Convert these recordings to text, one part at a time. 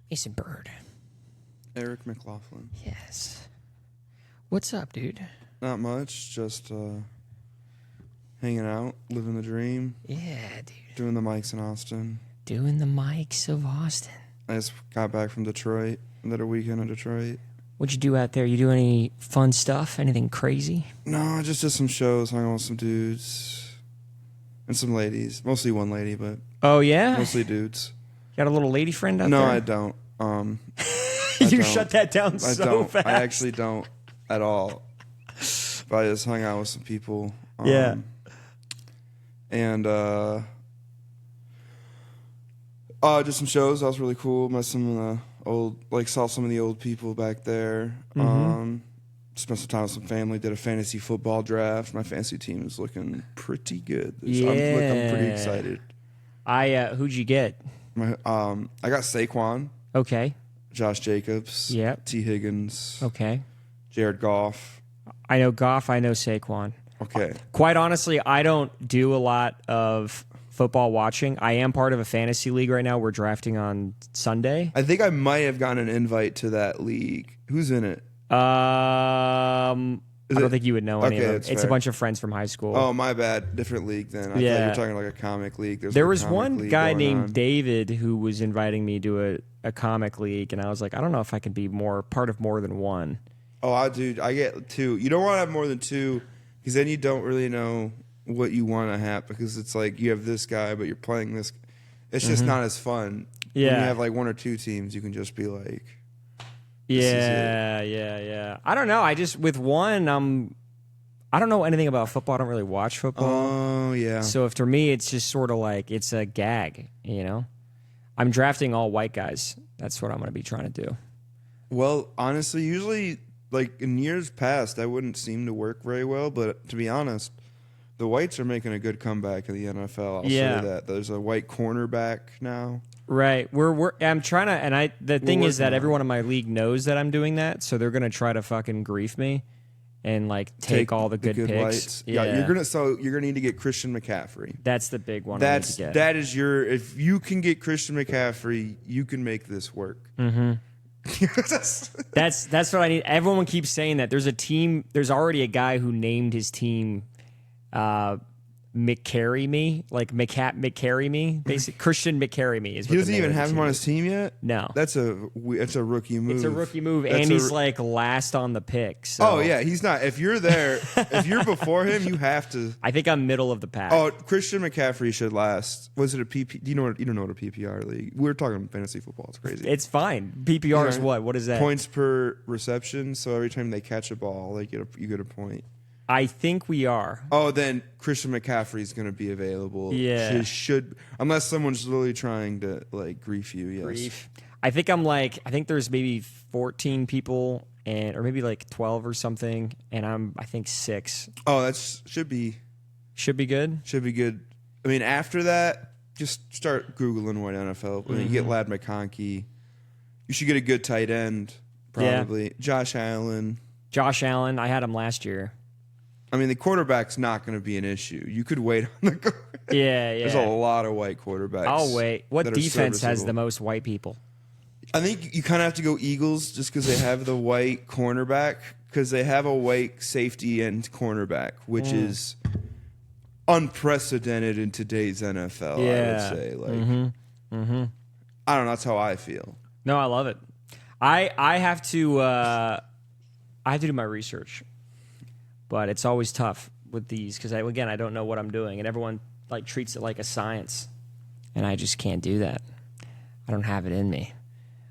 Mason Bird. Eric McLaughlin. Yes. What's up, dude? Not much, just hanging out, living the dream. Yeah, dude. Doing the mics in Austin. Doing the mics of Austin. I just got back from Detroit. Another weekend in Detroit. What'd you do out there? You do any fun stuff? Anything crazy? No, I just did some shows, hung out with some dudes. And some ladies. Mostly one lady, but Oh, yeah? mostly dudes. You got a little lady friend out No, there? I don't. You shut that down so fast. I actually don't at all. But I just hung out with some people. Yeah. And did some shows. That was really cool. Met some of the saw some of the old people back there. Spent some time with some family. Did a fantasy football draft. My fantasy team is looking pretty good. Yeah. I'm pretty excited. Who'd you get? I got Saquon, Okay. Josh Jacobs, Yep. T. Higgins, Okay. Jared Goff. I know Goff. I know Saquon. Okay. Quite honestly, I don't do a lot of football watching. I am part of a fantasy league right now. We're drafting on Sunday. I think I might have gotten an invite to that league. Who's in it? I don't think you would know any of them. that's It's fair. a bunch of friends from high school. Oh, my bad. Different league then. I thought you were talking like a comic league. There was comic one league guy going named on. David who was inviting me to a comic league, and I was like, I don't know if I could be part of more than one. Oh, I get two. You don't want to have more than two because then you don't really know what you want to have because it's like you have this guy, but you're playing this. It's just not as fun. Yeah. When you have like one or two teams, you can just be like, Yeah. I don't know. With one, I don't know anything about football. I don't really watch football. oh, yeah. So for me, it's just sort of like it's a gag, you know? I'm drafting all white guys. That's what I'm going to be trying to do. Well, honestly, usually, like in years past, that wouldn't seem to work very well. But to be honest, the whites are making a good comeback in the NFL. I'll say that. There's a white cornerback now. Right. I'm trying to, and the thing is that working on everyone in my league knows that I'm doing that, so they're going to try to fucking grief me and like take all the good picks. Whites. Yeah, you're gonna need to get Christian McCaffrey. That's the big one. That is if you can get Christian McCaffrey, you can make this work. Mm-hmm. That's what I need. Everyone keeps saying that. There's already a guy who named his team McCarry Me, like McCarry Me, basically. Christian McCarry Me is what he doesn't even have him on his team yet. No, that's a rookie move. It's a rookie move, and he's like last on the pick. So. Oh yeah, he's not. If you're there, if you're before him, you have to. I think I'm middle of the pack. Oh, Christian McCaffrey should last. Was it a PP? You don't know what a PPR league? We're talking fantasy football. It's crazy. It's fine. PPR is what? What is that? Points per reception. So every time they catch a ball, you get a point. I think we are. Oh, then Christian McCaffrey is going to be available. Yeah, should unless someone's really trying to like grief you. Yes. Grief. I think there's maybe 14 people or maybe like 12 or something, and I think 6. Oh, that should be good. Should be good. I mean, after that, just start Googling what NFL. I mean, you get Lad McConkey. You should get a good tight end, probably. Yeah. Josh Allen, I had him last year. I mean, the quarterback's not going to be an issue. You could wait on the Yeah. There's a lot of white quarterbacks. I'll wait. What defense has the most white people? I think you kind of have to go Eagles just because they have the white cornerback, because they have a white safety and cornerback, which is unprecedented in today's NFL, I would say. Like, I don't know. That's how I feel. No, I love it. I have to do my research. But it's always tough with these because, I don't know what I'm doing. And everyone like treats it like a science. And I just can't do that. I don't have it in me.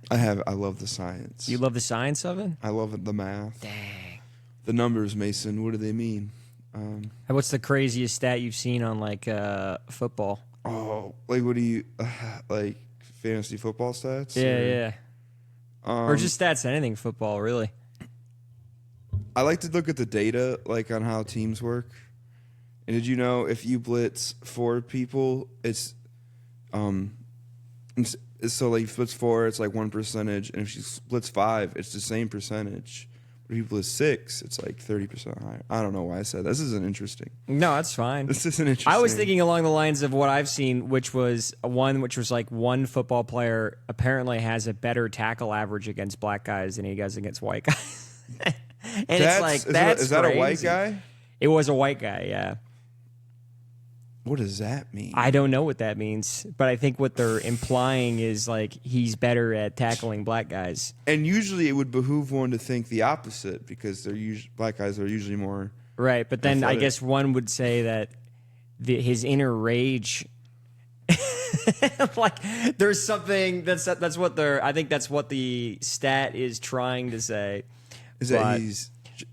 I love the science. You love the science of it? I love the math. Dang. The numbers, Mason, what do they mean? And what's the craziest stat you've seen on, like, football? Oh, like what do you, like fantasy football stats? Yeah. Or just stats, anything football, really. I like to look at the data, like on how teams work. And did you know if you blitz 4 people, it's so like if you blitz 4, it's like 1%, and if you blitz 5, it's the same percentage. For people with 6, it's like 30% higher. I don't know why I said that. This isn't interesting. No, that's fine. This isn't interesting. I was thinking along the lines of what I've seen, which was like one football player apparently has a better tackle average against black guys than he does against white guys. And it's like, is that a white guy? It was a white guy, yeah. What does that mean? I don't know what that means, but I think what they're implying is like he's better at tackling black guys. And usually it would behoove one to think the opposite because black guys are usually more right. But then athletic. I guess one would say that his inner rage, like there's something that's what they're. I think that's what the stat is trying to say. Is that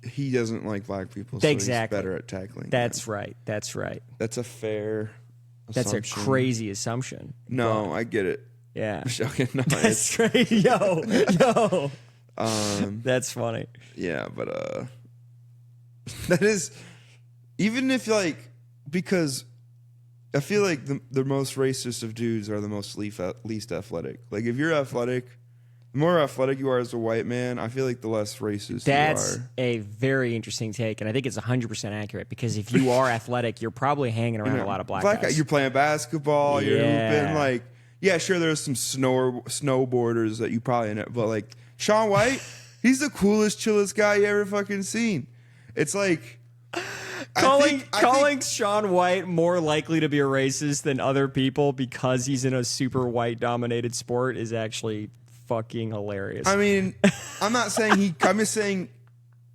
he doesn't like black people, so exactly. he's better at tackling. That's right. That's right. That's a fair That's assumption. a crazy assumption. No, I get it. Yeah. Okay, no, That's crazy. Yo. That's funny. Yeah, but that is, even if like, because I feel like the most racist of dudes are the most least athletic. Like if you're athletic, the more athletic you are as a white man, I feel like the less racist you are. That's a very interesting take, and I think it's 100% accurate because if you are athletic, you're probably hanging around a lot of black guys. You're playing basketball, Yeah. you're hooping, like, yeah, sure, there's some snowboarders that you probably know, but like Shaun White, he's the coolest, chillest guy you ever fucking seen. It's like calling Shaun White more likely to be a racist than other people because he's in a super white dominated sport is actually fucking hilarious. I mean, I'm not saying I'm just saying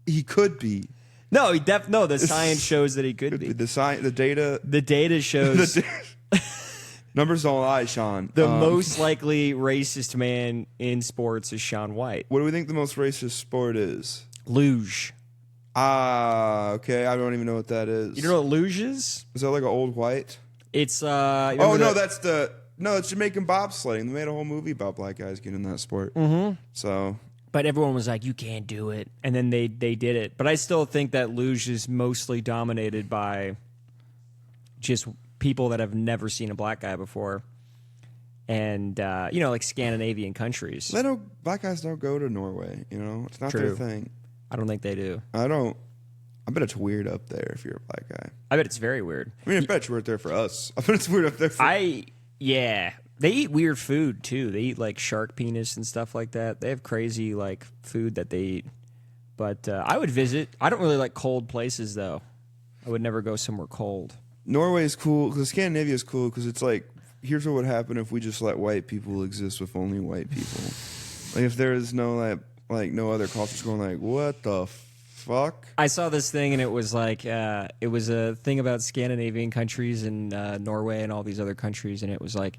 he could be. No, the science shows that he could be. The data shows numbers don't lie, Sean. The most likely racist man in sports is Shaun White. What do we think the most racist sport is? Luge. Okay. I don't even know what that is. You don't know what luge is? Is that like an old white? It's it's Jamaican bobsledding. They made a whole movie about black guys getting in that sport. Mm-hmm. So, but everyone was like, "You can't do it," and then they did it. But I still think that luge is mostly dominated by just people that have never seen a black guy before, and like Scandinavian countries. Black guys don't go to Norway. It's not True. their thing. I don't think they do. I bet it's weird up there if you're a black guy. I bet it's very weird. I mean, I bet it's weird there for us. I bet it's weird up there for Yeah. They eat weird food, too. They eat, like, shark penis and stuff like that. They have crazy, like, food that they eat. But I would visit. I don't really like cold places, though. I would never go somewhere cold. Norway is cool, because Scandinavia is cool, because it's like, here's what would happen if we just let white people exist with only white people. Like, if there is no, like no other cultures going like, what the fuck? I saw this thing, and it was like, it was a thing about Scandinavian countries and Norway and all these other countries, and it was like,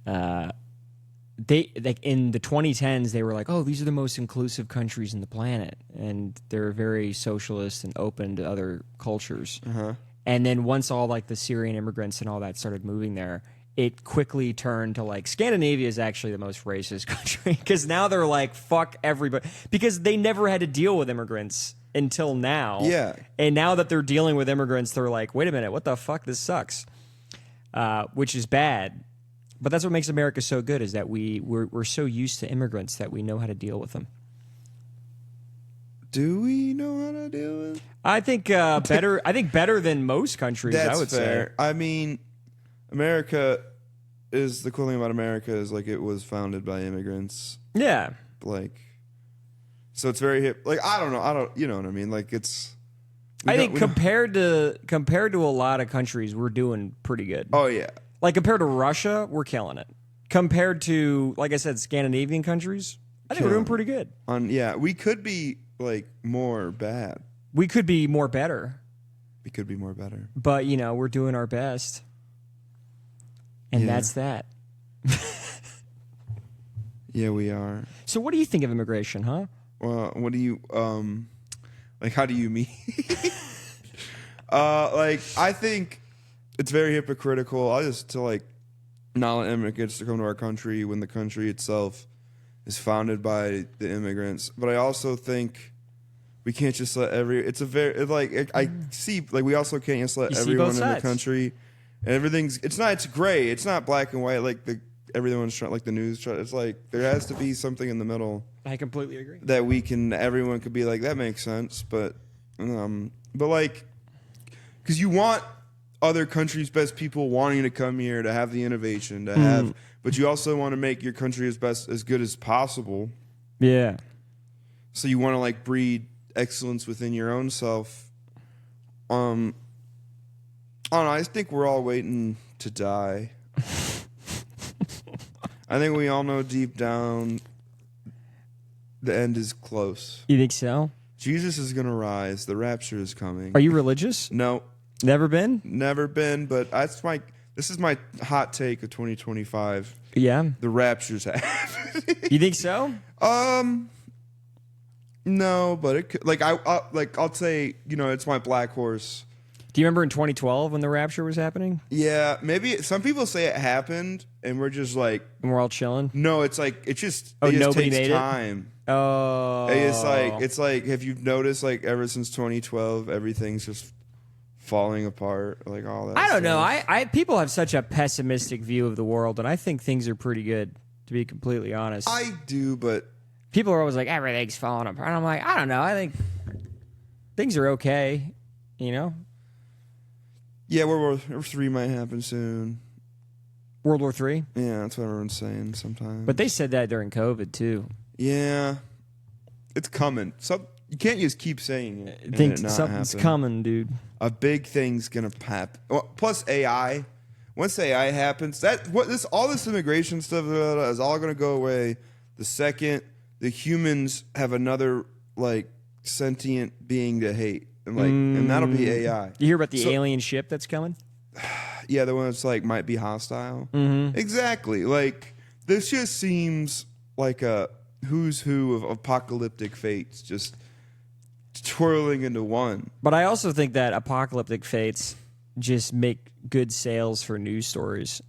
they like in the 2010s, they were like, oh, these are the most inclusive countries in the planet, and they're very socialist and open to other cultures. Uh-huh. And then once all like the Syrian immigrants and all that started moving there, it quickly turned to like Scandinavia is actually the most racist country because now they're like, fuck everybody, because they never had to deal with immigrants until now. Yeah. And now that they're dealing with immigrants, they're like, wait a minute, what the fuck? This sucks. Which is bad. But that's what makes America so good, is that we're so used to immigrants that we know how to deal with them. Do we know how to deal with? I think better. I think better than most countries. That's I would fair. say. I mean, America is the cool thing about America is like it was founded by immigrants. Yeah. Like, so it's very hip. Like I don't know. You know what I mean? Like it's. I think compared to a lot of countries, we're doing pretty good. Oh yeah. Like compared to Russia, we're killing it. Compared to, like I said, Scandinavian countries, I think we're doing pretty good. We could be like more bad. We could be more better. We could be more better. But, we're doing our best. And that's that. Yeah, we are. So what do you think of immigration, huh? Well, what do you, like, how do you mean? Like, I think it's very hypocritical. To like not let immigrants to come to our country when the country itself is founded by the immigrants. But I also think we can't just let I see, like, we also can't just let everyone in the country and everything's, it's gray. It's not black and white. Like everyone's trying, like the news. It's like there has to be something in the middle. I completely agree. That everyone could be like, that makes sense, but like, because you want other countries' best people wanting to come here to have the innovation to have, but you also want to make your country as good as possible. Yeah. So you want to like breed excellence within your own self. I don't know. I think we're all waiting to die. I think we all know deep down the end is close. You think so? Jesus is going to rise. The rapture is coming. Are you religious? No. Never been? Never been, but this is my hot take of 2025. Yeah. The rapture's happening. You think so? No, but it could, I'll say, it's my black horse. Do you remember in 2012 when the rapture was happening? Yeah, maybe some people say it happened and we're just like, And we're all chilling? no, it's like it just nobody takes made time. It? Oh. It's like have you noticed like ever since 2012 everything's just falling apart, like all that I don't know. stuff. People have such a pessimistic view of the world, and I think things are pretty good, to be completely honest. I do, but people are always like, everything's falling apart. I'm like, I don't know. I think things are okay, yeah, World War III might happen soon. World War III? Yeah, that's what everyone's saying sometimes. But they said that during COVID, too. Yeah, it's coming. You can't just keep saying it. I think and it not something's happen. coming, dude. A big thing's gonna happen. Well, plus AI. Once AI happens, all this immigration stuff is all gonna go away the second the humans have another like sentient being to hate, and that'll be AI. You hear about the alien ship that's coming? Yeah, the one that's like might be hostile. Mm-hmm. Exactly. Like this just seems like a who's who of apocalyptic fates just twirling into one. But I also think that apocalyptic fates just make good sales for news stories,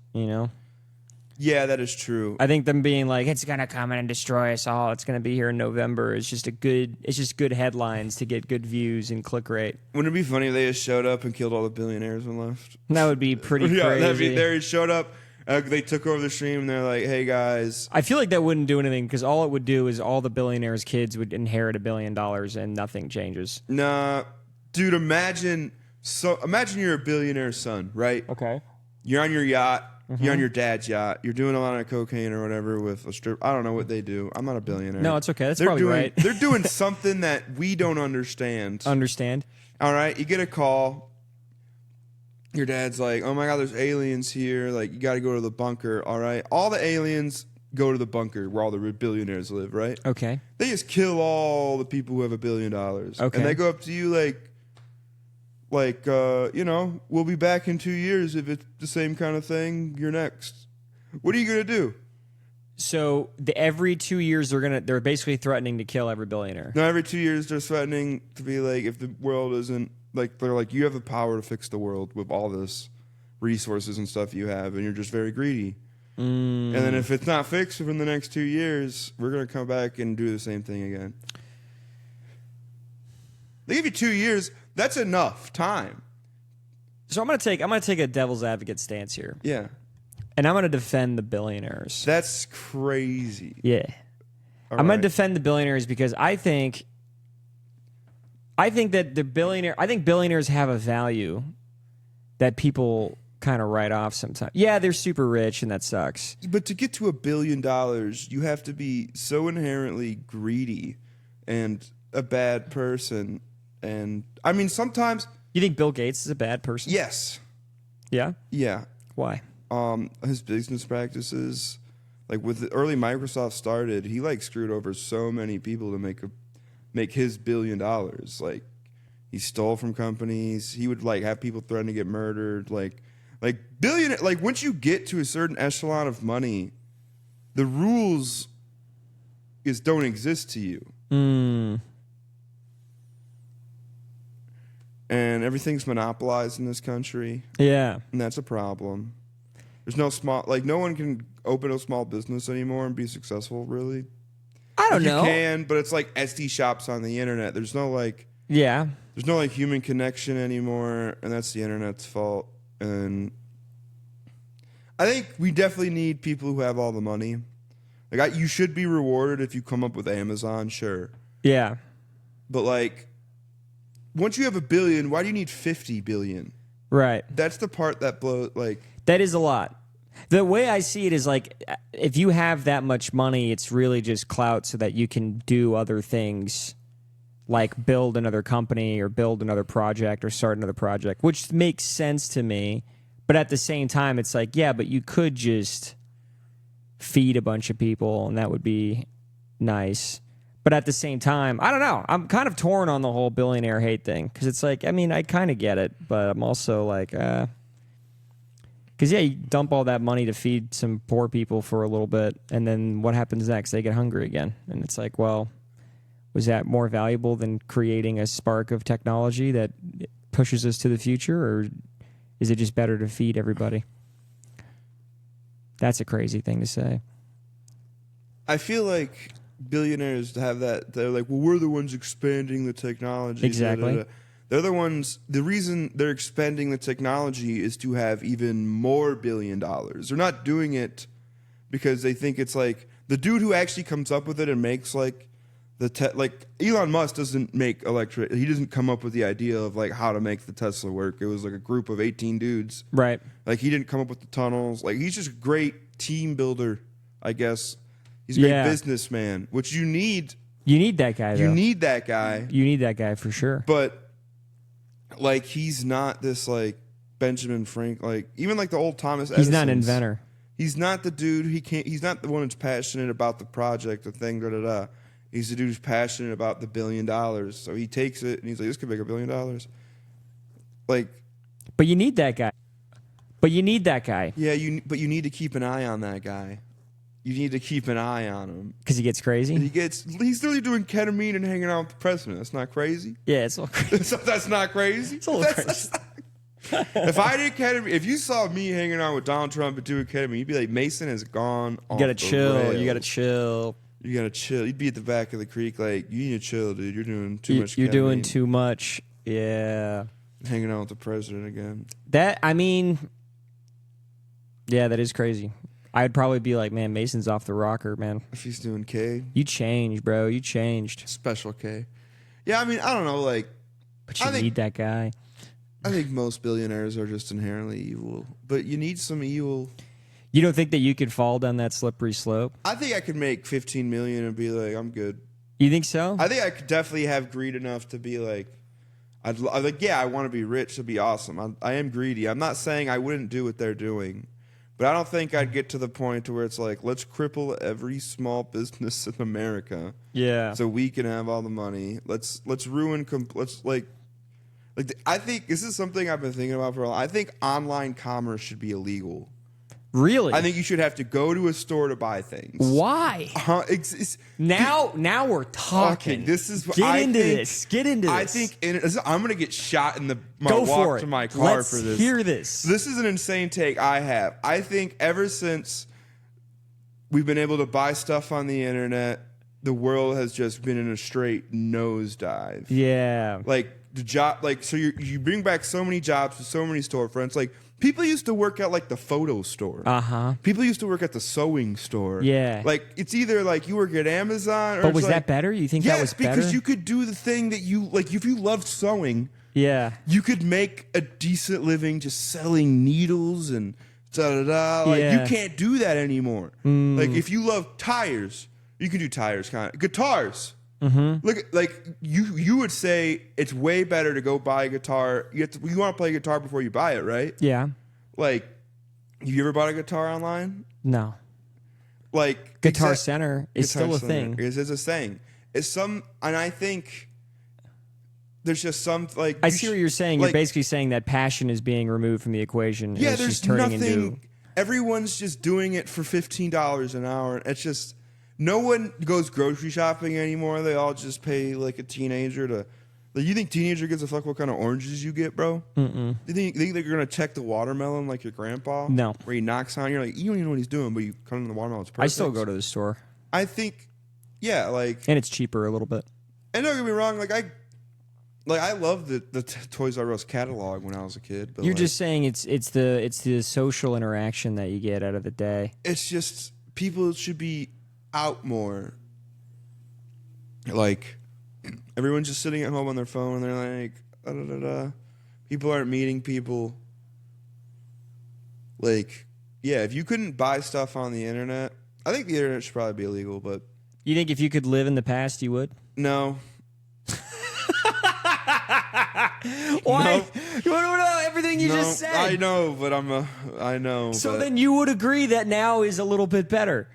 Yeah, that is true. I think them being like, it's going to come in and destroy us all, it's going to be here in November, it's just good headlines to get good views and click rate. Wouldn't it be funny if they just showed up and killed all the billionaires and left? That would be pretty crazy. They showed up, they took over the stream, and they're like, hey, guys. I feel like that wouldn't do anything, because all it would do is all the billionaires' kids would inherit $1 billion and nothing changes. Nah. Dude, imagine you're a billionaire son, right? Okay. You're on your yacht. Mm-hmm. You're on your dad's yacht. You're doing a lot of cocaine or whatever with a strip. I don't know what they do. I'm not a billionaire. No, it's okay. That's probably right. They're doing something that we don't understand. Understand. All right. You get a call. Your dad's like, oh, my God, there's aliens here. Like, you got to go to the bunker. All right. All the aliens go to the bunker where all the billionaires live, right? Okay. They just kill all the people who have $1 billion. Okay. And they go up to you like, we'll be back in 2 years. If it's the same kind of thing, you're next. What are you going to do? So every 2 years they're basically threatening to kill every billionaire. No, every 2 years they're threatening to be like, if the world isn't, like, they're like, you have the power to fix the world with all this resources and stuff you have, and you're just very greedy. And then if it's not fixed within the next 2 years, we're going to come back and do the same thing again. They give you 2 years. That's enough time. So I'm gonna take a devil's advocate stance here. Yeah. And I'm gonna defend the billionaires. That's crazy. Yeah. I'm gonna defend the billionaires because I think that billionaires have a value that people kind of write off sometimes. Yeah, they're super rich and that sucks. But to get to $1 billion, you have to be so inherently greedy and a bad person. And I mean, sometimes you think Bill Gates is a bad person? Yes. Yeah. Yeah. Why? His business practices, like with the early Microsoft started, he like screwed over so many people to make his $1 billion. Like he stole from companies. He would like have people threaten to get murdered. Like billionaire. Like once you get to a certain echelon of money, the rules don't exist to you. And everything's monopolized in this country. Yeah. And that's a problem. There's no no one can open a small business anymore and be successful, really. I don't know. You can, but it's like Etsy shops on the internet. There's no human connection anymore, and that's the internet's fault. And I think we definitely need people who have all the money. Like, you should be rewarded if you come up with Amazon, sure. Yeah. But, like, once you have $1 billion, why do you need 50 billion? Right. That's the part that blows, like... That is a lot. The way I see it is, like, if you have that much money, it's really just clout so that you can do other things, like build another company or build another project or start another project, which makes sense to me. But at the same time, it's like, yeah, but you could just feed a bunch of people, and that would be nice. But at the same time, I don't know. I'm kind of torn on the whole billionaire hate thing because it's like, I mean, I kind of get it, but I'm also like, because, yeah, you dump all that money to feed some poor people for a little bit, and then what happens next? They get hungry again. And it's like, well, was that more valuable than creating a spark of technology that pushes us to the future, or is it just better to feed everybody? That's a crazy thing to say. I feel like billionaires have that. They're like, well, we're the ones expanding the technology. Exactly. Da, da, da. They're the ones. The reason they're expanding the technology is to have even more $1 billion. They're not doing it because they think it's like the dude who actually comes up with it and makes like like Elon Musk doesn't make electric. He doesn't come up with the idea of like how to make the Tesla work. It was like a group of 18 dudes. Right. Like he didn't come up with the tunnels. Like he's just a great team builder, I guess. He's a great businessman, which you need. You need that guy, though. You need that guy. You need that guy for sure. But like he's not this like Benjamin Frank, like even like the old Thomas Edison. He's not an inventor. He's not the dude. He's not the one who's passionate about the project, the thing, da da da. He's the dude who's passionate about the $1 billion. So he takes it and he's like, this could make $1 billion. Like, but you need that guy. But you need that guy. Yeah, but you need to keep an eye on that guy. You need to keep an eye on him because he gets crazy. And he's literally doing ketamine and hanging out with the president. That's not crazy. Yeah, it's a little crazy. That's not crazy. It's a little crazy. If I did ketamine, if you saw me hanging out with Donald Trump and doing ketamine, you'd be like, Mason has gone. You gotta chill. You gotta chill. You gotta chill. You'd be at the back of the creek, like you need to chill, dude. You're doing too much. You're doing too much. Yeah. Hanging out with the president again. I mean, yeah, that is crazy. I'd probably be like, man, Mason's off the rocker, man. If he's doing K. You changed, bro. You changed. Special K. Yeah, I mean, I don't know, like. But you need that guy. I think most billionaires are just inherently evil. But you need some evil. You don't think that you could fall down that slippery slope? I think I could make $15 million and be like, I'm good. You think so? I think I could definitely have greed enough to be like, I'm like, yeah, I want to be rich. It'd be awesome. I am greedy. I'm not saying I wouldn't do what they're doing. But I don't think I'd get to the point to where it's like, let's cripple every small business in America. Yeah. So we can have all the money. Let's ruin. Let's I think this is something I've been thinking about for a while. I think online commerce should be illegal. Really? I think you should have to go to a store to buy things. Why? Now we're talking. Okay, this is Get into this. I think I'm going to get shot in my Go walk for it. to my car Let's for this. hear this. This is an insane take I have. I think ever since we've been able to buy stuff on the internet, the world has just been in a straight nosedive. Yeah. Like the job, like so you bring back so many jobs to so many storefronts. Like people used to work at like the photo store. People used to work at the sewing store. Yeah. Like it's either like you work at Amazon or But was like, that better? You think that was better? Yes, because you could do the thing that you like if you loved sewing. Yeah. You could make a decent living just selling needles and da-da-da. Like you can't do that anymore. Like if you love tires, you can do tires kind of. Guitars. Look, like you would say it's way better to go buy a guitar. You want to play guitar before you buy it, right? Yeah. Like, have you ever bought a guitar online? No. Like Guitar Center is still a thing. It's a thing. And I think there's just some like. I see what you're saying. You're basically saying that passion is being removed from the equation. Yeah, and there's just turning nothing. into. Everyone's just doing it for $15 an hour. It's just. No one goes grocery shopping anymore. They all just pay like a teenager to. Like, you think teenager gives a fuck what kind of oranges you get, bro? You think that you're gonna check the watermelon like your grandpa? No. Where he knocks on, you're like, you don't even know what he's doing, but you come in the watermelon. It's perfect. I still go to the store. I think, yeah, like, and it's cheaper a little bit. and don't get me wrong, like Like I loved the Toys R Us catalog when I was a kid. But You're like, just saying it's the social interaction that you get out of the day. it's just people should be out more. Like everyone's just sitting at home on their phone and they're like, da, da, da, da. People aren't meeting people. Like, yeah, if you couldn't buy stuff on the internet, I think the internet should probably be illegal, but You think if you could live in the past, you would? no. Why? No. What about everything you No, just said? I know, but I know. So but then you would agree that now is a little bit better.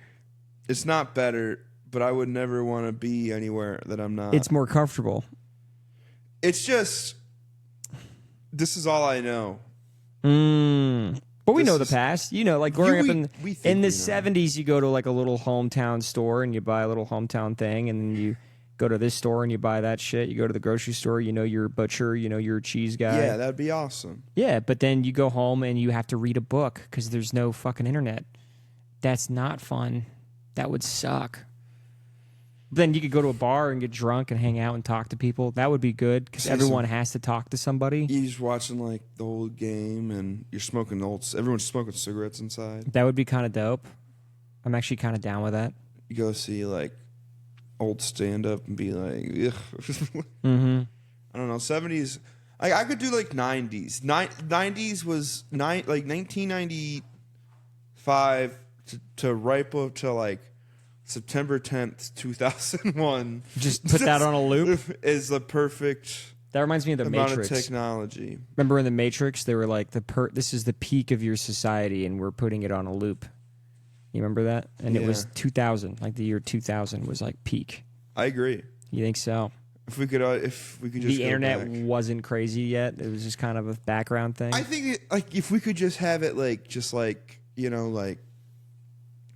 it's not better, but I would never want to be anywhere that I'm not. It's more comfortable. It's just, this is all I know. But we This know the is- past. You know, like growing up we think in the we know. 70s, you go to like a little hometown store and you buy a little hometown thing, and then you go to this store and you buy that shit. You go to the grocery store, you know you're a butcher, you know you're a cheese guy. Yeah, that'd be awesome. Yeah, but then you go home and you have to read a book because there's no fucking internet. That's not fun. That would suck. Then you could go to a bar and get drunk and hang out and talk to people. That would be good because everyone has to talk to somebody. You're just watching like the whole game and you're smoking everyone's smoking cigarettes inside. That would be kind of dope. I'm actually kind of down with that. You go see like old stand up and be like, ugh. Mm-hmm. I don't know, 70s. I could do like 90s. 90s was like 1995 to right up to like September 10th, 2001. Just put that on a loop. Is the perfect That reminds me of the amount Matrix. of technology. Remember in the Matrix, they were like this is the peak of your society, and we're putting it on a loop. You remember that? And it was 2000, like the year 2000 was like peak. I agree. You think so? If we could just The go internet back. wasn't crazy yet. It was just kind of a background thing. I think like if we could just have it like you know like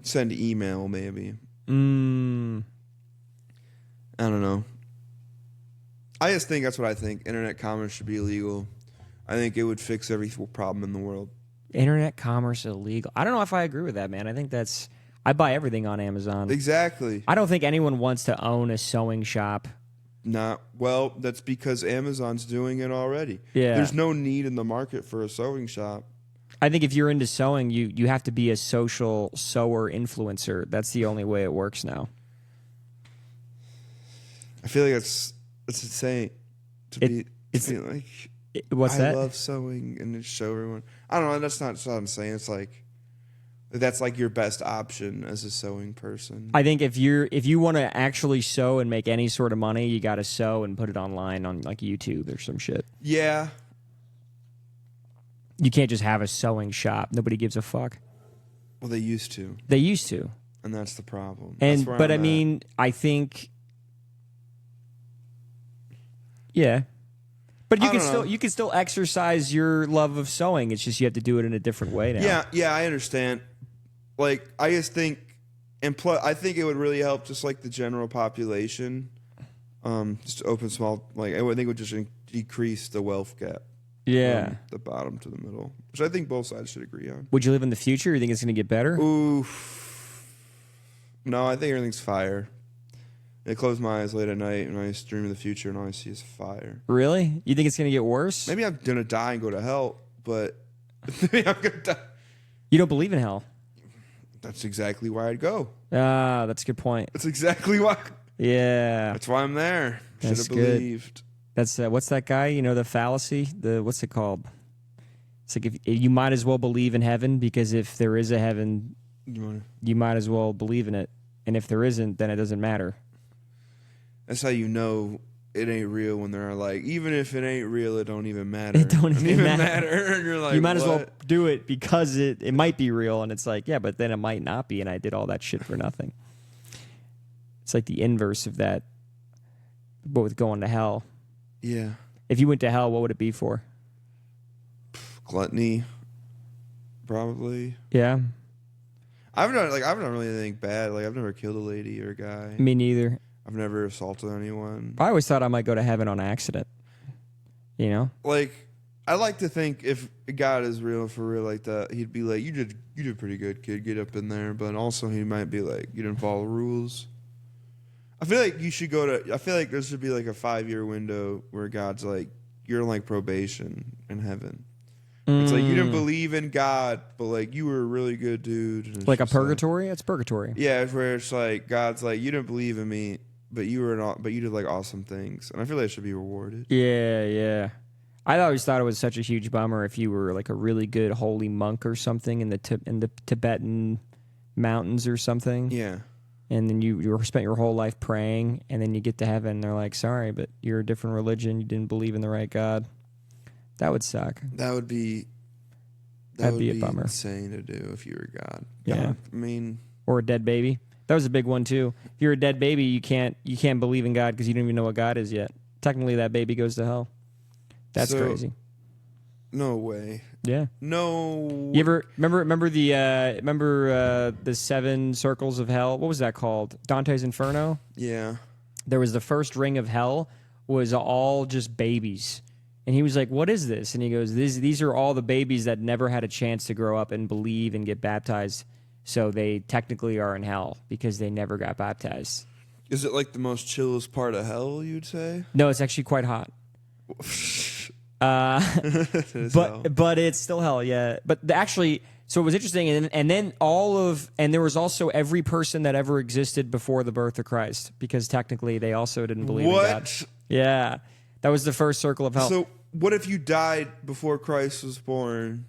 send email maybe. I don't know. I just think that's what I think. Internet commerce should be illegal. I think it would fix every problem in the world. Internet commerce illegal. I don't know if I agree with that, man. I think I buy everything on Amazon. Exactly. I don't think anyone wants to own a sewing shop. Well, that's because Amazon's doing it already. Yeah. There's no need in the market for a sewing shop. I think if you're into sewing, you have to be a social sewer influencer. That's the only way it works now. I feel like it's insane to be like. What's that? I love sewing and just show everyone. I don't know. That's not what I'm saying. It's like that's like your best option as a sewing person. I think if you want to actually sew and make any sort of money, you got to sew and put it online on like YouTube or some shit. Yeah. You can't just have a sewing shop. Nobody gives a fuck. Well, they used to. They used to. And that's the problem. But I mean, I think, yeah. But you can still exercise your love of sewing. It's just you have to do it in a different way now. Yeah, I understand. Like, I just think, and plus, I think it would really help just like the general population. Just open small, like I think it would just decrease the wealth gap. Yeah. From the bottom to the middle, which I think both sides should agree on. Would you live in the future? You think it's going to get better? Oof. No, I think everything's fire. I close my eyes late at night and I just dream of the future and all I see is fire. Really? You think it's going to get worse? Maybe I'm going to die and go to hell, but maybe I'm going to die. You don't believe in hell? That's exactly why I'd go. Ah, that's a good point. That's exactly why. Yeah. That's why I'm there. Should That's have good. believed. That's what's that guy? You know, the fallacy. What's it called? It's like if you might as well believe in heaven because if there is a heaven, you might as well believe in it, and if there isn't, then it doesn't matter. That's how you know it ain't real when they're like, even if it ain't real, it don't even matter. It don't even matter. And you're like, you might as well what? do it because it might be real, and it's like, yeah, but then it might not be, and I did all that shit for nothing. It's like the inverse of that, but with going to hell. Yeah. If you went to hell, what would it be for? Gluttony, probably. Yeah. I've done really anything bad. Like I've never killed a lady or a guy. Me neither. I've never assaulted anyone. I always thought I might go to heaven on accident. You know? Like I like to think if God is real for real like that, he'd be like, you did pretty good, kid. Get up in there. But also he might be like, you didn't follow rules. I feel like you should go to. I feel like there should be like a 5-year window where God's like, you're in like probation in heaven. It's like you didn't believe in God, but like you were a really good dude. Like a purgatory? It's purgatory. Yeah, it's where it's like God's like, you didn't believe in me, but you did like awesome things, and I feel like it should be rewarded. Yeah. I always thought it was such a huge bummer if you were like a really good holy monk or something in the Tibetan mountains or something. Yeah. And then you spent your whole life praying, and then you get to heaven, and they're like, sorry, but you're a different religion. You didn't believe in the right God. That would suck. That'd be a bummer. Insane to do if you were God. Yeah. I mean, or a dead baby. That was a big one too. If you're a dead baby, you can't believe in God because you don't even know what God is yet. Technically, that baby goes to hell. That's crazy. No way. Yeah. No. You ever remember the 7 circles of hell? What was that called? Dante's Inferno? Yeah. There was the first ring of hell was all just babies. And he was like, what is this? And he goes, these are all the babies that never had a chance to grow up and believe and get baptized. So they technically are in hell because they never got baptized. Is it like the most chillest part of hell, you'd say? No, it's actually quite hot. But it's still hell, yeah. But actually, so it was interesting, and then there was also every person that ever existed before the birth of Christ, because technically they also didn't believe in God. Yeah, that was the first circle of hell. So what if you died before Christ was born?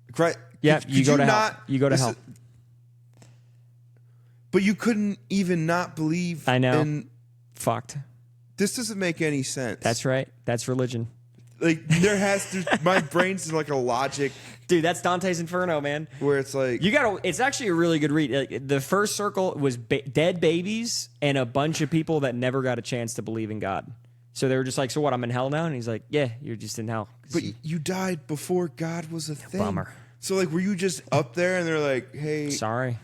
You go to hell. You go to hell. But you couldn't even not believe. I know. Fucked. This doesn't make any sense. That's right. That's religion. Like my brain's in like a logic. Dude, that's Dante's Inferno, man. Where it's like it's actually a really good read. Like, the first circle was dead babies and a bunch of people that never got a chance to believe in God. So they were just like, so what? I'm in hell now? And he's like, yeah, you're just in hell. But you died before God was a thing. Bummer. So like, were you just up there and they're like, hey, sorry.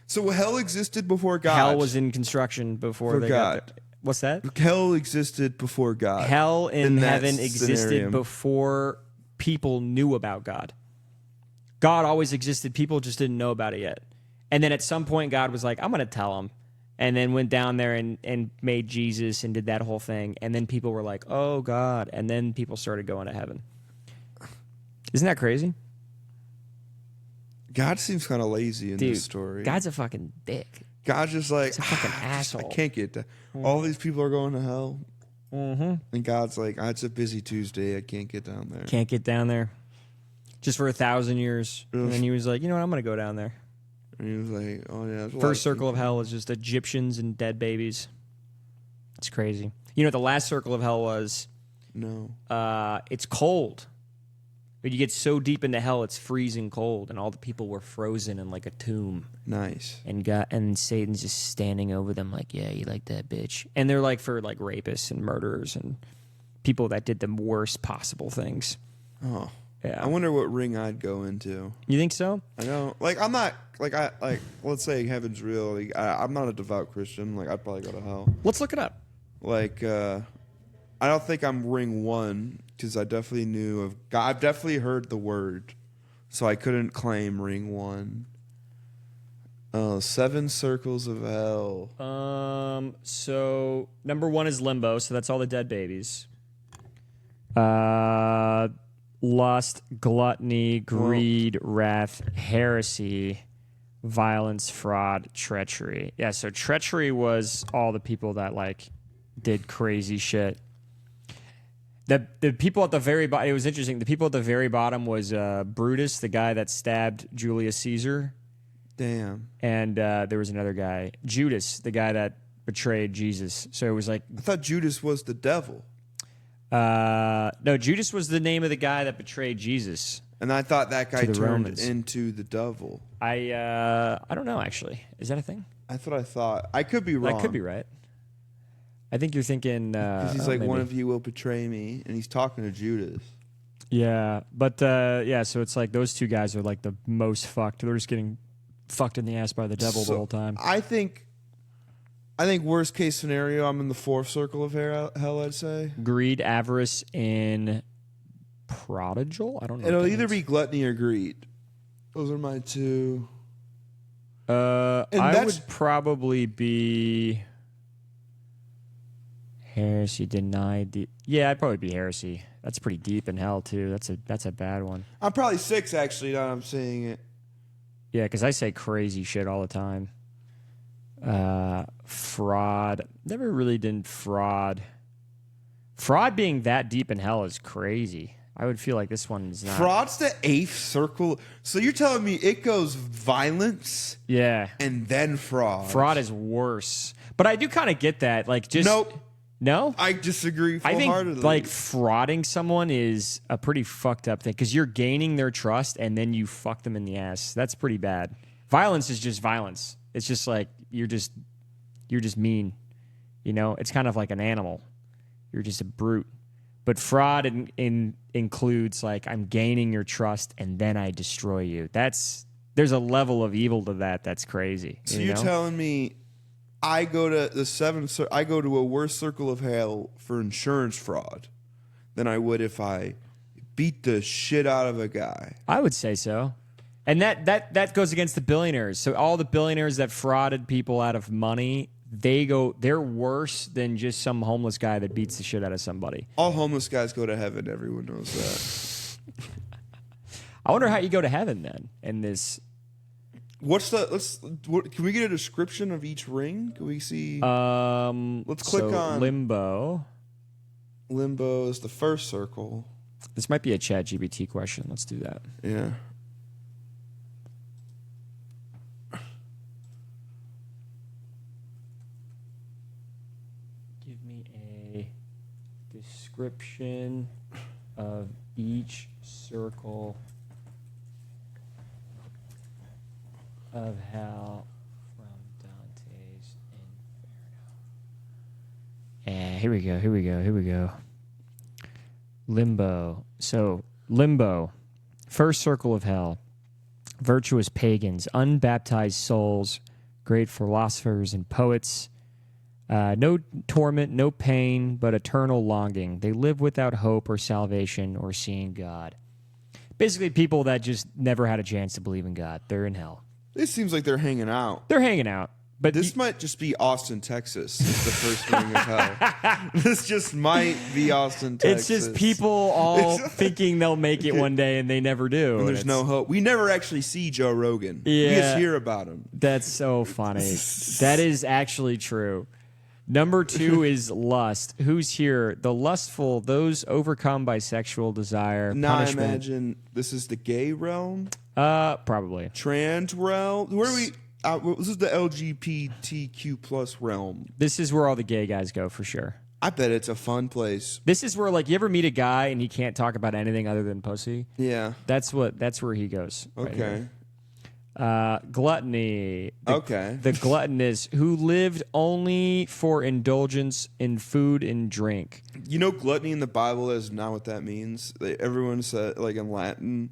So hell existed before God. Hell was in construction before they God. got there. What's that? Hell existed before God. Hell and heaven existed before people knew about God. God always existed. People just didn't know about it yet. And then at some point, God was like, I'm going to tell them. And then went down there and made Jesus and did that whole thing. And then people were like, oh, God. And then people started going to heaven. Isn't that crazy? God seems kind of lazy in this story. God's a fucking dick. God's just like, he's a fucking asshole. I can't get that. All these people are going to hell. Mm-hmm. And God's like, it's a busy Tuesday. I can't get down there. Can't get down there. Just for 1,000 years. And then he was like, you know what? I'm going to go down there. And he was like, oh, yeah. First circle of hell is just Egyptians and dead babies. It's crazy. You know what the last circle of hell was? No. It's cold. But you get so deep into hell, it's freezing cold, and all the people were frozen in like a tomb. Nice. And Satan's just standing over them like, yeah, you like that bitch. And they're like for like rapists and murderers and people that did the worst possible things. Oh. Yeah. I wonder what ring I'd go into. You think so? I know. Like, I'm not, let's say heaven's real. Like, I'm not a devout Christian. Like, I'd probably go to hell. Let's look it up. Like, I don't think I'm ring 1 because I definitely knew of God. I've definitely heard the word, so I couldn't claim ring 1. 7 circles of hell. So number 1 is limbo. So that's all the dead babies. Lust, gluttony, greed, wrath, heresy, violence, fraud, treachery. Yeah. So treachery was all the people that like did crazy shit. The people at the very bottom, it was interesting. The people at the very bottom was Brutus, the guy that stabbed Julius Caesar. Damn. And there was another guy, Judas, the guy that betrayed Jesus. So it was like... I thought Judas was the devil. No, Judas was the name of the guy that betrayed Jesus. And I thought that guy turned Romans. into the devil. I don't know, actually. Is that a thing? That's what I thought. I could be wrong. That could be right. I think you're thinking... Because he's like, one of you will betray me. And he's talking to Judas. Yeah, but so it's like those two guys are like the most fucked. They're just getting fucked in the ass by the devil the whole time. I think worst case scenario, I'm in the 4th circle of hell, I'd say. Greed, avarice, and prodigal? I don't know. It'll either be gluttony or greed. Those are my 2. I would probably be... Heresy denied the. Yeah, I'd probably be heresy. That's pretty deep in hell too. That's a bad one. I'm probably 6 actually. Now I'm saying it. Yeah, because I say crazy shit all the time. Fraud. Never really did fraud. Fraud being that deep in hell is crazy. I would feel like this one is not. Fraud's the 8th circle. So you're telling me it goes violence, Yeah, and then fraud. fraud is worse. But I do kind of get that. Like, just Nope. No, I disagree I full-heartedly. think like frauding someone is a pretty fucked up thing because you're gaining their trust and then you fuck them in the ass. That's pretty bad. Violence is just violence. It's just like you're just mean. You know, it's kind of like an animal. You're just a brute. But fraud includes like I'm gaining your trust and then I destroy you. There's a level of evil to that that's crazy. So you're telling me I go to the 7th. I go to a worse circle of hell for insurance fraud than I would if I beat the shit out of a guy. I would say so. And that goes against the billionaires. So all the billionaires that frauded people out of money, they're worse than just some homeless guy that beats the shit out of somebody. All homeless guys go to heaven. Everyone knows that. I wonder how you go to heaven then in this. Can we get a description of each ring? Can we see? Let's click on limbo. Limbo is the first circle. This might be a ChatGPT question. Let's do that. Yeah. Give me a description of each circle of hell from Dante's Inferno. Here we go. Limbo. So, limbo. First circle of hell. Virtuous pagans, unbaptized souls, great philosophers and poets. No torment, no pain, but eternal longing. They live without hope or salvation or seeing God. Basically, people that just never had a chance to believe in God. They're in hell. It seems like they're hanging out. They're hanging out. But this might just be Austin, Texas. It's the first ring of hell. This just might be Austin, Texas. It's just people all thinking they'll make it one day and they never do. And there's no hope. We never actually see Joe Rogan. Yeah, we just hear about him. That's so funny. That is actually true. Number 2 is lust. Who's here? The lustful, those overcome by sexual desire. Now punishment. I imagine this is the gay realm. Probably. Trans realm. Where are we? This is the LGBTQ plus realm. This is where all the gay guys go for sure. I bet it's a fun place. This is where, like, you ever meet a guy and he can't talk about anything other than pussy? Yeah. That's where he goes. Okay. Gluttony. Okay. The gluttonous who lived only for indulgence in food and drink. You know, gluttony in the Bible is not what that means. Everyone said, like in Latin,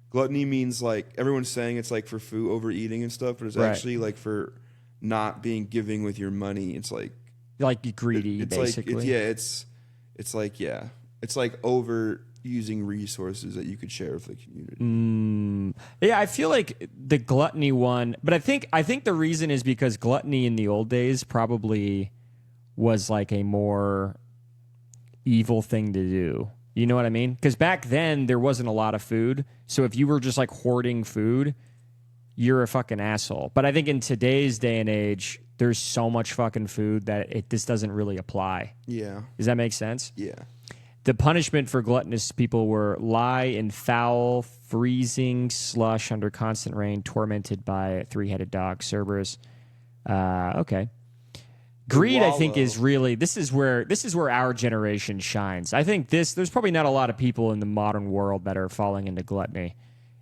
gluttony means like everyone's saying it's like for food overeating and stuff, but it's actually like for not being giving with your money. It's like greedy, it's basically. Like, it's like over using resources that you could share with the community. Yeah, I feel like the gluttony one, but I think the reason is because gluttony in the old days probably was like a more evil thing to do. You know what I mean? Because back then there wasn't a lot of food, so if you were just like hoarding food, you're a fucking asshole. But I think in today's day and age, there's so much fucking food that this doesn't really apply. Yeah. Does that make sense? Yeah. The punishment for gluttonous people were lie in foul, freezing slush under constant rain, tormented by a 3-headed dog, Cerberus. Okay. Greed, I think, is really this is where our generation shines. I think there's probably not a lot of people in the modern world that are falling into gluttony.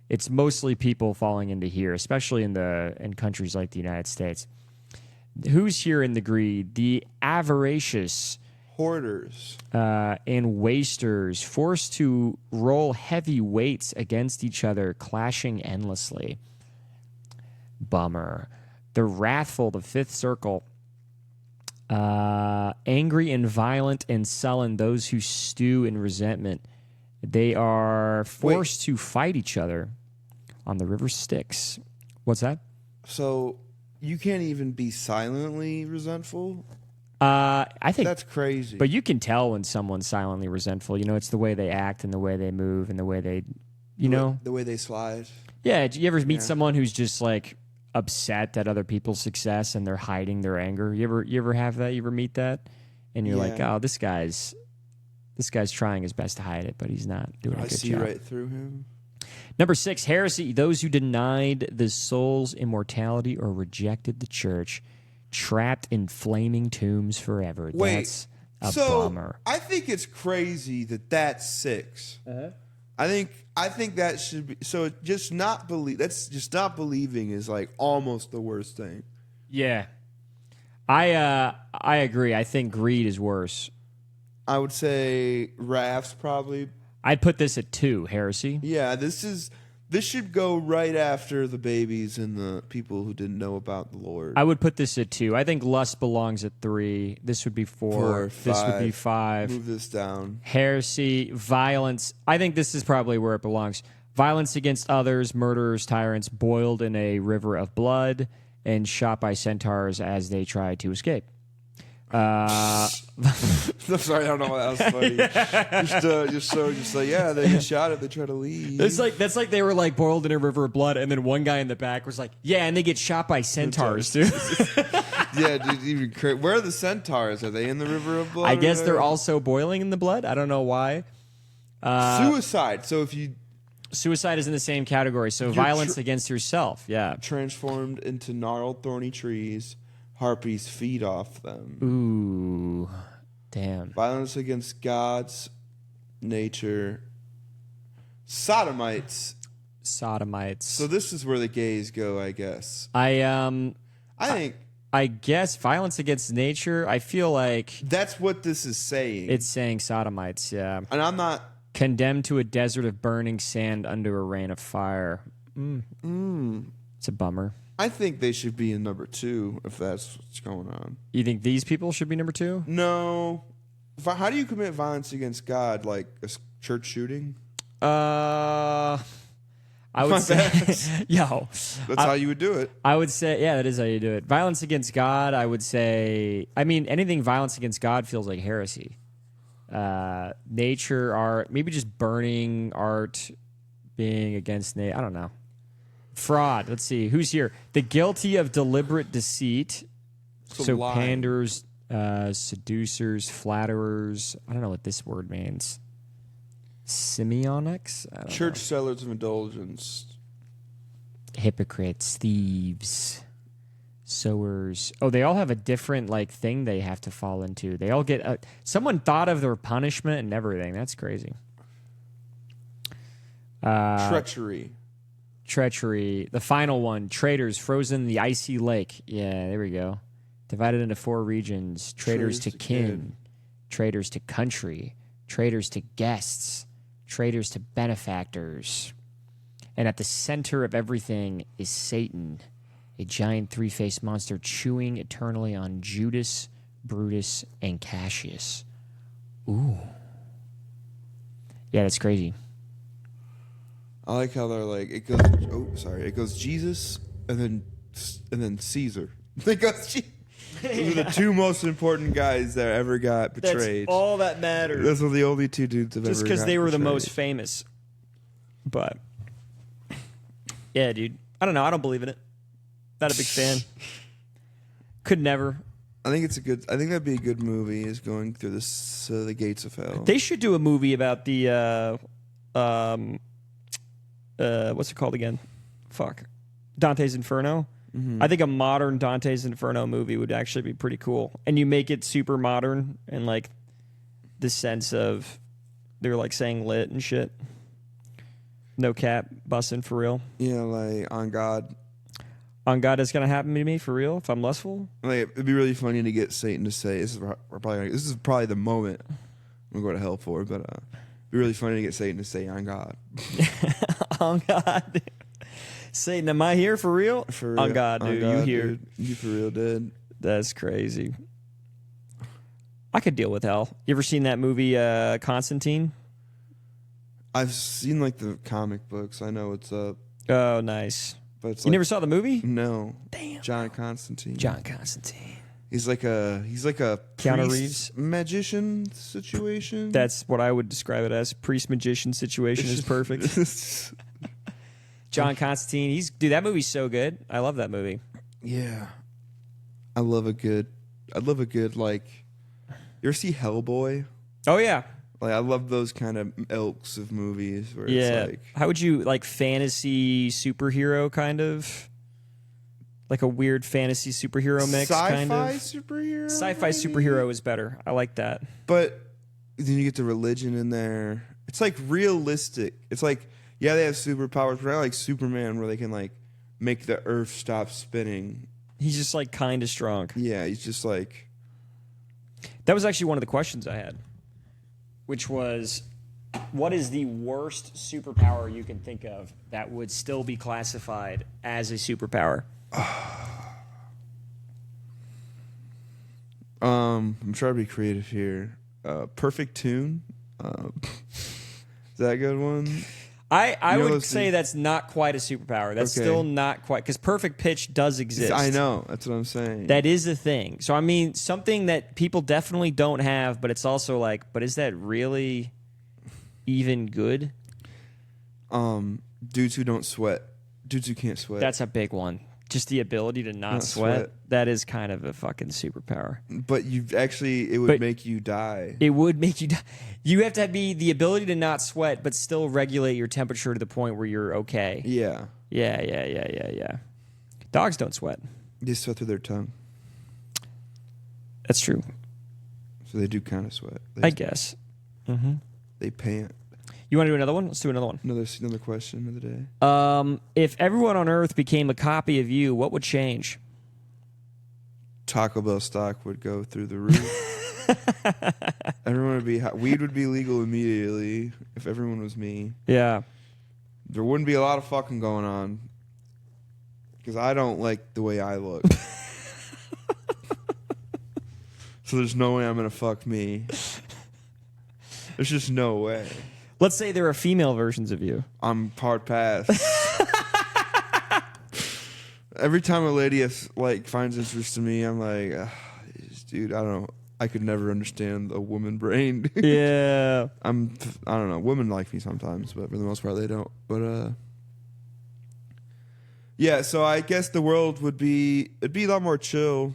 It's mostly people falling into here, especially in countries like the United States. Who's here in the greed? The avaricious. Hoarders. And wasters, forced to roll heavy weights against each other, clashing endlessly. Bummer. The wrathful, the 5th circle. Angry and violent and sullen, those who stew in resentment. They are forced to fight each other on the river Styx. What's that? So you can't even be silently resentful? I think That's crazy. But you can tell when someone's silently resentful. It's the way they act and the way they move and the way they, the way they slide. Yeah, do you ever meet someone who's just like upset at other people's success and they're hiding their anger? You ever have that? You ever meet that? And you're like, oh, this guy's trying his best to hide it, but he's not doing a good job. I see right through him. Number 6, heresy. Those who denied the soul's immortality or rejected the church, trapped in flaming tombs forever. That's a bummer. I think it's crazy that's 6. Uh-huh. I think that should be so. Just not believe. That's just not believing is like almost the worst thing. Yeah, I agree. I think greed is worse. I would say wrath's probably. I'd put this at 2, heresy. Yeah, this should go right after the babies and the people who didn't know about the Lord. I would put this at 2. I think lust belongs at 3. This would be 4. This would be 5. Move this down. Heresy, violence. I think this is probably where it belongs. Violence against others, murderers, tyrants, boiled in a river of blood, and shot by centaurs as they try to escape. I'm sorry, I don't know why that was funny. just like they get shot if they try to leave. That's like they were like boiled in a river of blood, and then one guy in the back was like, "Yeah," and they get shot by centaurs too. Yeah, dude, even where are the centaurs? Are they in the river of blood? I guess they're also boiling in the blood. I don't know why. Suicide. So suicide is in the same category. So violence against yourself. Yeah, transformed into gnarled, thorny trees. Harpies feed off them. Ooh, damn. Violence against God's nature. Sodomites. So this is where the gays go, I guess. I guess violence against nature. I feel like that's what this is saying. It's saying sodomites, yeah. And I'm not condemned to a desert of burning sand under a rain of fire. It's a bummer. I think they should be in number 2 if that's what's going on. You think these people should be number 2? No. How do you commit violence against God? Like a church shooting? I would say, that's how you would do it. I would say, yeah, that is how you do it. Violence against God, I would say, anything violence against God feels like heresy. Nature, art, maybe just burning art, being against nature. I don't know. Fraud. Let's see. Who's here? The guilty of deliberate deceit. So panders, seducers, flatterers. I don't know what this word means. Simeonics? Church sellers of indulgence. Hypocrites, thieves, sowers. Oh, they all have a different thing they have to fall into. They all get someone thought of their punishment and everything. That's crazy. Treachery. The final one. Traitors, frozen in the icy lake. Yeah, there we go. Divided into 4 regions. Traitors to kin. Traitors to country. Traitors to guests. Traitors to benefactors. And at the center of everything is Satan, a giant 3-faced monster chewing eternally on Judas, Brutus, and Cassius. Ooh. Yeah, that's crazy. I like how they're like it goes Jesus and then Caesar. Those are the 2 most important guys that ever got betrayed. That's all that matters. Those are the only 2 dudes that ever got just because they were betrayed. the most famous. But yeah, dude, I don't know. I don't believe in it. Not a big fan. Could never. I think that'd be a good movie. Is going through the gates of hell. They should do a movie about the what's it called again? Dante's Inferno. Mm-hmm. I think a modern Dante's Inferno movie would actually be pretty cool. And you make it super modern and the sense of they're saying lit and shit. No cap, busting for real. Yeah, on God. On God, it's gonna happen to me for real if I'm lustful. It'd be really funny to get Satan to say this is probably the moment I'm gonna go to hell for, but it'd be really funny to get Satan to say on God. On God. Satan, am I here for real? For real. On God, dude. You here. Dude. You for real, dude. That's crazy. I could deal with hell. You ever seen that movie, Constantine? I've seen the comic books. I know what's up. Oh, nice. But you never saw the movie? No. Damn. John Constantine. He's like a Keanu priest Reeves? magician situation. That's what I would describe it as. Priest magician situation is perfect. John Constantine. That movie's so good. I love that movie. Yeah. I love a good like. You ever see Hellboy? Oh yeah. Like I love those kind of ilks of movies where Yeah. it's like, How would you like fantasy superhero kind of? Like a weird fantasy superhero mix kind of. superhero. Sci-fi maybe? superhero is better. I like that. But then you get the religion in there. It's like realistic. It's like, yeah, they have superpowers, but I like Superman where they can like make the earth stop spinning. He's just like kind of strong. Yeah, he's just like. That was actually one of the questions I had, which was, what is the worst superpower you can think of that would still be classified as a superpower? I'm trying to be creative here. Perfect tune. Is that a good one? I would say that's not quite a superpower. That's Okay. still not quite, because perfect pitch does exist. I know. That's what I'm saying. That is a thing. So, I mean, something that people definitely don't have, but it's also like, but is that really even good? Dudes who don't sweat. Dudes who can't sweat. That's a big one. Just the ability to not sweat. That is kind of a fucking superpower. But it would make you die. It would make you die. You have to have the ability to not sweat, but still regulate your temperature to the point where you're okay. Yeah. Yeah. Dogs don't sweat. They sweat through their tongue. That's true. So they do kind of sweat. I guess. Mm-hmm. They pant. You want to do another one? Let's do another one. Another question of the day. If everyone on Earth became a copy of you, what would change? Taco Bell stock would go through the roof. Everyone would be weed would be legal immediately if everyone was me. Yeah. There wouldn't be a lot of fucking going on because I don't like the way I look. So there's no way I'm gonna fuck me. There's just no way. Let's say there are female versions of you. I'm hard pass. Every time a lady finds interest in me, I'm like, dude, I don't know. I could never understand a woman brain. Yeah. I don't know. Women like me sometimes, but for the most part, they don't. But yeah. So I guess the world it'd be a lot more chill.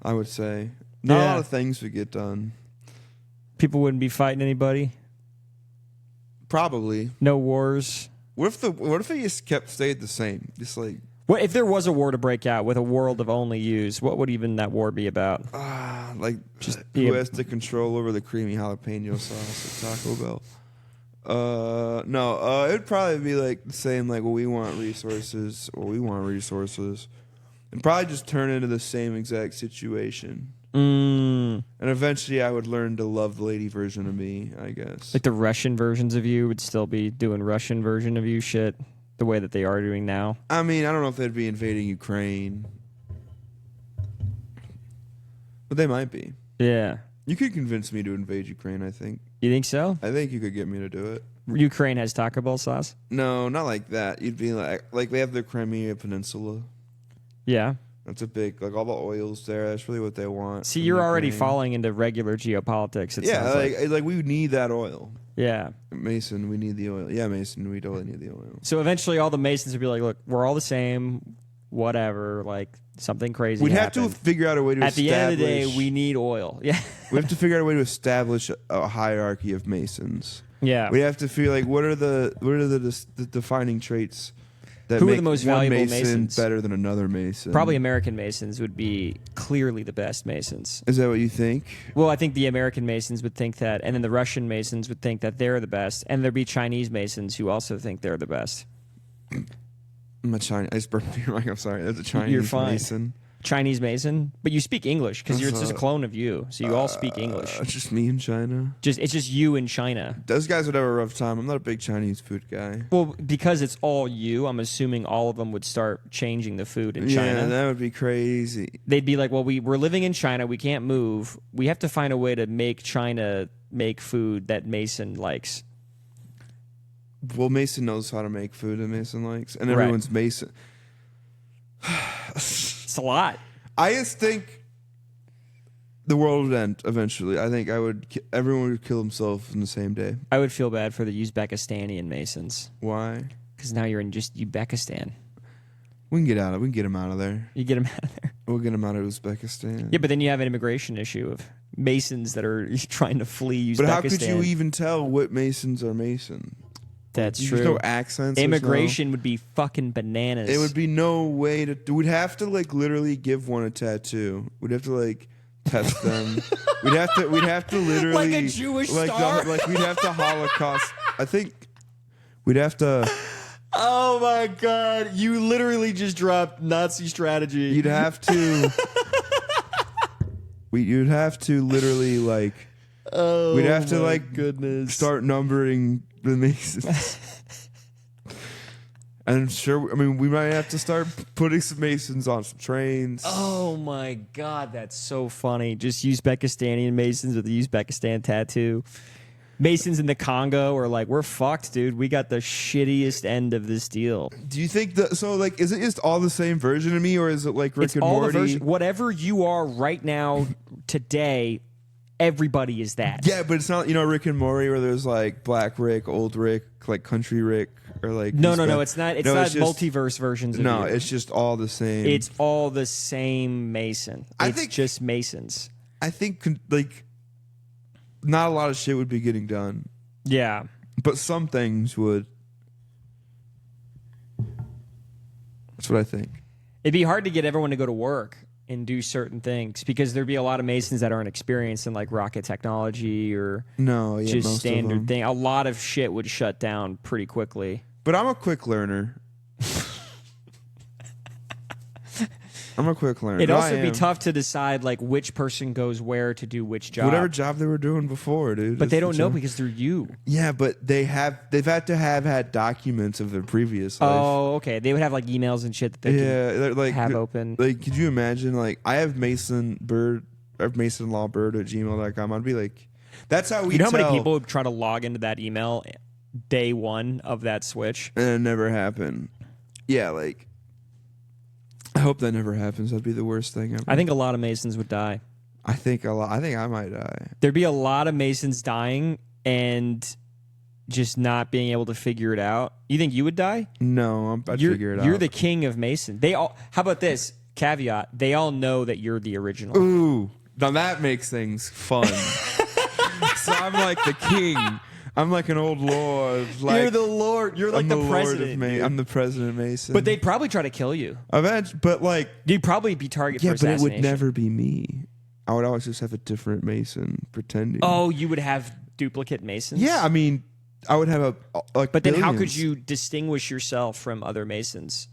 I would say not a lot of things would get done. People wouldn't be fighting anybody. Probably. No wars. What if they just stayed the same? Just like. What if there was a war to break out with a world of only yous? What would even that war be about? Who has the control over the creamy jalapeno sauce at Taco Bell? No. It'd probably be like the same. Like, well, we want resources, and probably just turn into the same exact situation. And eventually, I would learn to love the lady version of me, I guess. Like the Russian versions of you would still be doing Russian version of you shit the way that they are doing now. I mean, I don't know if they'd be invading Ukraine, but they might be. Yeah. You could convince me to invade Ukraine, I think. You think so? I think you could get me to do it. Ukraine has Taco Bell sauce? No, not like that. You'd be like they have the Crimea Peninsula. Yeah. That's a big, like all the oils there. That's really what they want. See, you're already falling into regular geopolitics. Like we need that oil. Yeah. Mason, we need the oil. Yeah, Mason, we totally need the oil. So eventually all the Masons would be like, look, we're all the same, whatever, like something crazy We'd happened. have to figure out a way to At the end of the day, we need oil. Yeah. We have to figure out a way to establish a hierarchy of Masons. Yeah. We have to feel like what are the defining traits that Who make are the most one valuable Mason Masons? better than another Mason? Probably American Masons would be clearly the best Masons. Is that what you think? Well, I think the American Masons would think that, and then the Russian Masons would think that they're the best, and there'd be Chinese Masons who also think they're the best. I'm a Chinese. I just burped your mic. I'm sorry. That's a Chinese You're fine. Mason. Chinese Mason, but you speak English because it's just a clone of you, so you all speak English. It's just me in China. It's just you in China. Those guys would have a rough time. I'm not a big Chinese food guy. Well, because it's all you, I'm assuming all of them would start changing the food in China. Yeah, that would be crazy. They'd be like, well, we're living in China. We can't move. We have to find a way to make China make food that Mason likes. Well, Mason knows how to make food that Mason likes, and Right. everyone's Mason. It's a lot. I just think the world would end eventually. I think everyone would kill himself in the same day. I would feel bad for the Uzbekistani Masons. Why? Because now you're in just Uzbekistan. We can get out of. We can get him out of there. You get them out of there. We'll get him out of Uzbekistan. Yeah, but then you have an immigration issue of Masons that are trying to flee Uzbekistan. But how could you even tell what Masons are Mason? That's There's true. no accents. Immigration would be fucking bananas. It would be no way to. We'd have to like literally give one a tattoo. We'd have to like test them. We'd have to literally like a Jewish star. Like we'd have to Holocaust. I think we'd have to. Oh my god! You literally just dropped Nazi strategy. You'd have to. You'd have to literally like. Oh, we'd have to my like goodness. start numbering the Masons. And sure, I mean, we might have to start putting some Masons on some trains. Oh my god, that's so funny. Just Uzbekistani Masons with the Uzbekistan tattoo. Masons in the Congo are like, we're fucked, dude. We got the shittiest end of this deal. Do you think that? So, like, is it just all the same version of me, or is it like Rick and Morty? Whatever you are right now, today, everybody is that. Yeah, but it's not, Rick and Morty, where there's like Black Rick, Old Rick, like Country Rick, or like no, it's not. It's not multiverse versions. Of you. It's just all the same. It's all the same Mason. I think just Masons. I think like not a lot of shit would be getting done. Yeah, but some things would. That's what I think. It'd be hard to get everyone to go to work and do certain things because there'd be a lot of Masons that aren't experienced in like rocket technology or just standard thing. A lot of shit would shut down pretty quickly. But I'm a quick learner. It'd also be tough to decide like which person goes where to do which job. Whatever job they were doing before, dude. But they don't know because they're you. Yeah, but they've had to have had documents of their previous life. Oh, okay. They would have like emails and shit that they could like have open. Like, could you imagine? Like, I have masonlawbird at gmail.com. I'd be like, that's how we. You know how many people would try to log into that email day one of that switch, and it never happened. Yeah, like. I hope that never happens. That'd be the worst thing ever. I think a lot of Masons would die. I think I might die. There'd be a lot of Masons dying and just not being able to figure it out. You think you would die? No, I'd figure it out. You're the king of Mason. How about this caveat? They all know that you're the original. Ooh, now that makes things fun. So I'm like the king. I'm like an old lord. You're the lord. You're like the president. I'm the president Mason. But they'd probably try to kill you. But like, you'd probably be target for assassination. assassination. But it would never be me. I would always just have a different Mason pretending. Oh, you would have duplicate Masons? Yeah, I mean, I would have But then how could you distinguish yourself from other Masons?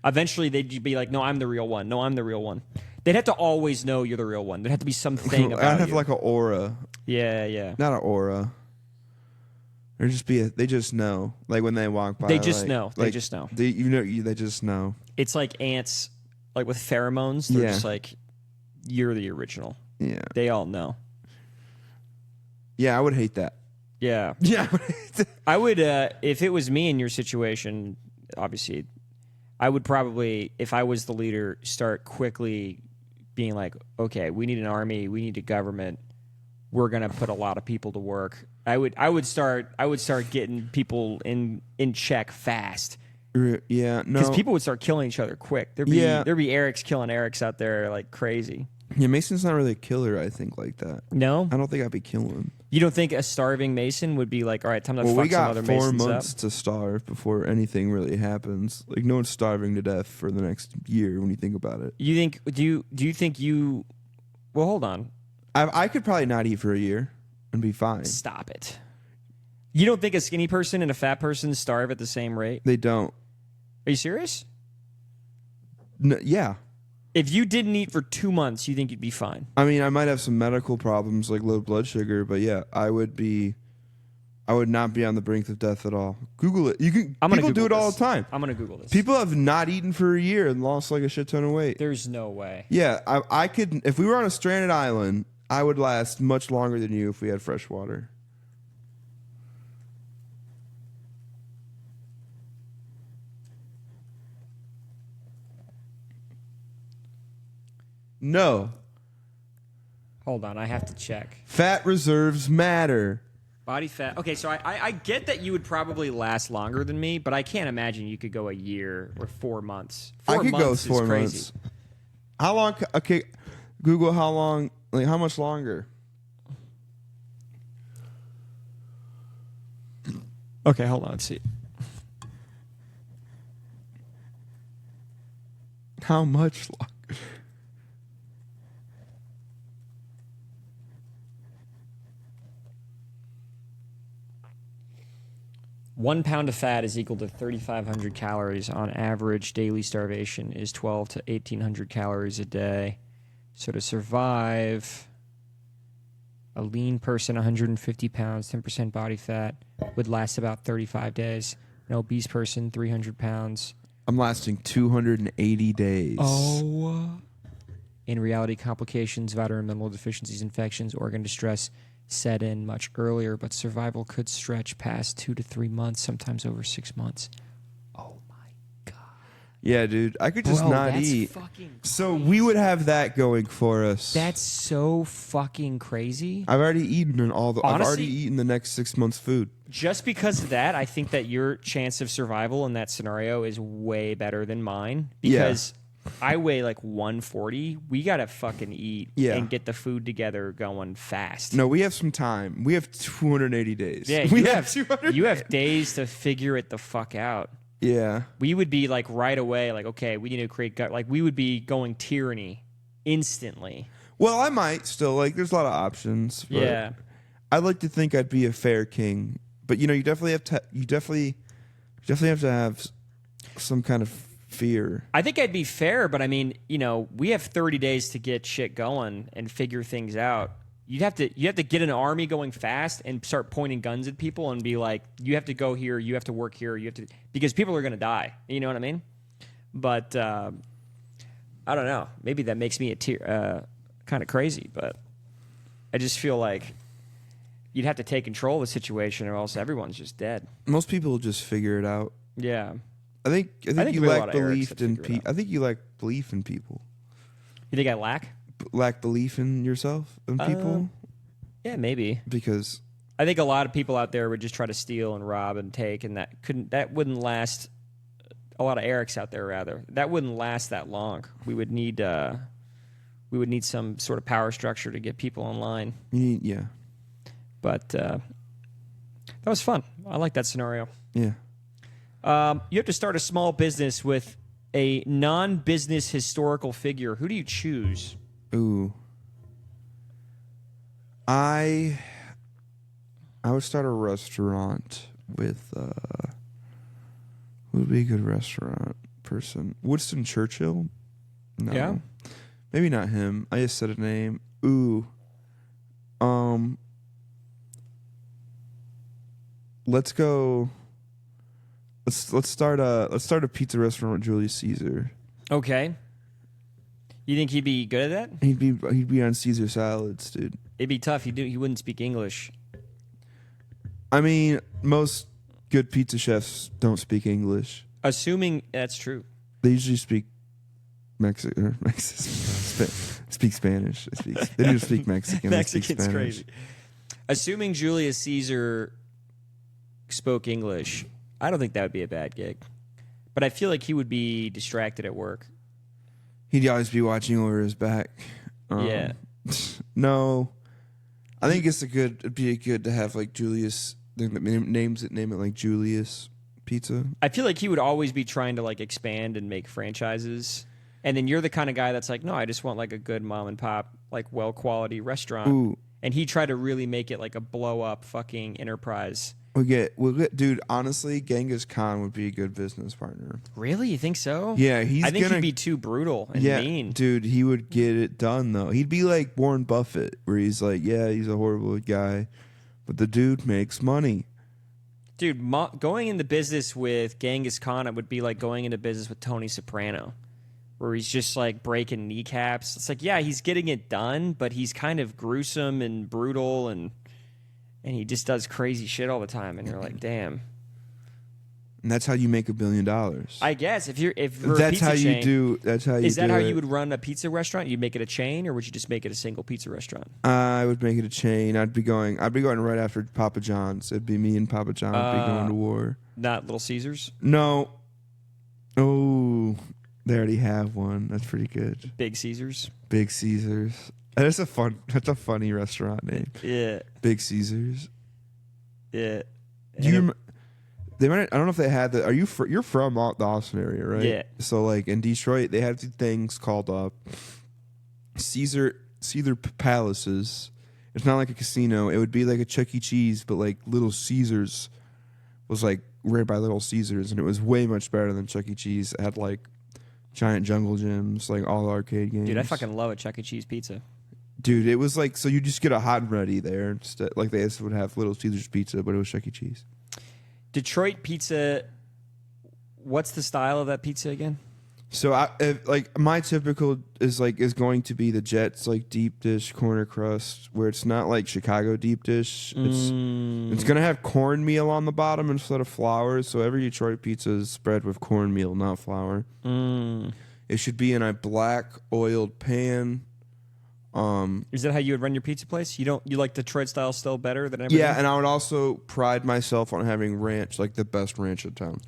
Eventually, they'd be like, no, I'm the real one. No, I'm the real one. They'd have to always know you're the real one. There'd have to be something about you. I'd have like an aura. Yeah. Not an aura. Or just they just know. Like when they walk by. They just know. They just know. They just know. It's like ants, like with pheromones. They're just like, you're the original. Yeah. They all know. Yeah, I would hate that. Yeah. Yeah. I would, if it was me in your situation, obviously, I would probably, if I was the leader, start quickly being like, okay, we need an army, we need a government. We're gonna put a lot of people to work. I would start getting people in check fast. Yeah, no, because people would start killing each other quick. There'd be Erics killing Erics out there like crazy. Yeah, Mason's not really a killer. I think like that. No, I don't think I'd be killing. You don't think a starving Mason would be like, all right, time to fuck some other Masons up? We got 4 months to starve before anything really happens. Like no one's starving to death for the next year when you think about it. You think? Do you think you? Well, hold on. I could probably not eat for a year and be fine. Stop it. You don't think a skinny person and a fat person starve at the same rate? They don't. Are you serious? No, yeah. If you didn't eat for 2 months, you think you'd be fine? I mean, I might have some medical problems like low blood sugar, but yeah, I would not be on the brink of death at all. Google it. People do it all the time. I'm going to Google this. People have not eaten for a year and lost like a shit ton of weight. There's no way. Yeah, I could. If we were on a stranded island, I would last much longer than you if we had fresh water. No. Hold on, I have to check. Fat reserves matter. Body fat. Okay, so I get that you would probably last longer than me, but I can't imagine you could go a year or 4 months. I 4 could go months 4 is crazy. months. How long? Okay, Google how long, like how much longer? Okay, hold on, let's see. How much longer? One pound of fat is equal to 3,500 calories. On average, daily starvation is 12 to 1,800 calories a day. So to survive, a lean person, 150 pounds, 10% body fat, would last about 35 days. An obese person, 300 pounds. I'm lasting 280 days. Oh. In reality, complications, vitamin mineral deficiencies, infections, organ distress set in much earlier, but survival could stretch past 2 to 3 months, sometimes over 6 months. Oh my God. Yeah, dude. I could just not that's eat. Fucking So crazy. we would have that going for us. That's so fucking crazy. I've already eaten all the. Honestly, I've already eaten the next 6 months' food. Just because of that, I think that your chance of survival in that scenario is way better than mine. Because I weigh like 140. We gotta fucking eat and get the food together going fast. No, we have some time. We have 280 days. Yeah, we you have 200. You have days to figure it the fuck out. Yeah. We would be like right away, like, okay, we need to create gut. Like we would be going tyranny instantly. Well, I might still like. There's a lot of options. But Yeah. I'd like to think I'd be a fair king, but you definitely have to. You definitely have to have some kind of fear. I think I'd be fair, but I mean, we have 30 days to get shit going and figure things out. You have to get an army going fast and start pointing guns at people and be like, you have to go here, you have to work here, because people are going to die. You know what I mean? But I don't know. Maybe that makes me kind of crazy, but I just feel like you'd have to take control of the situation or else everyone's just dead. Most people just figure it out. Yeah. I think you lack belief in people. I think you lack belief in people. You think I lack Belief in yourself and people? Yeah, maybe. Because I think a lot of people out there would just try to steal and rob and take, and that wouldn't last. A lot of Erics out there, rather, that wouldn't last that long. We would need some sort of power structure to get people online. Yeah. But that was fun. I like that scenario. Yeah. You have to start a small business with a non-business historical figure. Who do you choose? Ooh. I would start a restaurant with who would be a good restaurant person? Winston Churchill? No. Yeah. Maybe not him. I just said a name. Ooh. Let's go. Let's start a pizza restaurant with Julius Caesar. Okay. You think he'd be good at that? He'd be on Caesar salads, dude. It'd be tough. He wouldn't speak English. I mean, most good pizza chefs don't speak English. Assuming that's true. They usually speak speak Spanish. They do speak Mexican. Mexican's crazy. Assuming Julius Caesar spoke English, I don't think that would be a bad gig. But I feel like he would be distracted at work. He'd always be watching over his back. Yeah. No. I think it'd be good to have like Julius name it like Julius Pizza. I feel like he would always be trying to like expand and make franchises. And then you're the kind of guy that's like, no, I just want like a good mom and pop, like well quality restaurant. Ooh. And he tried to really make it like a blow up fucking enterprise. We'll get, dude. Honestly, Genghis Khan would be a good business partner. Really, you think so? Yeah, I think he'd be too brutal and mean. Dude, he would get it done though. He'd be like Warren Buffett, where he's like, yeah, he's a horrible guy, but the dude makes money. Dude, going into business with Genghis Khan, it would be like going into business with Tony Soprano, where he's just like breaking kneecaps. It's like, yeah, he's getting it done, but he's kind of gruesome and brutal and he just does crazy shit all the time, and you're like, damn. And that's how you make $1 billion. I guess if you're That's how you do. That's how you. Is that do how it. you would run a pizza restaurant? You'd make it a chain, or would you just make it a single pizza restaurant? I would make it a chain. I'd be going right after Papa John's. It'd be me and Papa John would be going to war. Not Little Caesars. No. Oh, they already have one. That's pretty good. Big Caesars. Big Caesars. That's a funny restaurant name. Yeah. Big Caesars. Yeah. They might. I don't know if they had that. You're from the Austin area, right? Yeah. So like in Detroit, they have these things called Caesar Palaces. It's not like a casino. It would be like a Chuck E. Cheese, but like Little Caesars was like right by Little Caesars, and it was way much better than Chuck E. Cheese. It had like giant jungle gyms, like all arcade games. Dude, I fucking love a Chuck E. Cheese pizza. Dude, it was like, so you just get a hot and ready there instead. Like they would have Little Caesars pizza, but it was Chuck E. Cheese. Detroit pizza. What's the style of that pizza again? So my typical is going to be the Jets like deep dish corner crust, where it's not like Chicago deep dish. It's gonna have cornmeal on the bottom instead of flour. So every Detroit pizza is spread with cornmeal, not flour. It should be in a black oiled pan. Is that how you would run your pizza place? You like Detroit style still better than everything? Yeah, and I would also pride myself on having ranch, like the best ranch in town.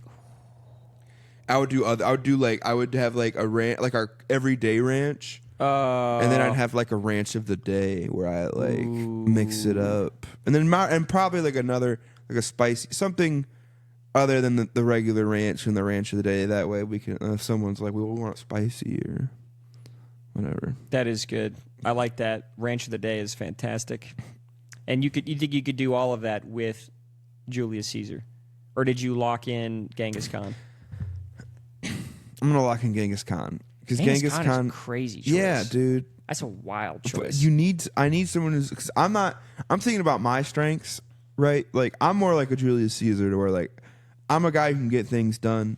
I would have like a ranch, like our everyday ranch, and then I'd have like a ranch of the day where I like mix it up, and then and probably like another like a spicy something other than the regular ranch and the ranch of the day. That way we can, if someone's like, we want spicy or whatever. That is good. I like that. Ranch of the day is fantastic. And you think you could do all of that with Julius Caesar, or did you lock in Genghis Khan? I'm gonna lock in Genghis Khan because Genghis Khan is a crazy choice. Yeah, dude, that's a wild choice. But I need someone who's. Cause I'm thinking about my strengths, right? Like I'm more like a Julius Caesar, to where like I'm a guy who can get things done,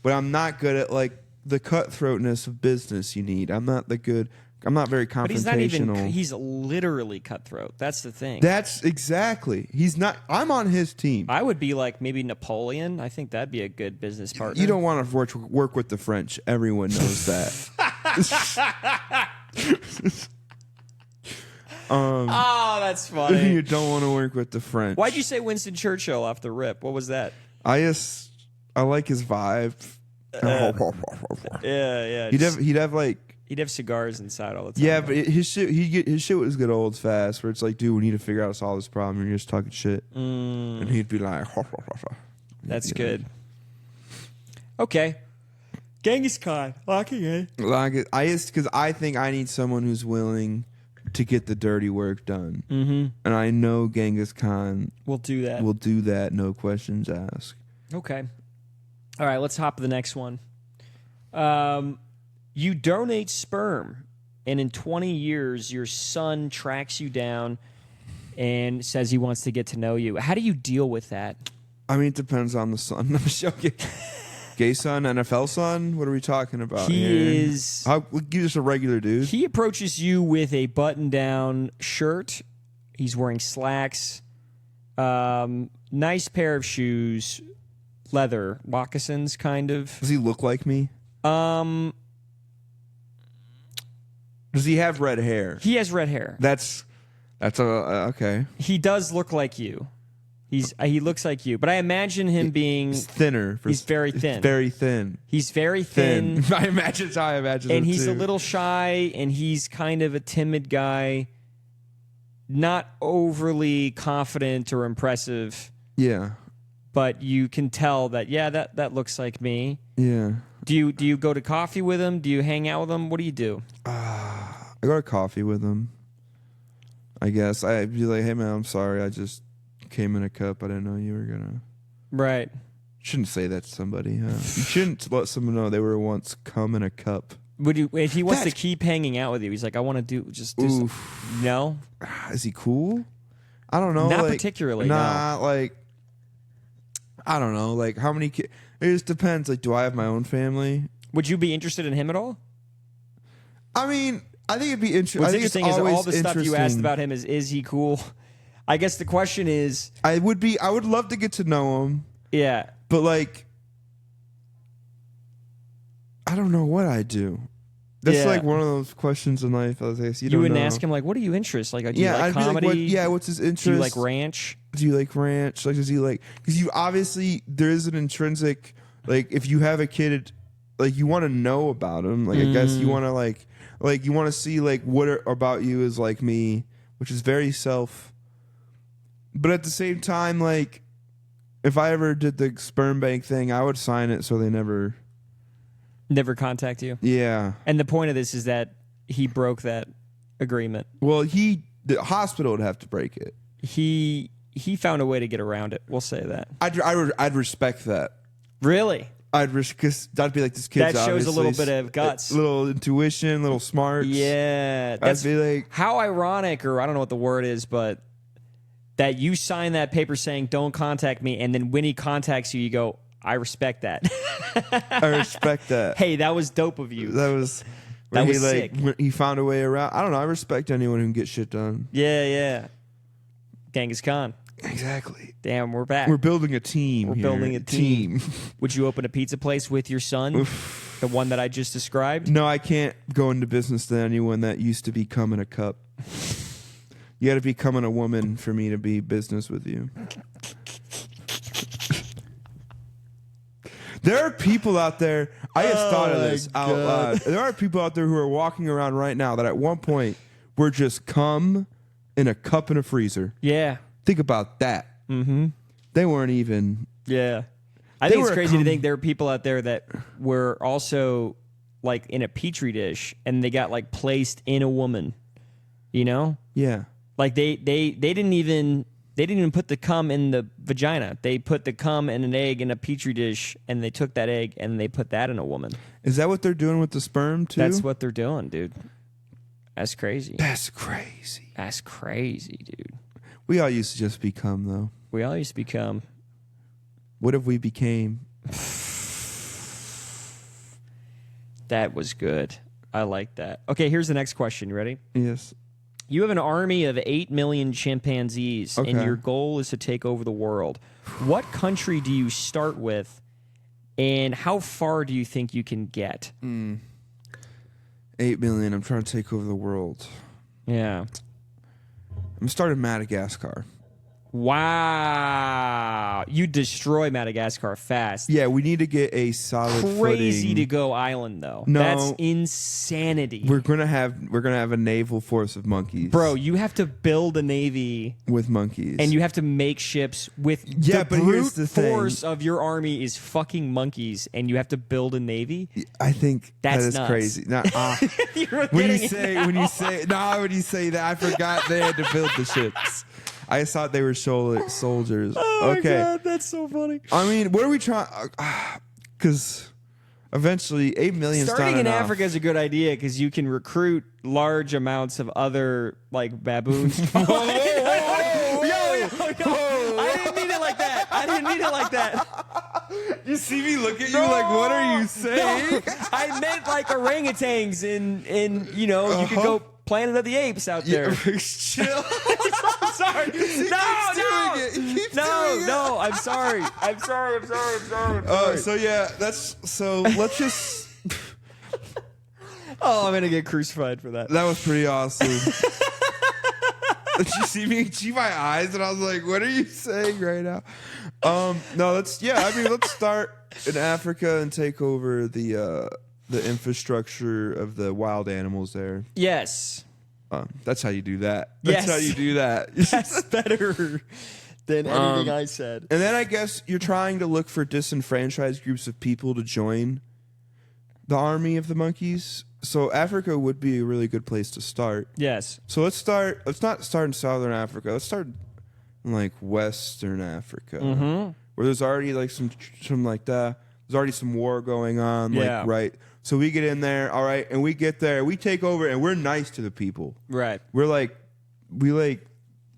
but I'm not good at like the cutthroatness of business you need. I'm not very confrontational. But he's not even. He's literally cutthroat. That's the thing. That's exactly. He's not. I'm on his team. I would be like maybe Napoleon. I think that'd be a good business partner. You don't want to work with the French. Everyone knows that. Oh, that's funny. You don't want to work with the French. Why'd you say Winston Churchill off the rip? What was that? I like his vibe. Yeah. He'd have cigars inside all the time. Yeah, but his shit was good old fast, where it's like, dude, we need to figure out how to solve this problem. You're just talking shit, and he'd be like, "That's good." Okay, Genghis Khan, locking in. Because I think I need someone who's willing to get the dirty work done, and I know Genghis Khan will do that. Will do that, no questions asked. Okay, all right. Let's hop to the next one. You donate sperm, and in 20 years, your son tracks you down and says he wants to get to know you. How do you deal with that? I mean, it depends on the son. I'm joking. Gay son, NFL son? What are we talking about is... He's just a regular dude. He approaches you with a button-down shirt. He's wearing slacks. Nice pair of shoes. Leather. Moccasins, kind of. Does he look like me? Does he have red hair? He has red hair. That's okay. He does look like you. He looks like you, but I imagine him being thinner. He's very thin. Very thin. He's very thin. I imagine how I imagine. And he's too. a little shy, and he's kind of a timid guy, not overly confident or impressive. Yeah. But you can tell that that looks like me. Yeah. Do you go to coffee with him? Do you hang out with him? What do you do? I go to coffee with him. I guess I'd be like, "Hey man, I'm sorry. I just came in a cup. I didn't know you were gonna." Right. Shouldn't say that to somebody. Huh? You shouldn't let someone know they were once come in a cup. Would you? If he wants to keep hanging out with you, he's like, "I want to do some, no." Is he cool? I don't know. Not particularly. Nah, no. Like I don't know. Like how many kids? It just depends. Like, do I have my own family? Would you be interested in him at all? I mean, I think it'd be interesting. What's interesting is all the stuff you asked about him is he cool? I guess the question is, I would love to get to know him. Yeah, but like I don't know what I do. That's like one of those questions in life. I was like, you wouldn't ask him like, "What are you interested? Like, do you like comedy? What's his interest? Do you like ranch? Do you like ranch? Like, does he like? Because you obviously there is an intrinsic like if you have a kid, like you want to know about him. Like I guess you want to like you want to see like what about you is like me, which is very self. But at the same time, like if I ever did the sperm bank thing, I would sign it so they never contact you. Yeah. And the point of this is that he broke that agreement. Well, the hospital would have to break it. He found a way to get around it. We'll say that. I'd respect that. Really? Because that'd be like this kid's that shows a little bit of guts, a little intuition, little smarts. Yeah, I'd be like, how ironic, or I don't know what the word is, but that you sign that paper saying "Don't contact me," and then when he contacts you, you go, "I respect that." I respect that. Hey, that was dope of you. That was sick. He found a way around. I don't know. I respect anyone who can get shit done. Yeah. Genghis Khan. Exactly. Damn, we're back. We're building a team. Building a team. Would you open a pizza place with your son? The one that I just described? No, I can't go into business to anyone that used to be cum in a cup. You got to become a woman for me to be business with you. There are people out there. I just thought of this out loud. There are people out there who are walking around right now that at one point were just cum in a cup in a freezer. Yeah. Think about that. Mm-hmm. They weren't even. Yeah. I think it's crazy to think there are people out there that were also like in a petri dish and they got like placed in a woman. You know? Yeah. Like they didn't even put the cum in the vagina. They put the cum and an egg in a petri dish and they took that egg and they put that in a woman. Is that what they're doing with the sperm too? That's what they're doing, dude. That's crazy. That's crazy. That's crazy, dude. We all used to just become, though. We all used to become. What if we became? That was good. I like that. Okay, here's the next question. You ready? Yes. You have an army of 8 million chimpanzees, and your goal is to take over the world. What country do you start with, and how far do you think you can get? 8 million. I'm trying to take over the world. Yeah. I'm starting Madagascar. Wow. You destroy Madagascar fast. Yeah, we need to get a solid Crazy footing. to go island, though. No. That's insanity. We're gonna have a naval force of monkeys. Bro, you have to build a navy with monkeys. and you have to make ships with Yeah, the but brute here's the thing. force of your army is fucking monkeys, and you have to build a navy. I think That's that is nuts. crazy. Nah, when when you say that, I forgot they had to build the ships. I just thought they were soldiers. Oh okay. my God, that's so funny. I mean, what are we trying? Because eventually, 8 million. Starting in Africa is a good idea because you can recruit large amounts of other like baboons. Whoa. I didn't mean it like that. You see me look at you like, what are you saying? No, I meant like orangutans in you could go Planet of the Apes out there. Chill. I'm sorry. No. I'm sorry. So let's just. Oh, I'm gonna get crucified for that. That was pretty awesome. Did you see my eyes? And I was like, what are you saying right now? No, let's start in Africa and take over the infrastructure of the wild animals there. Yes. That's how you do that. Yes. That's how you do that. That's better than anything I said. And then I guess you're trying to look for disenfranchised groups of people to join the army of the monkeys. So Africa would be a really good place to start. Yes. So let's not start in Southern Africa. Let's start in like Western Africa, where there's already like some like that. There's already some war going on. Yeah. Like, right. So we get in there, all right, and we get there, we take over, and we're nice to the people. Right. We're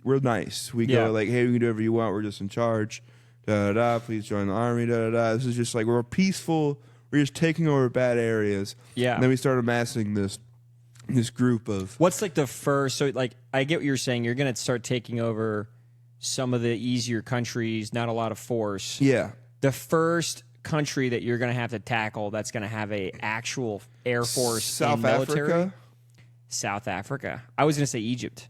nice. We go like, hey, we can do whatever you want. We're just in charge. Da da da. Please join the army. Da da da. This is just like we're peaceful. We're just taking over bad areas. Yeah. And then we start amassing this group of. What's like the first? So like, I get what you're saying. You're gonna start taking over some of the easier countries. Not a lot of force. Yeah. The first country that you're going to have to tackle that's going to have a actual Air Force South and military? Africa? South Africa. I was going to say Egypt.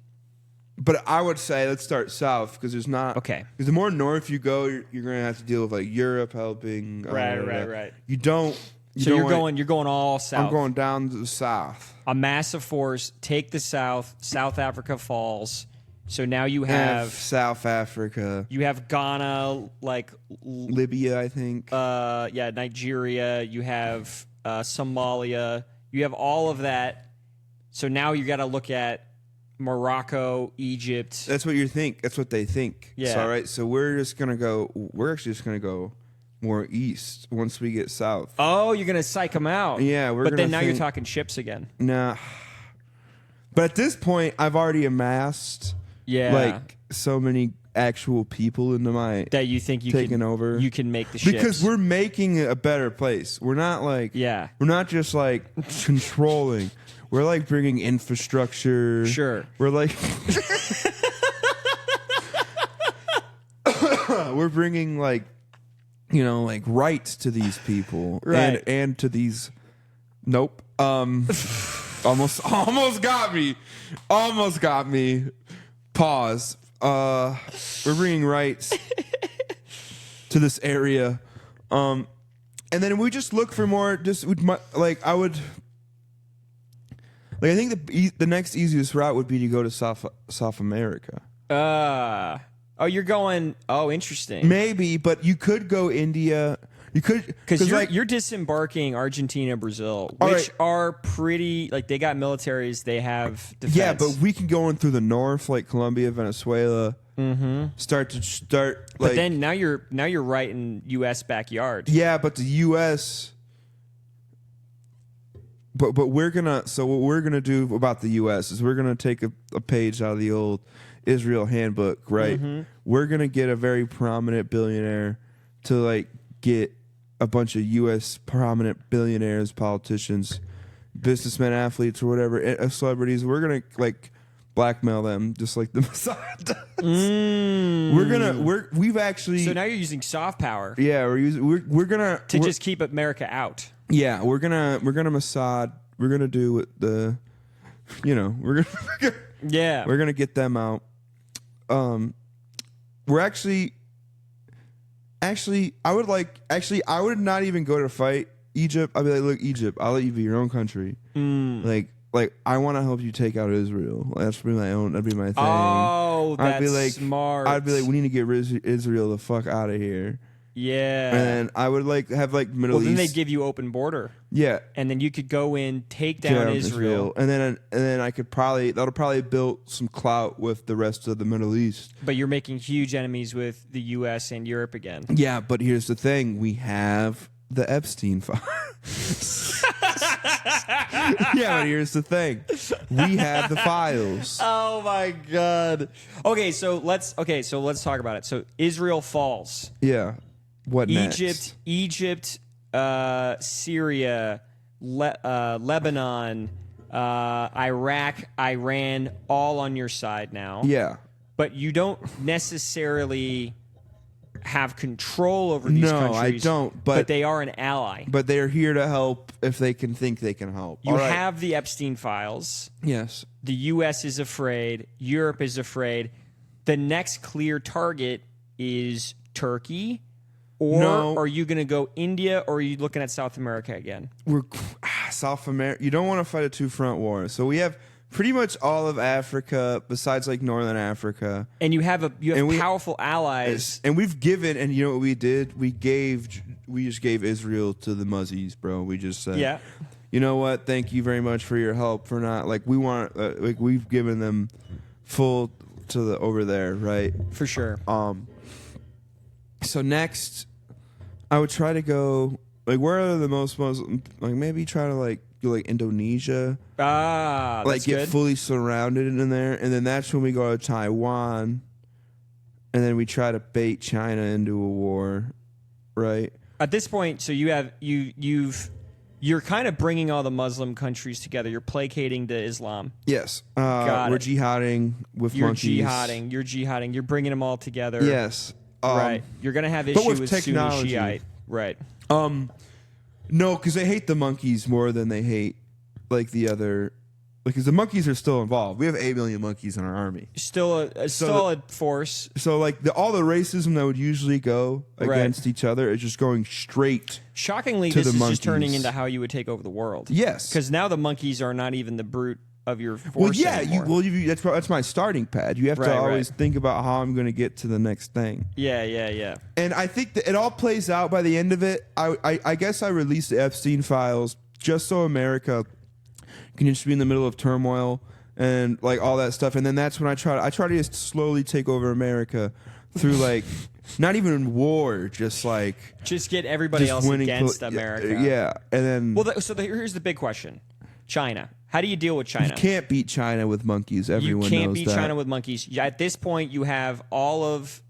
But I would say let's start south because there's not. Okay. Because the more north you go, you're going to have to deal with like Europe helping. Right. You don't. You're going all south. I'm going down to the south. A massive force. Take the south. South Africa falls. So now you have South Africa. You have Ghana, like Libya, I think. Nigeria. You have Somalia. You have all of that. So now you got to look at Morocco, Egypt. That's what you think. That's what they think. Yeah. So, all right. So we're actually just gonna go more east once we get south. Oh, you're gonna psych them out. Yeah, but then now you're talking ships again. Nah. But at this point, I've already amassed like so many actual people into my that you think you taking over. You can make the ships because we're making a better place. We're not like we're not just like controlling. We're like bringing infrastructure. Sure. We're like we're bringing like like rights to these people, right? And to these. Nope. Almost got me. Almost got me. Pause. We're bringing rights to this area, and then we just look for more. I think the next easiest route would be to go to South America. You're going. Oh, interesting. Maybe, but you could go India. You could because you're disembarking Argentina, Brazil, which are pretty like they got militaries. They have defense. Yeah, but we can go in through the north, like Colombia, Venezuela. Mm-hmm. Start. But then now you're right in U.S. backyard. Yeah, but the U.S. But what we're gonna do about the U.S. is we're gonna take a page out of the old Israel handbook, right? Mm-hmm. We're gonna get a very prominent billionaire to like get a bunch of U.S. prominent billionaires, politicians, businessmen, athletes, or whatever, celebrities. We're gonna like blackmail them just like the Mossad does. We've actually. So now you're using soft power. Yeah, we're gonna just keep America out. Yeah, we're gonna Mossad. We're gonna do what the, we're gonna get them out. We're actually, I would not even go to fight Egypt. I'd be like, look, Egypt, I'll let you be your own country. Like I want to help you take out Israel. That'd be my thing. Oh, that's I'd be like, smart. I'd be like, we need to get Israel the fuck out of here. Yeah, and I would like have like Middle East. Well, then they give you open border. Yeah, and then you could go in, take down Israel, and then I could that'll probably build some clout with the rest of the Middle East. But you're making huge enemies with the U.S. and Europe again. Yeah, but here's the thing: we have the Epstein files. Yeah, but here's the thing: we have the files. Oh my God. Okay, so let's talk about it. So Israel falls. Yeah. What next? Egypt, Syria, Lebanon, Iraq, Iran, all on your side now. Yeah. But you don't necessarily have control over these countries. No, I don't. But they are an ally. But they are here to help if they can think they can help. You have the Epstein files. Yes. The U.S. is afraid. Europe is afraid. The next clear target is Turkey. Or are you going to go India, or are you looking at South America again? South America. You don't want to fight a two-front war. So we have pretty much all of Africa, besides like Northern Africa. And you have powerful allies. And we've given, and you know what we did? We just gave Israel to the Muzzies, bro. We just said, you know what? Thank you very much for your help. For not like we want, like we've given them full to the over there, right? For sure. So next, I would try to go like where are the most like maybe try to like go like Indonesia. Like get fully surrounded in there, and then that's when we go to Taiwan, and then we try to bait China into a war, right? At this point, so you're kind of bringing all the Muslim countries together. You're placating to Islam. Yes, we're jihading with monkeys. You're jihading. You're bringing them all together. Yes. Right. You're going to have issue with technology. Sunni Shiite. Right. No, because they hate the monkeys more than they hate like the other. Because the monkeys are still involved. We have 8 million monkeys in our army. Still a solid force. So like all the racism that would usually go against each other is just going straight. Shockingly, to this the is monkeys. just turning into how you would take over the world. Yes. Because now the monkeys are not even the brute of your force. Well, yeah. anymore. That's my starting pad. You have to always think about how I'm going to get to the next thing. Yeah. And I think that it all plays out by the end of it. I guess I released the Epstein files just so America can just be in the middle of turmoil and like all that stuff. And then that's when I try to just slowly take over America through like not even war, just get everybody else against America. Yeah, and then here's the big question: China. How do you deal with China? You can't beat China with monkeys. Everyone knows that. You can't beat China with monkeys. At this point, you have all of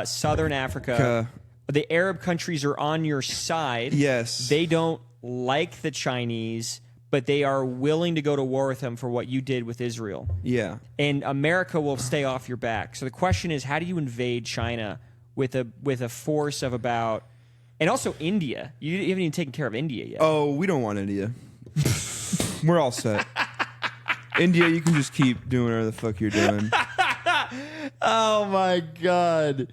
Southern Africa. The Arab countries are on your side. Yes. They don't like the Chinese, but they are willing to go to war with them for what you did with Israel. Yeah. And America will stay off your back. So the question is, how do you invade China with a force of about... And also India. You haven't even taken care of India yet. Oh, we don't want India. We're all set. India, you can just keep doing whatever the fuck you're doing. Oh, my God.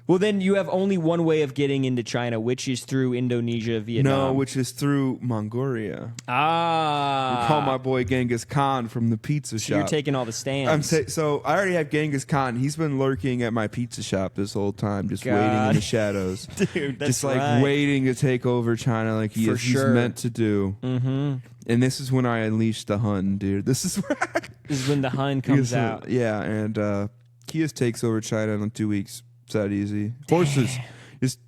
Well, then you have only one way of getting into China, which is through Indonesia, Vietnam. No, which is through Mongolia. Ah. We call my boy Genghis Khan from the pizza shop. You're taking all the stands. So I already have Genghis Khan. He's been lurking at my pizza shop this whole time, just waiting in the shadows. Dude, that's just like waiting to take over China like he's meant to do. Mm-hmm. And this is when I unleash the Hun, dude. This is when the Hun comes out. Yeah, and Kias takes over China in 2 weeks. It's that easy. Horses. Just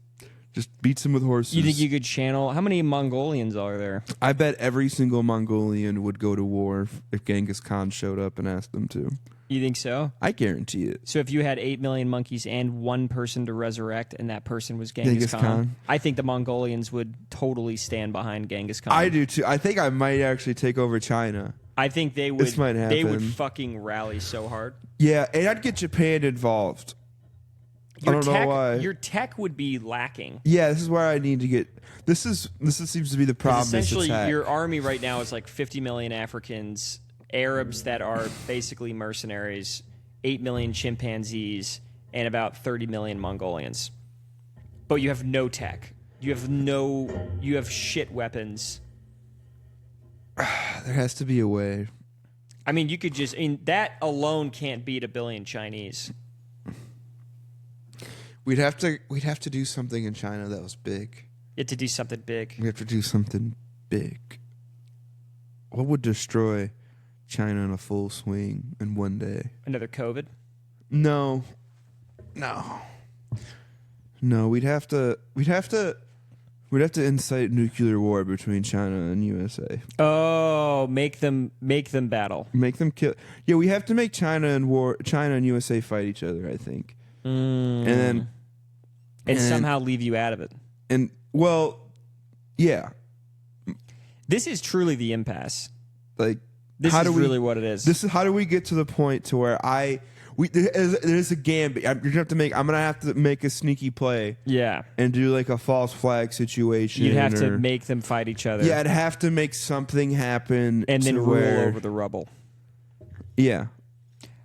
beats him with horses. You think you could channel... How many Mongolians are there? I bet every single Mongolian would go to war if Genghis Khan showed up and asked them to. You think so? I guarantee it. So if you had 8 million monkeys and one person to resurrect and that person was Genghis Khan, I think the Mongolians would totally stand behind Genghis Khan. I do too. I think I might actually take over China. I think they would. This might happen. They would fucking rally so hard. Yeah, and I'd get Japan involved. I don't know why. Your tech would be lacking. Yeah, this is where I need to get. This seems to be the problem. Essentially, your army right now is like 50 million Africans, Arabs that are basically mercenaries, 8 million chimpanzees, and about 30 million Mongolians. But you have no tech. You have shit weapons. There has to be a way. I mean, you could just... that alone can't beat 1 billion Chinese. We'd have to do something in China that was big. You have to do something big. We have to do something big. What would destroy China in a full swing in one day? Another COVID? No. We'd have to incite nuclear war between China and USA. Oh, make them battle. Make them kill. Yeah, we have to make China and USA fight each other, I think. And somehow leave you out of it. And well, yeah. This is truly the impasse. Like, this is really what it is. This is how do we get to the point to where there's a gambit. I'm gonna have to make a sneaky play. Yeah. And do like a false flag situation. You'd have to make them fight each other. Yeah, I'd have to make something happen. And then rule over the rubble. Yeah.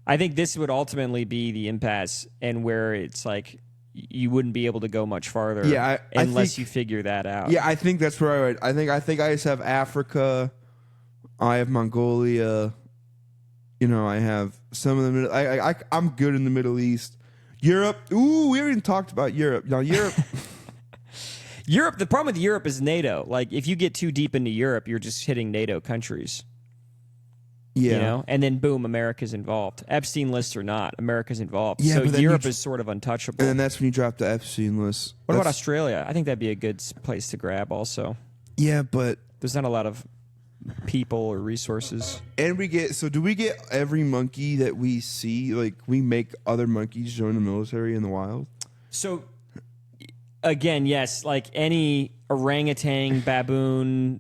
I think this would ultimately be the impasse, and where it's like you wouldn't be able to go much farther unless you figure that out. Yeah, I think that's where I would. I think I just have Africa. I have Mongolia. I have some of the middle. I'm good in the Middle East. Europe. Ooh, we haven't even talked about Europe. Now, Europe. The problem with Europe is NATO. Like, if you get too deep into Europe, you're just hitting NATO countries. Yeah. And then boom, America's involved. Epstein list or not, America's involved. Yeah, so Europe is sort of untouchable. And then that's when you drop the Epstein list. What about Australia? I think that'd be a good place to grab also. Yeah, but there's not a lot of people or resources. And do we get every monkey that we see? Like, we make other monkeys join the military in the wild? So, again, yes, like any orangutan, baboon,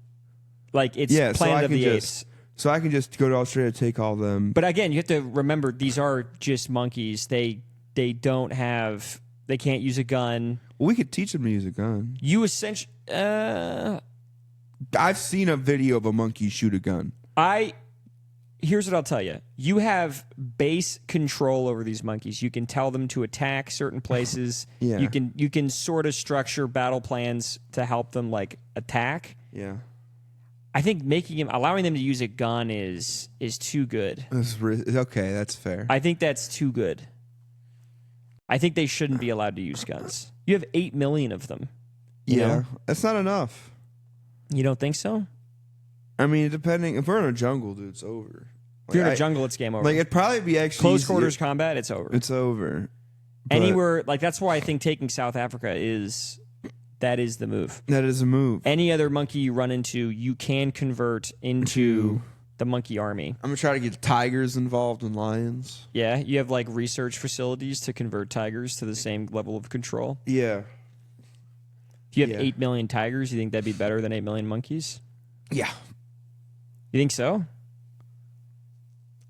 like it's Planet of the Apes. So I can just go to Australia, take all them. But again, you have to remember these are just monkeys. They don't have They can't use a gun. Well, we could teach them to use a gun. You essentially... I've seen a video of a monkey shoot a gun. Here's what I'll tell you. You have base control over these monkeys. You can tell them to attack certain places. Yeah. You can sort of structure battle plans to help them like attack. Yeah. I think allowing them to use a gun is too good. Okay, that's fair. I think that's too good. I think they shouldn't be allowed to use guns. You have 8 million of them. You know? That's not enough. You don't think so? I mean, depending. If we're in a jungle, dude, it's over. If you're in a jungle, it's game over. Like, it'd probably be actually close quarters combat. It's over. It's over. Anywhere, like that's why I think taking South Africa is the move. That is a move. Any other monkey you run into, you can convert into the monkey army. I'm gonna try to get tigers involved and lions. Yeah, you have like research facilities to convert tigers to the same level of control. Yeah. If you have 8 million tigers, you think that'd be better than 8 million monkeys? Yeah. You think so?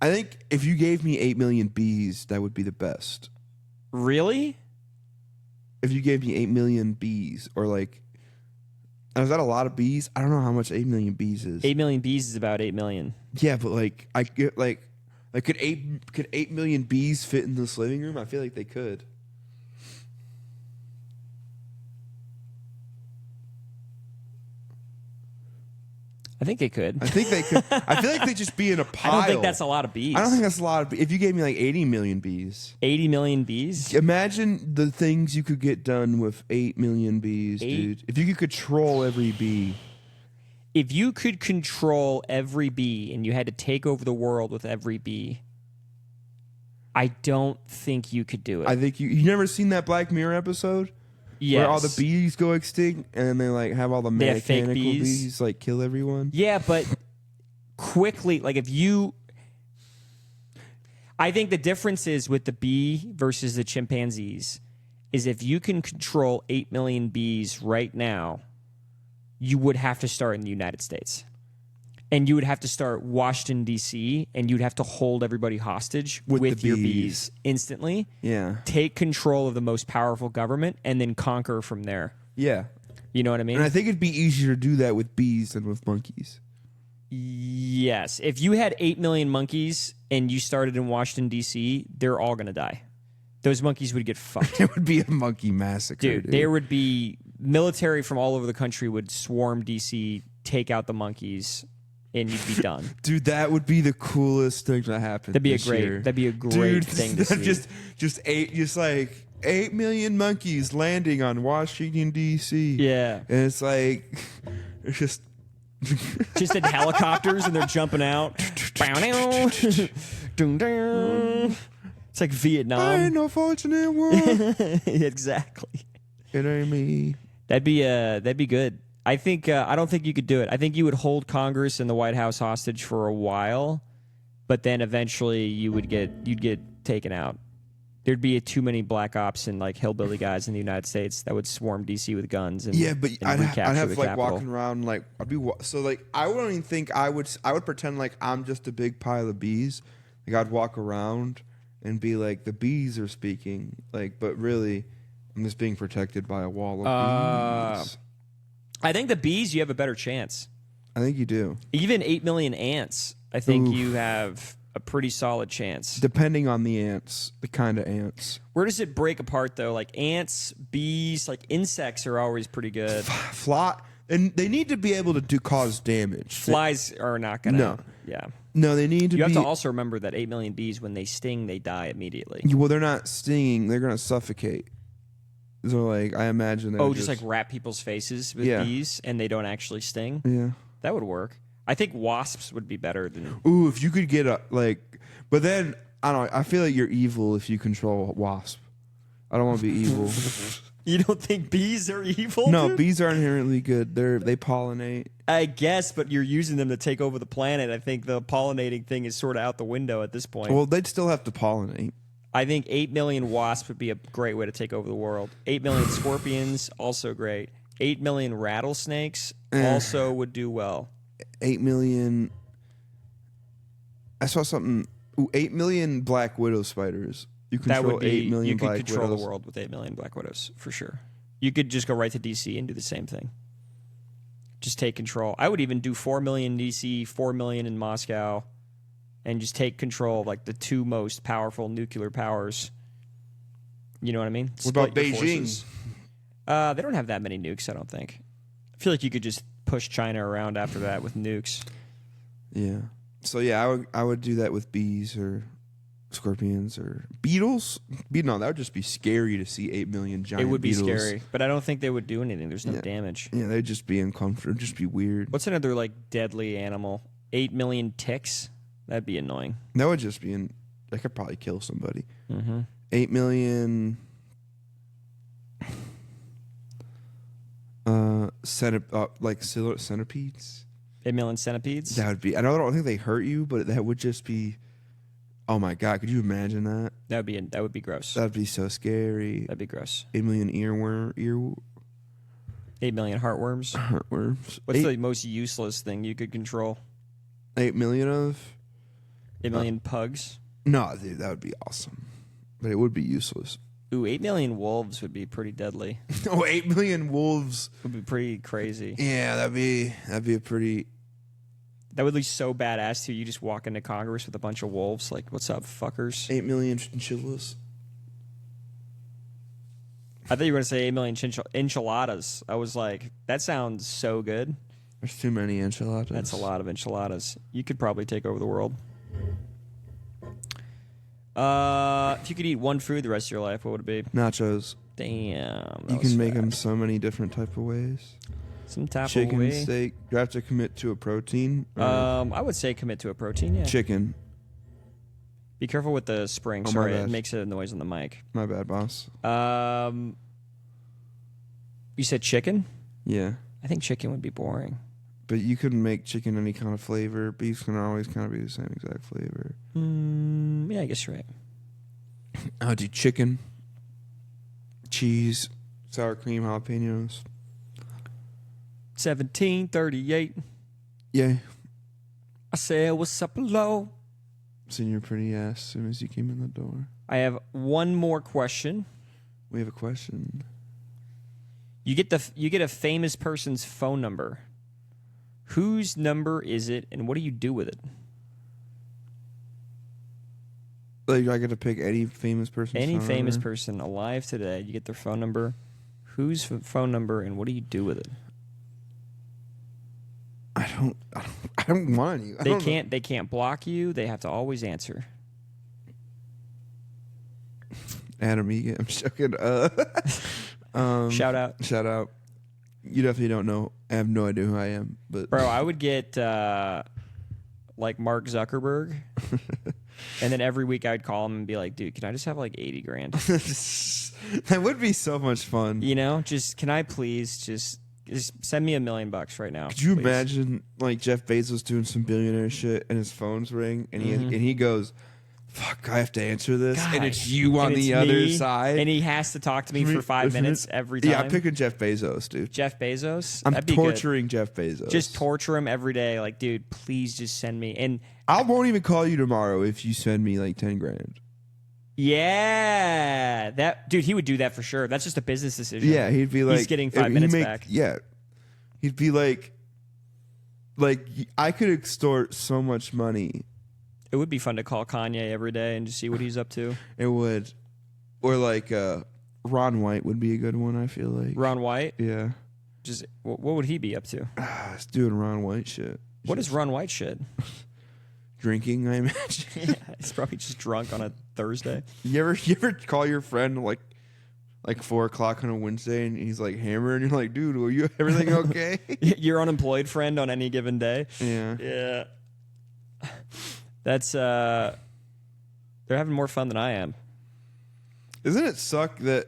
I think if you gave me 8 million bees, that would be the best. Really? If you gave me 8 million bees, or like, is that a lot of bees? I don't know how much 8 million bees is. 8 million bees is about 8 million. Yeah, but like, I get like could 8 million bees fit in this living room? I feel like they could. I think they could. I think they could. I feel like they'd just be in a pile. I don't think that's a lot of bees. I don't think that's a lot of bees. If you gave me like 80 million bees. 80 million bees? Imagine the things you could get done with 8 million bees, dude. If you could control every bee. If you could control every bee and you had to take over the world with every bee, I don't think you could do it. I think you never seen that Black Mirror episode? Yes. Where all the bees go extinct and then they like have all the mechanical bees like kill everyone? Yeah, but quickly, like I think the difference is with the bee versus the chimpanzees is if you can control 8 million bees right now, you would have to start in the United States. And you would have to start Washington, D.C., and you'd have to hold everybody hostage with your bees instantly. Yeah. Take control of the most powerful government and then conquer from there. Yeah. You know what I mean? And I think it'd be easier to do that with bees than with monkeys. Yes. If you had 8 million monkeys and you started in Washington, D.C., they're all going to die. Those monkeys would get fucked. It would be a monkey massacre. Dude, there would be military from all over the country would swarm D.C., take out the monkeys, and you'd be done. Dude, that would be the coolest thing to happen. That'd be a great thing to see. Just like 8 million monkeys landing on Washington D.C. Yeah. And it's like it's just in helicopters and they're jumping out. It's like Vietnam. I ain't no fortunate one. Exactly. It ain't me. That'd be good. I don't think you could do it. I think you would hold Congress and the White House hostage for a while, but then eventually you'd get taken out. There'd be too many black ops and like hillbilly guys in the United States that would swarm DC with guns and I'd have like Capitol. walking around like I wouldn't even think I would pretend like I'm just a big pile of bees. Like I'd walk around and be like the bees are speaking, like, but really I'm just being protected by a wall of bees. I think the bees, you have a better chance. I think you do. Even 8 million ants, I think you have a pretty solid chance. Depending on the ants, the kind of ants. Where does it break apart, though? Like ants, bees, like insects are always pretty good. And they need to be able to cause damage. Flies are not going to. No. Yeah. No, they need to You have to also remember that 8 million bees, when they sting, they die immediately. Well, they're not stinging. They're going to suffocate. So, like, I imagine they're just like wrap people's faces with bees and they don't actually sting? Yeah. That would work. I think wasps would be better than... Ooh, if you could get but then, I don't know, I feel like you're evil if you control a wasp. I don't want to be evil. You don't think bees are evil? No, dude? bees are inherently good. They pollinate. I guess, but you're using them to take over the planet. I think the pollinating thing is sort of out the window at this point. Well, they'd still have to pollinate. I think 8 million wasps would be a great way to take over the world. 8 million scorpions, also great. 8 million rattlesnakes also would do well. 8 million... I saw something... 8 million black widow spiders You control 8 million You could Black control Widows. the world with 8 million Black Widows, for sure. You could just go right to DC and do the same thing. Just take control. I would even do 4 million in DC, 4 million in Moscow, and just take control of like the two most powerful nuclear powers. You know what I mean? What about Split your Beijing? forces. They don't have that many nukes, I don't think. I feel like you could just push China around after that with nukes. Yeah. So yeah, I would do that with bees or scorpions or beetles. No, that would just be scary to see 8 million giant. It would be beetles. scary, but I don't think they would do anything. There's no Yeah. damage. Yeah, they'd just be uncomfortable. It'd just be weird. What's another like deadly animal? 8 million ticks? That'd be annoying. That would just be that could probably kill somebody. Mm-hmm. 8 million centipedes. 8 million centipedes? That would be. I don't think they hurt you, but that would just be. Oh my god! Could you imagine that? That would be gross. That'd be so scary. That'd be gross. 8 million 8 million heartworms. heartworms. What's the most useless thing you could control? 8 million of? 8 million pugs. No, dude, that would be awesome. But it would be useless. Ooh, 8 million wolves would be pretty deadly. Oh, 8 million wolves. Would be pretty crazy. Yeah, that'd be a pretty. That would be so badass too. You just walk into Congress with a bunch of wolves, like, "What's up, fuckers?" 8 million chinchillas. I thought you were gonna say 8 million enchiladas. I was like, that sounds so good. There's too many enchiladas. That's a lot of enchiladas. You could probably take over the world. If you could eat one food the rest of your life, what would it be? Nachos. Damn. You can make them so many different type of ways. Some type Chicken, of way. steak. You have to commit to a protein. I would say commit to a protein, yeah. Chicken. Be careful with the spring. Oh, my Sorry, it bad. makes a noise on the mic. My bad, boss. You said chicken? Yeah. I think chicken would be boring. But you couldn't make chicken any kind of flavor. Beef's going to always kind of be the same exact flavor. Yeah, I guess you're right. I'll do chicken, cheese, sour cream, jalapenos. 1738. Yeah. I said, what's up, hello? Seen your pretty ass as soon as you came in the door. I have one more question. We have a question. You get a famous person's phone number. Whose number is it, and what do you do with it? Like, I get to pick any famous person. Any famous person alive today, you get their phone number. Whose phone number, and what do you do with it? I don't want any. They can't block you. They have to always answer. Adam Egan. I'm joking. Shout out. Shout out. You definitely don't know. I have no idea who I am. But Bro, I would get like Mark Zuckerberg. And then every week I'd call him and be like, dude, can I just have like 80 grand? that would be so much fun. You know, just can I please just send me $1 million right now? Could you please? imagine like Jeff Bezos doing some billionaire shit and his phone's ring and he goes, fuck, I have to answer this. God. And it's you on And the it's other me, side. And he has to talk to me for 5 minutes every time. Yeah, I'm picking Jeff Bezos, dude. Jeff Bezos? I'm That'd be torturing Jeff Bezos. good. Just torture him every day. Like, dude, please just send me. And I won't even call you tomorrow if you send me like 10 grand. yeah, dude, he would do that for sure. That's just a business decision. Yeah, he'd be like, he's getting 5 minutes back. Yeah, he'd be like, I could extort so much money. It would be fun to call Kanye every day and just see what he's up to. It would, or like Ron White would be a good one. I feel like Ron White? Yeah, Just what would he be up to? It's doing Ron White shit. What is Ron White shit? Drinking, I imagine. Yeah, he's probably just drunk on a Thursday. You ever call your friend like 4:00 on a Wednesday and he's like hammered and you're like, dude, are you everything okay? Your unemployed friend on any given day. Yeah. Yeah. That's they're having more fun than I am. Doesn't it suck that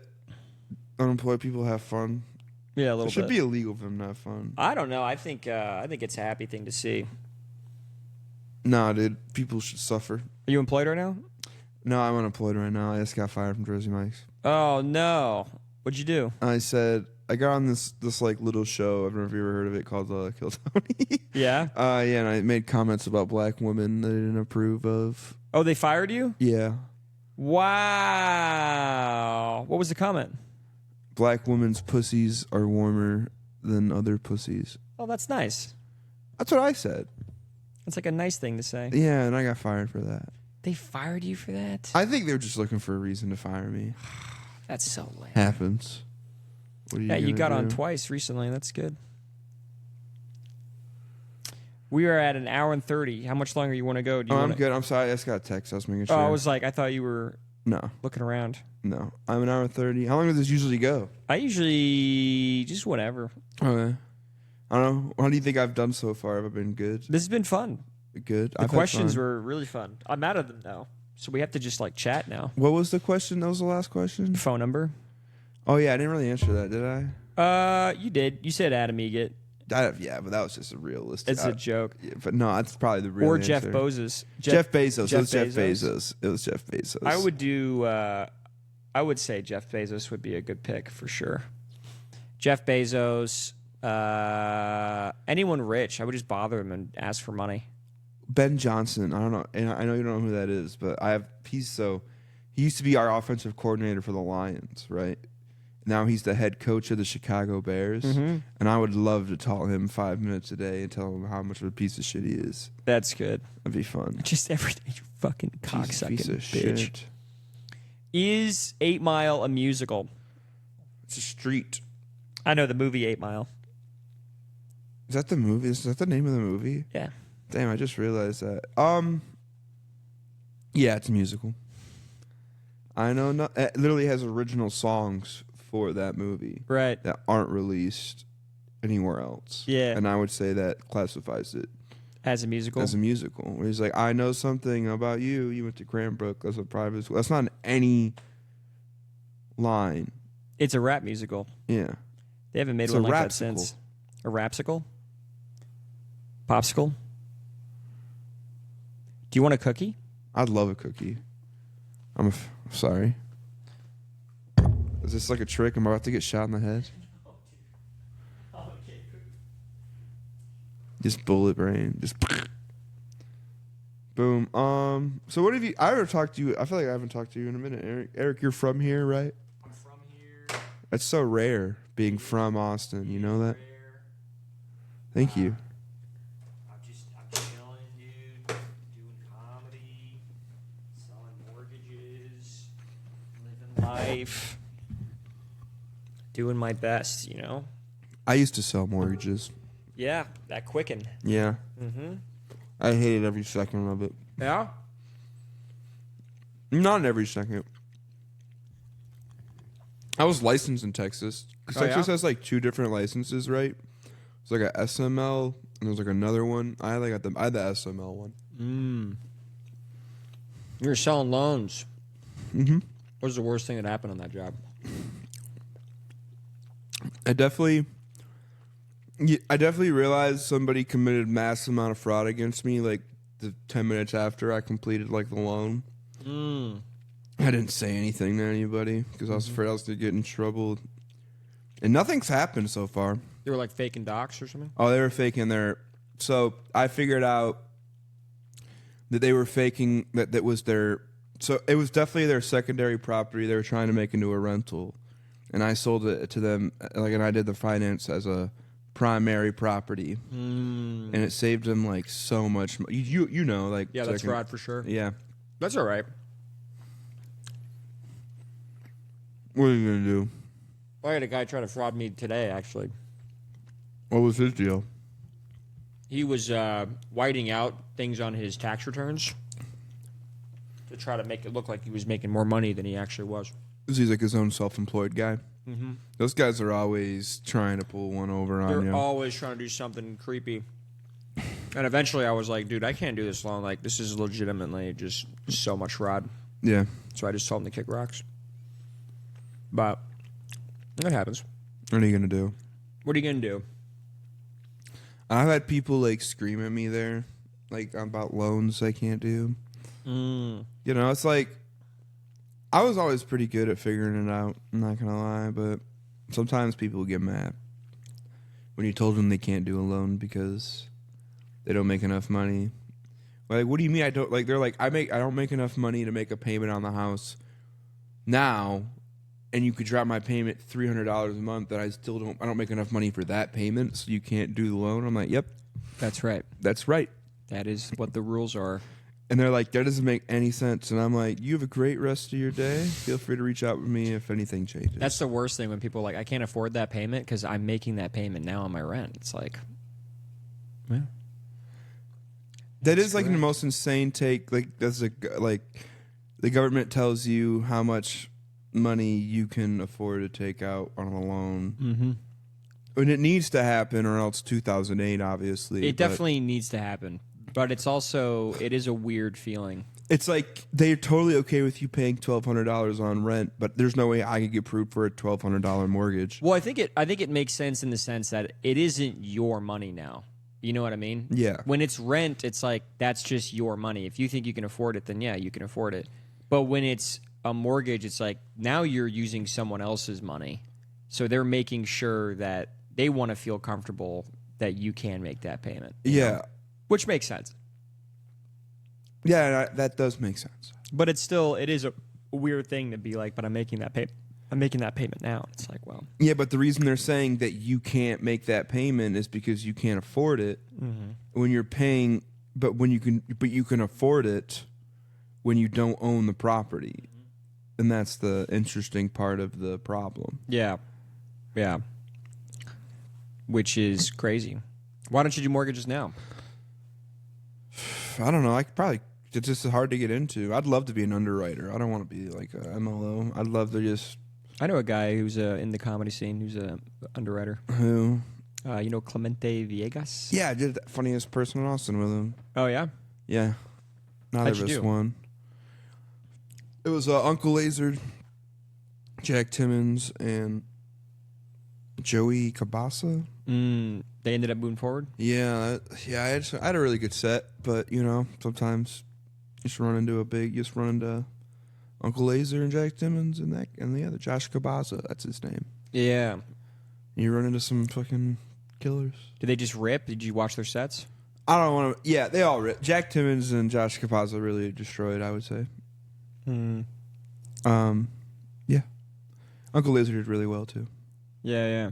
unemployed people have fun? Yeah, a little It should bit. be illegal for them to have fun. I don't know. I think it's a happy thing to see. Nah, dude. People should suffer. Are you employed right now? No, I'm unemployed right now. I just got fired from Jersey Mike's. Oh no. What'd you do? I said I got on this like little show. I don't know if you ever heard of it called Kill Tony. Yeah. Yeah, and I made comments about black women that I didn't approve of. Oh, they fired you? Yeah. Wow. What was the comment? Black women's pussies are warmer than other pussies. Oh, that's nice. That's what I said. That's like a nice thing to say. Yeah, and I got fired for that. They fired you for that? I think they were just looking for a reason to fire me. That's so lame. Happens. What are You got do? on twice recently. That's good. We are at an hour and 30. How much longer you want to go? I'm good. I'm sorry. I just got a text. I was making sure. Oh, I thought you were looking around. No. I'm an hour and 30. How long does this usually go? I usually just whatever. Okay. I don't know. How do you think I've done so far? Have I been good? This has been fun. Good. The questions were really fun. I'm out of them now. So we have to just like chat now. What was the question? That was the last question? Phone number. Oh, yeah. I didn't really answer that, did I? You did. You said Adam Eget. Yeah, but that was just a realistic. It's a joke. Yeah, but no, that's probably the real Or answer. Jeff Bezos. Jeff Bezos. It was Jeff Bezos. It was Jeff Bezos. I would say Jeff Bezos would be a good pick for sure. Jeff Bezos. Anyone rich, I would just bother him and ask for money. Ben Johnson. I don't know. And I know you don't know who that is, but he used to be our offensive coordinator for the Lions, right? Now he's the head coach of the Chicago Bears, and I would love to talk to him 5 minutes a day and tell him how much of a piece of shit he is. That's good. That'd be fun. Just every day, you fucking cocksucking piece of bitch. Shit. Is 8 Mile a musical? It's a street. I know the movie 8 Mile. Is that the movie? Is that the name of the movie? Yeah. Damn, I just realized that. Yeah, it's a musical. I know. It literally has original songs for that movie, right, that aren't released anywhere else. Yeah, and I would say that classifies it as a musical. As a musical, where he's like, "I know something about you. You went to Cranbrook. That's a private school." That's not any line. It's a rap musical. Yeah, they haven't made one like that since. A rapsicle? Popsicle? Do you want a cookie? I'd love a cookie. Sorry. Is this like a trick? I'm about to get shot in the head. Just bullet brain. Just boom. So what have you? I ever talked to you? I feel like I haven't talked to you in a minute, Eric. Eric, you're from here, right? I'm from here. That's so rare, being from Austin. You know that? Thank you. I'm chilling, dude. Doing comedy, selling mortgages, living life, doing my best. You know. I used to sell mortgages. Yeah, that Quicken. Yeah. Mm-hmm. I hated every second of it. Yeah? Not every second. I was licensed in Texas. Because Texas has like 2 different licenses, right? It's like a SML, and there's like another one. I had the SML one. You're selling loans. Mm-hmm. What was the worst thing that happened on that job? I definitely realized somebody committed mass amount of fraud against me like the 10 minutes after I completed like the loan. I didn't say anything to anybody because I was afraid I was going to get in trouble. And nothing's happened so far. They were like faking docs or something? Oh, they were faking their... So I figured out that they were faking that was their... So it was definitely their secondary property they were trying to make into a rental. And I sold it to them, and I did the finance as a primary property, and it saved them like so much. You know, like that's fraud for sure. Yeah, that's all right. What are you gonna do? I had a guy try to fraud me today. Actually, what was his deal? He was whiting out things on his tax returns to try to make it look like he was making more money than he actually was. He's like his own self-employed guy. Mm-hmm. Those guys are always trying to pull one over on you. They're always trying to do something creepy. And eventually I was like, dude, I can't do this long. Like, this is legitimately just so much fraud. Yeah. So I just told him to kick rocks. But it happens. What are you going to do? What are you going to do? I've had people like scream at me there, like about loans I can't do. You know, it's like, I was always pretty good at figuring it out, I'm not going to lie, but sometimes people get mad when you told them they can't do a loan because they don't make enough money. Like, what do you mean I don't like? They're like, I don't make enough money to make a payment on the house now, and you could drop my payment $300 a month. That I don't make enough money for that payment, so you can't do the loan. I'm like, yep, That's right. that's right. That is what the rules are. And they're like, that doesn't make any sense. And I'm like, you have a great rest of your day. Feel free to reach out with me if anything changes. That's the worst thing when people are like, I can't afford that payment because I'm making that payment now on my rent. It's like, yeah. That is like the most insane take. Like like the government tells you how much money you can afford to take out on a loan. Mm-hmm. And it needs to happen, or else 2008, obviously. It definitely needs to happen. But it is a weird feeling. It's like they're totally okay with you paying $1,200 on rent, but there's no way I could get approved for a $1,200 mortgage. Well, I think it makes sense in the sense that it isn't your money now. You know what I mean? Yeah. When it's rent, it's like that's just your money. If you think you can afford it, then yeah, you can afford it. But when it's a mortgage, it's like now you're using someone else's money. So they're making sure that they want to feel comfortable that you can make that payment. Yeah. Know? Which makes sense. Yeah, that does make sense. But it is a weird thing to be like, but I'm making that payment now. It's like, well. Yeah, but the reason they're saying that you can't make that payment is because you can't afford it. Mm-hmm. When you're paying, but you can afford it when you don't own the property. And that's the interesting part of the problem. Yeah. Yeah. Which is crazy. Why don't you do mortgages now? I don't know. It's just hard to get into. I'd love to be an underwriter. I don't want to be like a MLO. I'd love to just. I know a guy who's in the comedy scene who's an underwriter. Who? You know Clemente Villegas? Yeah, I did the funniest person in Austin with him. Oh, yeah? Yeah. Neither of us won. It was Uncle Laser, Jack Timmons, and Joey Cabasa. They ended up moving forward? Yeah. I had a really good set, but, sometimes you just run into Uncle Laser and Jack Timmons and the other, Josh Cabasa. That's his name. Yeah. You run into some fucking killers. Did they just rip? Did you watch their sets? I don't want to. Yeah, they all ripped. Jack Timmons and Josh Cabasa really destroyed, I would say. Yeah. Uncle Laser did really well, too. Yeah.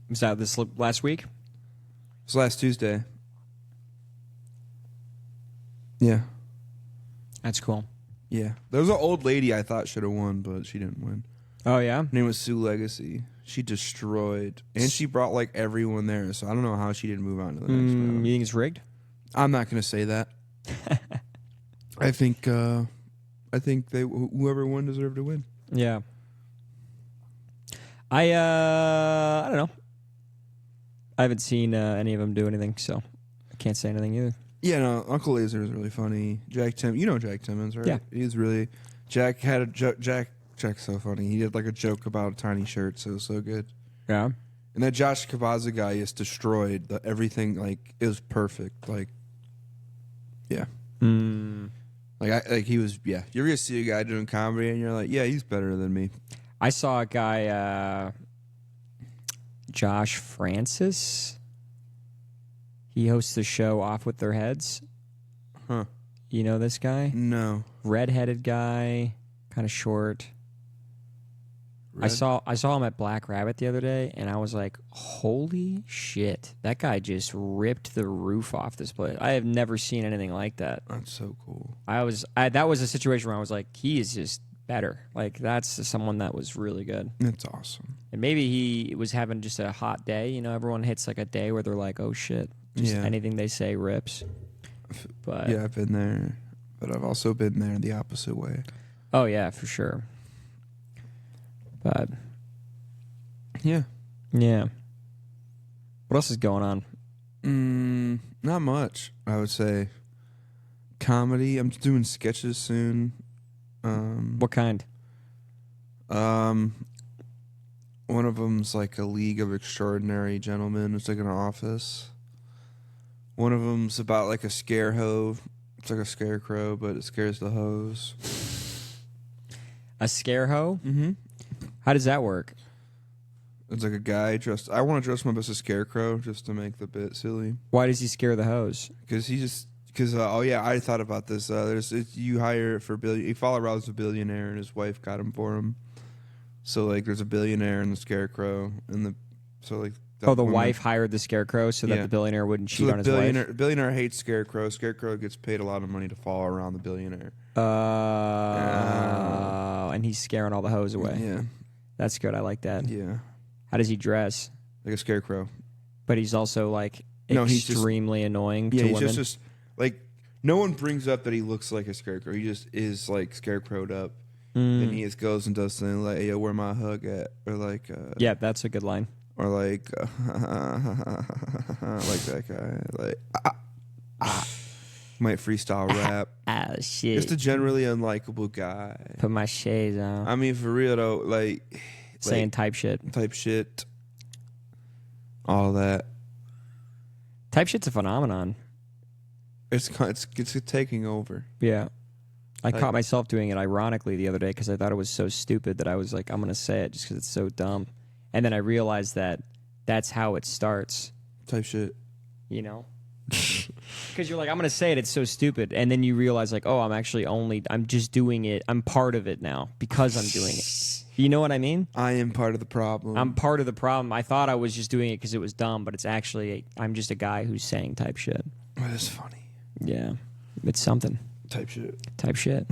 Was that this last week? It was last Tuesday. Yeah. That's cool. Yeah. There was an old lady I thought should have won, but she didn't win. Oh, yeah? Her name was Sue Legacy. She destroyed. And she brought, everyone there, so I don't know how she didn't move on to the next round. You think it's rigged? I'm not going to say that. I think whoever won deserved to win. Yeah. I don't know. I haven't seen any of them do anything, so I can't say anything either. Yeah, no, Uncle Laser is really funny. Jack Timmons, right? Yeah. He's really... Jack had a joke... Jack's so funny. He did a joke about a tiny shirt, so it was so good. Yeah. And that Josh Cabasa guy is destroyed. Everything, it was perfect. Yeah. He was... Yeah. You're going to see a guy doing comedy, and you're like, yeah, he's better than me. I saw a guy, Josh Francis. He hosts the show Off With Their Heads. Huh. You know this guy? No. Redheaded guy, kind of short. I saw him at Black Rabbit the other day, and I was like, holy shit. That guy just ripped the roof off this place. I have never seen anything like that. That's so cool. That was a situation where I was like, he is just better. That's someone that was really good. That's awesome. And maybe he was having just a hot day. Everyone hits a day where they're like, oh shit. Just anything they say rips. But yeah, I've been there. But I've also been there the opposite way. Oh, yeah, for sure. But yeah. What else is going on? Not much, I would say. Comedy. I'm doing sketches soon. What kind? One of them's a League of Extraordinary Gentlemen. It's an office. One of them's about a scare hoe. It's a scarecrow, but it scares the hoes. A scare hoe? Mm-hmm. How does that work? It's like a guy dressed. I want to dress him up as a scarecrow just to make the bit silly. Why does he scare the hoes? Because oh yeah, I thought about this. You hire for you follow around as a billionaire, and his wife got him for him. So like, there's a billionaire and the scarecrow, and the wife hired the scarecrow so that the billionaire wouldn't cheat on his wife. Billionaire hates scarecrow. Scarecrow gets paid a lot of money to follow around the billionaire. And he's scaring all the hoes away. Yeah, that's good. I like that. Yeah. How does he dress? Like a scarecrow. But he's also like extremely annoying to women. He's just like, no one brings up that he looks like a scarecrow. He just is like scarecrowed up. And he just goes and does something like, "Yo, where my hug at?" Or like, yeah, that's a good line. Or like, like that guy, like, might freestyle rap. Shit. Just a generally unlikable guy. Put my shades on. I mean, for real though, like saying type shit, all that. Type shit's a phenomenon. It's taking over. Yeah. I caught myself doing it ironically the other day because I thought it was so stupid that I was like, I'm going to say it just because it's so dumb. And then I realized that that's how it starts. Type shit. You know? Because you're like, I'm going to say it, it's so stupid. And then you realize like, oh, I'm just doing it. I'm part of it now because I'm doing it. You know what I mean? I am part of the problem. I'm part of the problem. I thought I was just doing it because it was dumb, but it's actually, I'm just a guy who's saying type shit. That is funny. Yeah. It's something. Type shit. Type shit.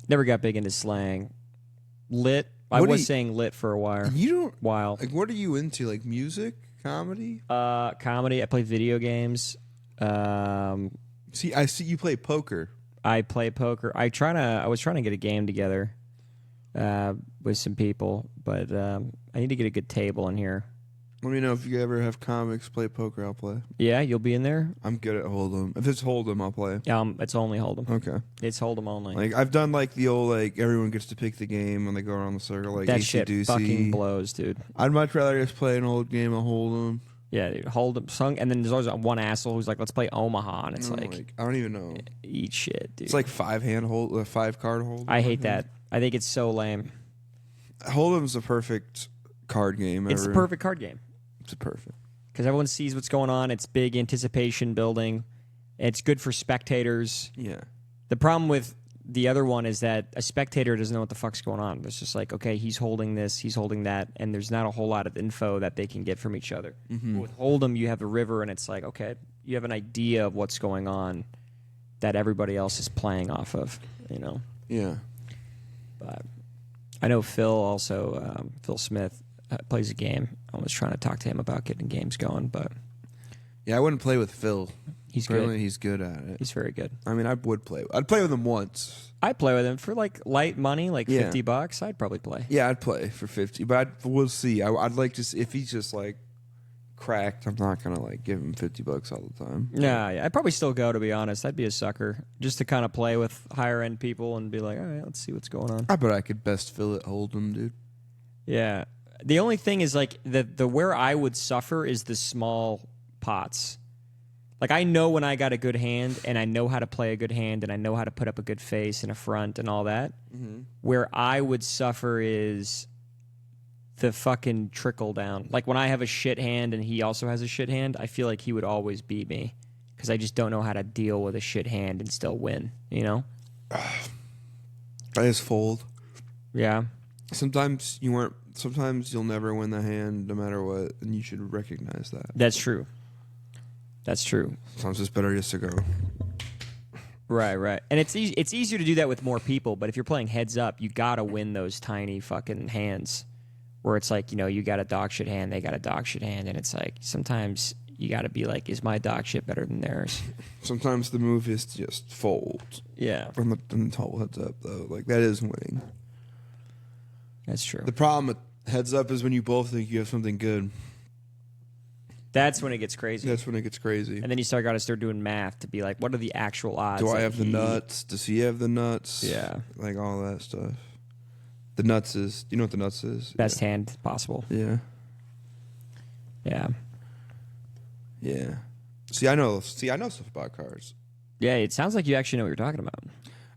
Never got big into slang. Lit. I was saying lit for a while. Like, what are you into? Like music? Comedy? Comedy. I play video games. I see you play poker. I play poker. I was trying to get a game together with some people, but I need to get a good table in here. Let me know if you ever have comics play poker. I'll play. Yeah, you'll be in there. I'm good at Hold'em. If it's Hold'em, I'll play. It's only Hold'em. Okay, it's Hold'em only. Like I've done like the old like everyone gets to pick the game when they go around the circle. Like that shit fucking blows, dude. I'd much rather just play an old game of Hold'em. Yeah, dude, Hold'em sung, and then there's always one asshole who's like, "Let's play Omaha," and it's like I don't even know. Eat shit, dude. It's like 5 card hold. I hate that. I think it's so lame. Hold'em's the perfect card game. It's the perfect card game. It's perfect. Because everyone sees what's going on. It's big anticipation building. It's good for spectators. Yeah. The problem with the other one is that a spectator doesn't know what the fuck's going on. It's just like, okay, he's holding this, he's holding that, and there's not a whole lot of info that they can get from each other. Mm-hmm. With Hold'em, you have a river, and it's like, okay, you have an idea of what's going on that everybody else is playing off of, you know? Yeah. But I know Phil Smith, plays a game. I was trying to talk to him about getting games going, but yeah, I wouldn't play with Phil. He's good. He's good at it. He's very good. I mean, I'd play with him once. I'd play with him for like light money, like $50. I'd probably play. Yeah, I'd play for 50, but we'll see. I'd like to see if he's just like cracked. I'm not gonna like give him $50 all the time. Yeah, I'd probably still go, to be honest. I'd be a sucker just to kind of play with higher end people and be like, all right, let's see what's going on. I bet I could best Phil at Hold'em, dude. Yeah. The only thing is like the where I would suffer is the small pots. Like I know when I got a good hand and I know how to play a good hand and I know how to put up a good face and a front and all that. Mm-hmm. Where I would suffer is the fucking trickle down. Like when I have a shit hand and he also has a shit hand, I feel like he would always beat me because I just don't know how to deal with a shit hand and still win, you know? I just fold. Yeah. Sometimes you'll never win the hand no matter what, and you should recognize that. That's true. Sometimes it's better just to go. Right. And it's easier to do that with more people, but if you're playing heads up, you gotta win those tiny fucking hands where it's like, you know, you got a dog shit hand, they got a dog shit hand, and it's like sometimes you gotta be like, is my dog shit better than theirs? Sometimes the move is just fold. Yeah. From the whole heads up, though. Like, that is winning. That's true. The problem with heads up is when you both think you have something good. That's when it gets crazy. And then you got to start doing math to be like, what are the actual odds? Do I have the nuts? Does he have the nuts? Yeah. Like all that stuff. The nuts is, you know what the nuts is? Best hand possible. Yeah. Yeah. Yeah. See, I know stuff about cards. Yeah, it sounds like you actually know what you're talking about.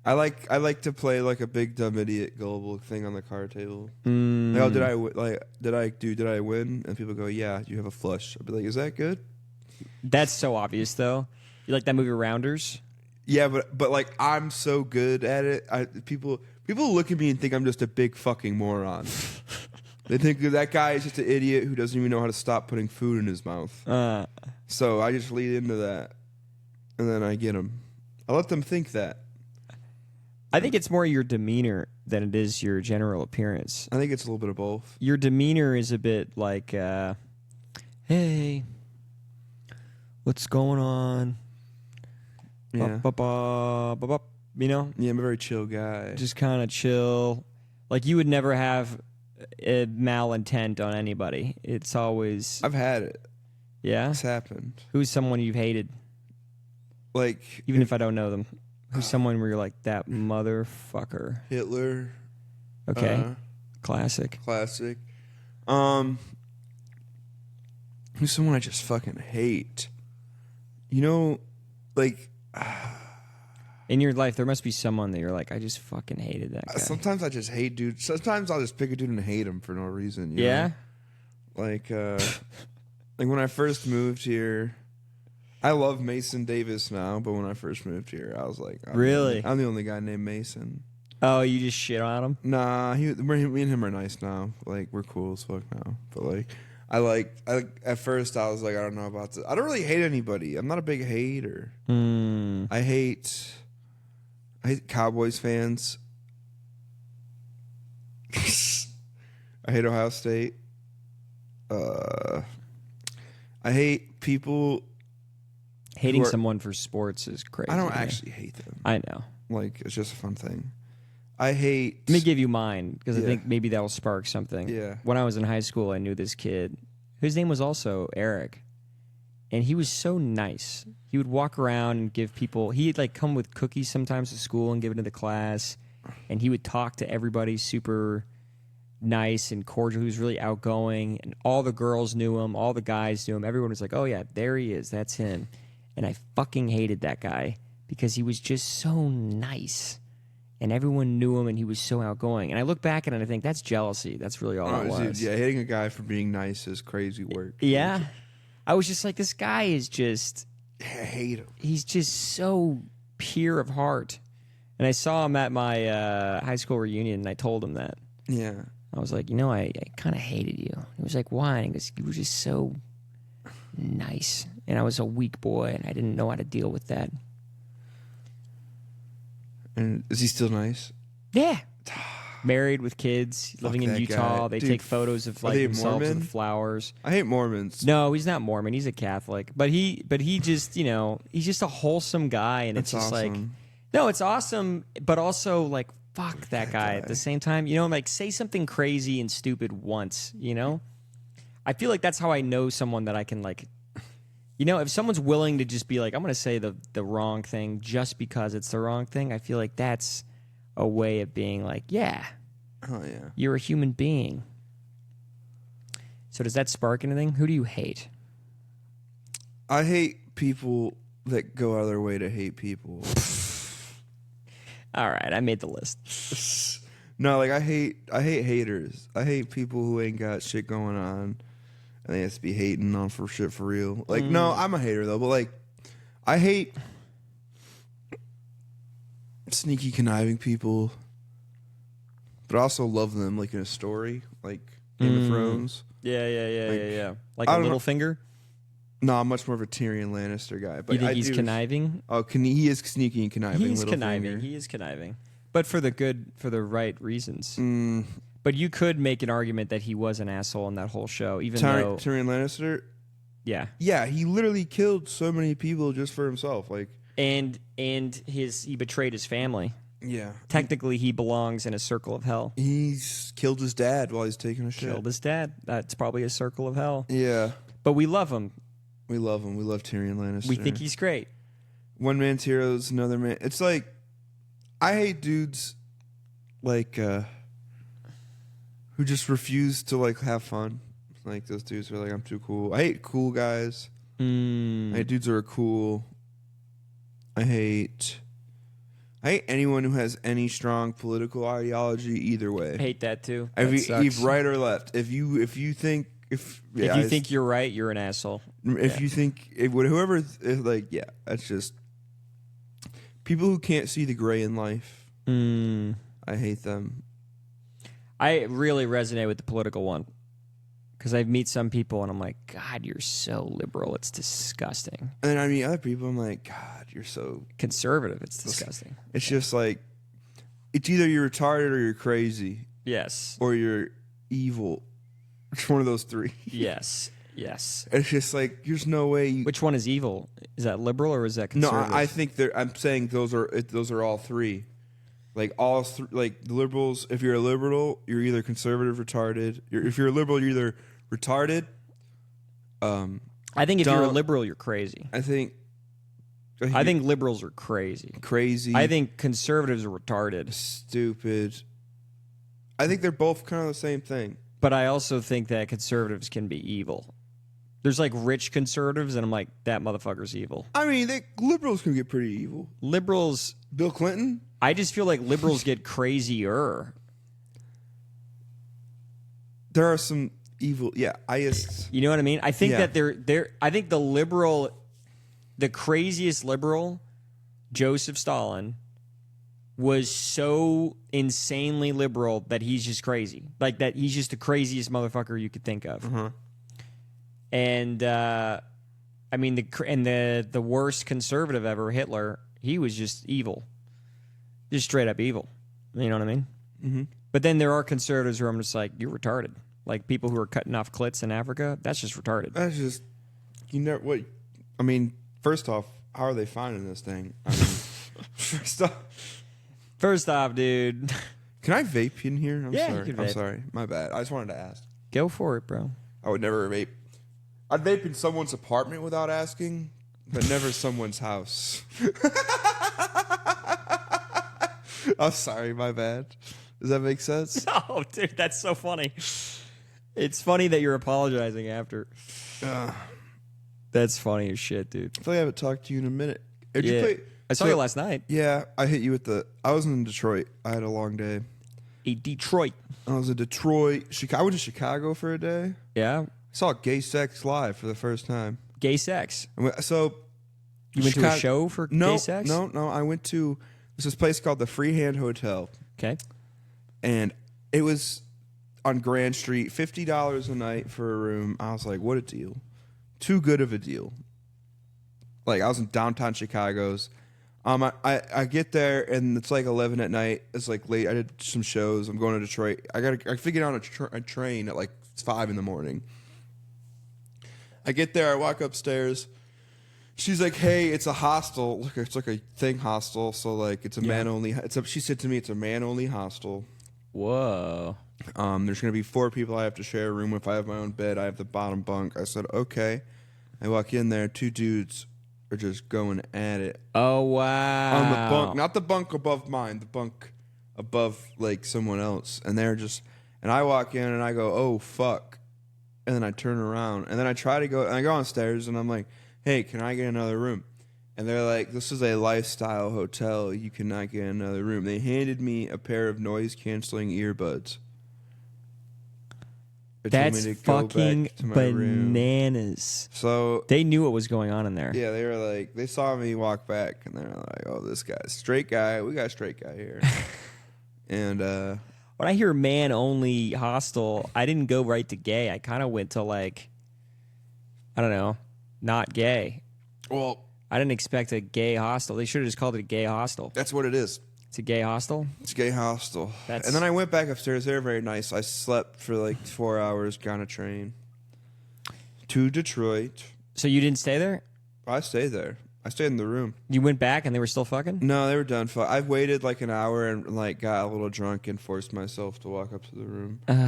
I like to play like a big dumb idiot gullible thing on the card table. Like, oh, did I win? And people go, yeah, you have a flush. I'd be like, is that good? That's so obvious, though. You like that movie Rounders? Yeah, but like I'm so good at it. People look at me and think I'm just a big fucking moron. They think that guy is just an idiot who doesn't even know how to stop putting food in his mouth. So I just lead into that, and then I get him. I let them think that. I think it's more your demeanor than it is your general appearance. I think it's a little bit of both. Your demeanor is a bit like, hey, what's going on? Yeah. You know? Yeah, I'm a very chill guy. Just kind of chill. Like, you would never have a malintent on anybody. It's always... I've had it. Yeah? It's happened. Who's someone you've hated? Like... Even if I don't know them. Who's someone where you're like, that motherfucker? Hitler. Okay. Classic. Who's someone I just fucking hate? You know, like... In your life, there must be someone that you're like, I just fucking hated that guy. Sometimes I just hate dudes. Sometimes I'll just pick a dude and hate him for no reason. You know? Like when I first moved here, I love Mason Davis now, but when I first moved here, I was like, really? I'm the only guy named Mason. Oh, you just shit on him? Nah, me and him are nice now. Like, we're cool as fuck now. But like, at first I was like, I don't know about this. I don't really hate anybody. I'm not a big hater. I hate Cowboys fans. I hate Ohio State. I hate people. Hating someone for sports is crazy. I don't actually hate them. I know. Like, it's just a fun thing. I hate... Let me give you mine, because I think maybe that will spark something. Yeah. When I was in high school, I knew this kid, whose name was also Eric. And he was so nice. He would walk around and give people... He'd like come with cookies sometimes to school and give it to the class. And he would talk to everybody super nice and cordial. He was really outgoing. And all the girls knew him. All the guys knew him. Everyone was like, oh yeah, there he is. That's him. And I fucking hated that guy because he was just so nice. And everyone knew him and he was so outgoing. And I look back at it and I think that's jealousy. That's really all it was. Dude, yeah, hating a guy for being nice is crazy work. Yeah. I was just like, this guy is just... I hate him. He's just so pure of heart. And I saw him at my high school reunion and I told him that. Yeah. I was like, I kind of hated you. He was like, why? Because you were just so nice. And I was a weak boy and I didn't know how to deal with that. And is he still nice? Yeah. Married with kids, living in Utah. Guy. They Dude, take photos of like themselves Mormon? with flowers. I hate Mormons. No, he's not Mormon. He's a Catholic. But he just, he's just a wholesome guy. And That's it's just awesome. like, no, it's awesome. But also like, fuck that guy at the same time. Like say something crazy and stupid once, I feel like that's how I know someone that I can like, if someone's willing to just be like, I'm going to say the wrong thing just because it's the wrong thing, I feel like that's a way of being like, yeah, oh yeah, you're a human being. So does that spark anything? Who do you hate? I hate people that go out of their way to hate people. All right, I made the list. No, like I hate haters. I hate people who ain't got shit going on. And they have to be hating on for shit for real. Like, no, I'm a hater though, but like, I hate sneaky conniving people, but I also love them. Like in a story, like Game of Thrones. Yeah. Like a Littlefinger. No, I'm much more of a Tyrion Lannister guy. But you think he's conniving? Oh, he is sneaky and conniving. He is conniving, but for the right reasons. But you could make an argument that he was an asshole in that whole show, even though Tyrion Lannister. Yeah, he literally killed so many people just for himself, like, and he betrayed his family. Yeah, technically he belongs in a circle of hell. He's killed his dad while he's taking a shit. Killed his dad. That's probably a circle of hell. Yeah, but we love him. We love him. We love Tyrion Lannister. We think he's great. One man's hero is another man. It's like I hate dudes like. Who just refuse to like have fun. Like those dudes are like, I'm too cool. I hate cool guys. I hate dudes who are cool. I hate I hate anyone who has any strong political ideology either way. I hate that too. If right or left. If you think if you think you're right, you're an asshole. If you think whoever that's just people who can't see the gray in life. I hate them. I really resonate with the political one because I meet some people and I'm like, God, you're so liberal. It's disgusting. And then I meet other people. I'm like, God, you're so conservative. It's disgusting. It's just like it's either you're retarded or you're crazy. Yes. Or you're evil. It's one of those three. Yes. Yes. It's just like there's no way. Which one is evil? Is that liberal or is that conservative? No, I think I'm saying those are all three. Like like the liberals. If you're a liberal, you're either conservative, retarded. If you're a liberal, you're either retarded. I think if you're a liberal, you're crazy. I think liberals are crazy. Crazy. I think conservatives are retarded. Stupid. I think they're both kind of the same thing. But I also think that conservatives can be evil. There's like rich conservatives, and I'm like, that motherfucker's evil. I mean, liberals can get pretty evil. Liberals. Bill Clinton? I just feel like liberals get crazier. There are some evil. Yeah, you know what I mean? I think that they're. I think the craziest liberal, Joseph Stalin, was so insanely liberal that he's just crazy. Like that, he's just the craziest motherfucker you could think of. Uh-huh. And I mean, the worst conservative ever, Hitler, he was just evil, just straight up evil. You know what I mean? Mm-hmm. But then there are conservatives who I'm just like, you're retarded. Like people who are cutting off clits in Africa, that's just retarded. That's just I mean, first off, how are they finding this thing? I mean, First off, dude. Can I vape in here? Yeah, sorry. you can vape. I'm sorry. My bad. I just wanted to ask. Go for it, bro. I would never vape. I'd vape in someone's apartment without asking, but never someone's house. I'm sorry. My bad. Does that make sense? Oh, dude, that's so funny. It's funny that you're apologizing after. That's funny as shit, dude. I feel like I haven't talked to you in a minute. I saw you last night. Yeah, I hit you with I was in Detroit. I had a long day. Detroit. I was in Detroit. I went to Chicago for a day. Yeah. I saw gay sex live for the first time. Gay sex? So you went to a show for gay sex? No. I went to this place called the Freehand Hotel. Okay. And it was on Grand Street, $50 a night for a room. I was like, what a deal. Too good of a deal. Like, I was in downtown Chicago's. I get there, and it's like 11 at night. It's like late. I did some shows. I'm going to Detroit. I figured out a train at like 5 in the morning. I get there. I walk upstairs. She's like, "Hey, it's a hostel. Look, it's like a thing hostel. So like, it's a man only. She said to me, it's a man only hostel. Whoa. There's gonna be 4 people I have to share a room with. I have my own bed. I have the bottom bunk. I said, okay. I walk in there. 2 dudes are just going at it. Oh wow. On the bunk, not the bunk above mine. The bunk above like someone else. And they're just. And I walk in and I go, oh fuck. And then I turn around and then I try to go. And I go downstairs and I'm like, hey, can I get another room? And they're like, this is a lifestyle hotel. You cannot get another room. They handed me a pair of noise-canceling earbuds. That's fucking bananas. So they knew what was going on in there. Yeah, they were like, they saw me walk back, and they're like, oh, this guy's straight guy. We got a straight guy here. And when I hear man-only hostel, I didn't go right to gay. I kind of went to like, I don't know, not gay. Well, I didn't expect a gay hostel. They should have just called it a gay hostel. That's what it is. It's a gay hostel? It's a gay hostel. And then I went back upstairs. They were very nice. I slept for like 4 hours, got on a train to Detroit. So you didn't stay there? I stayed there. I stayed in the room. You went back and they were still fucking? No, they were done. I waited like an hour and like got a little drunk and forced myself to walk up to the room. And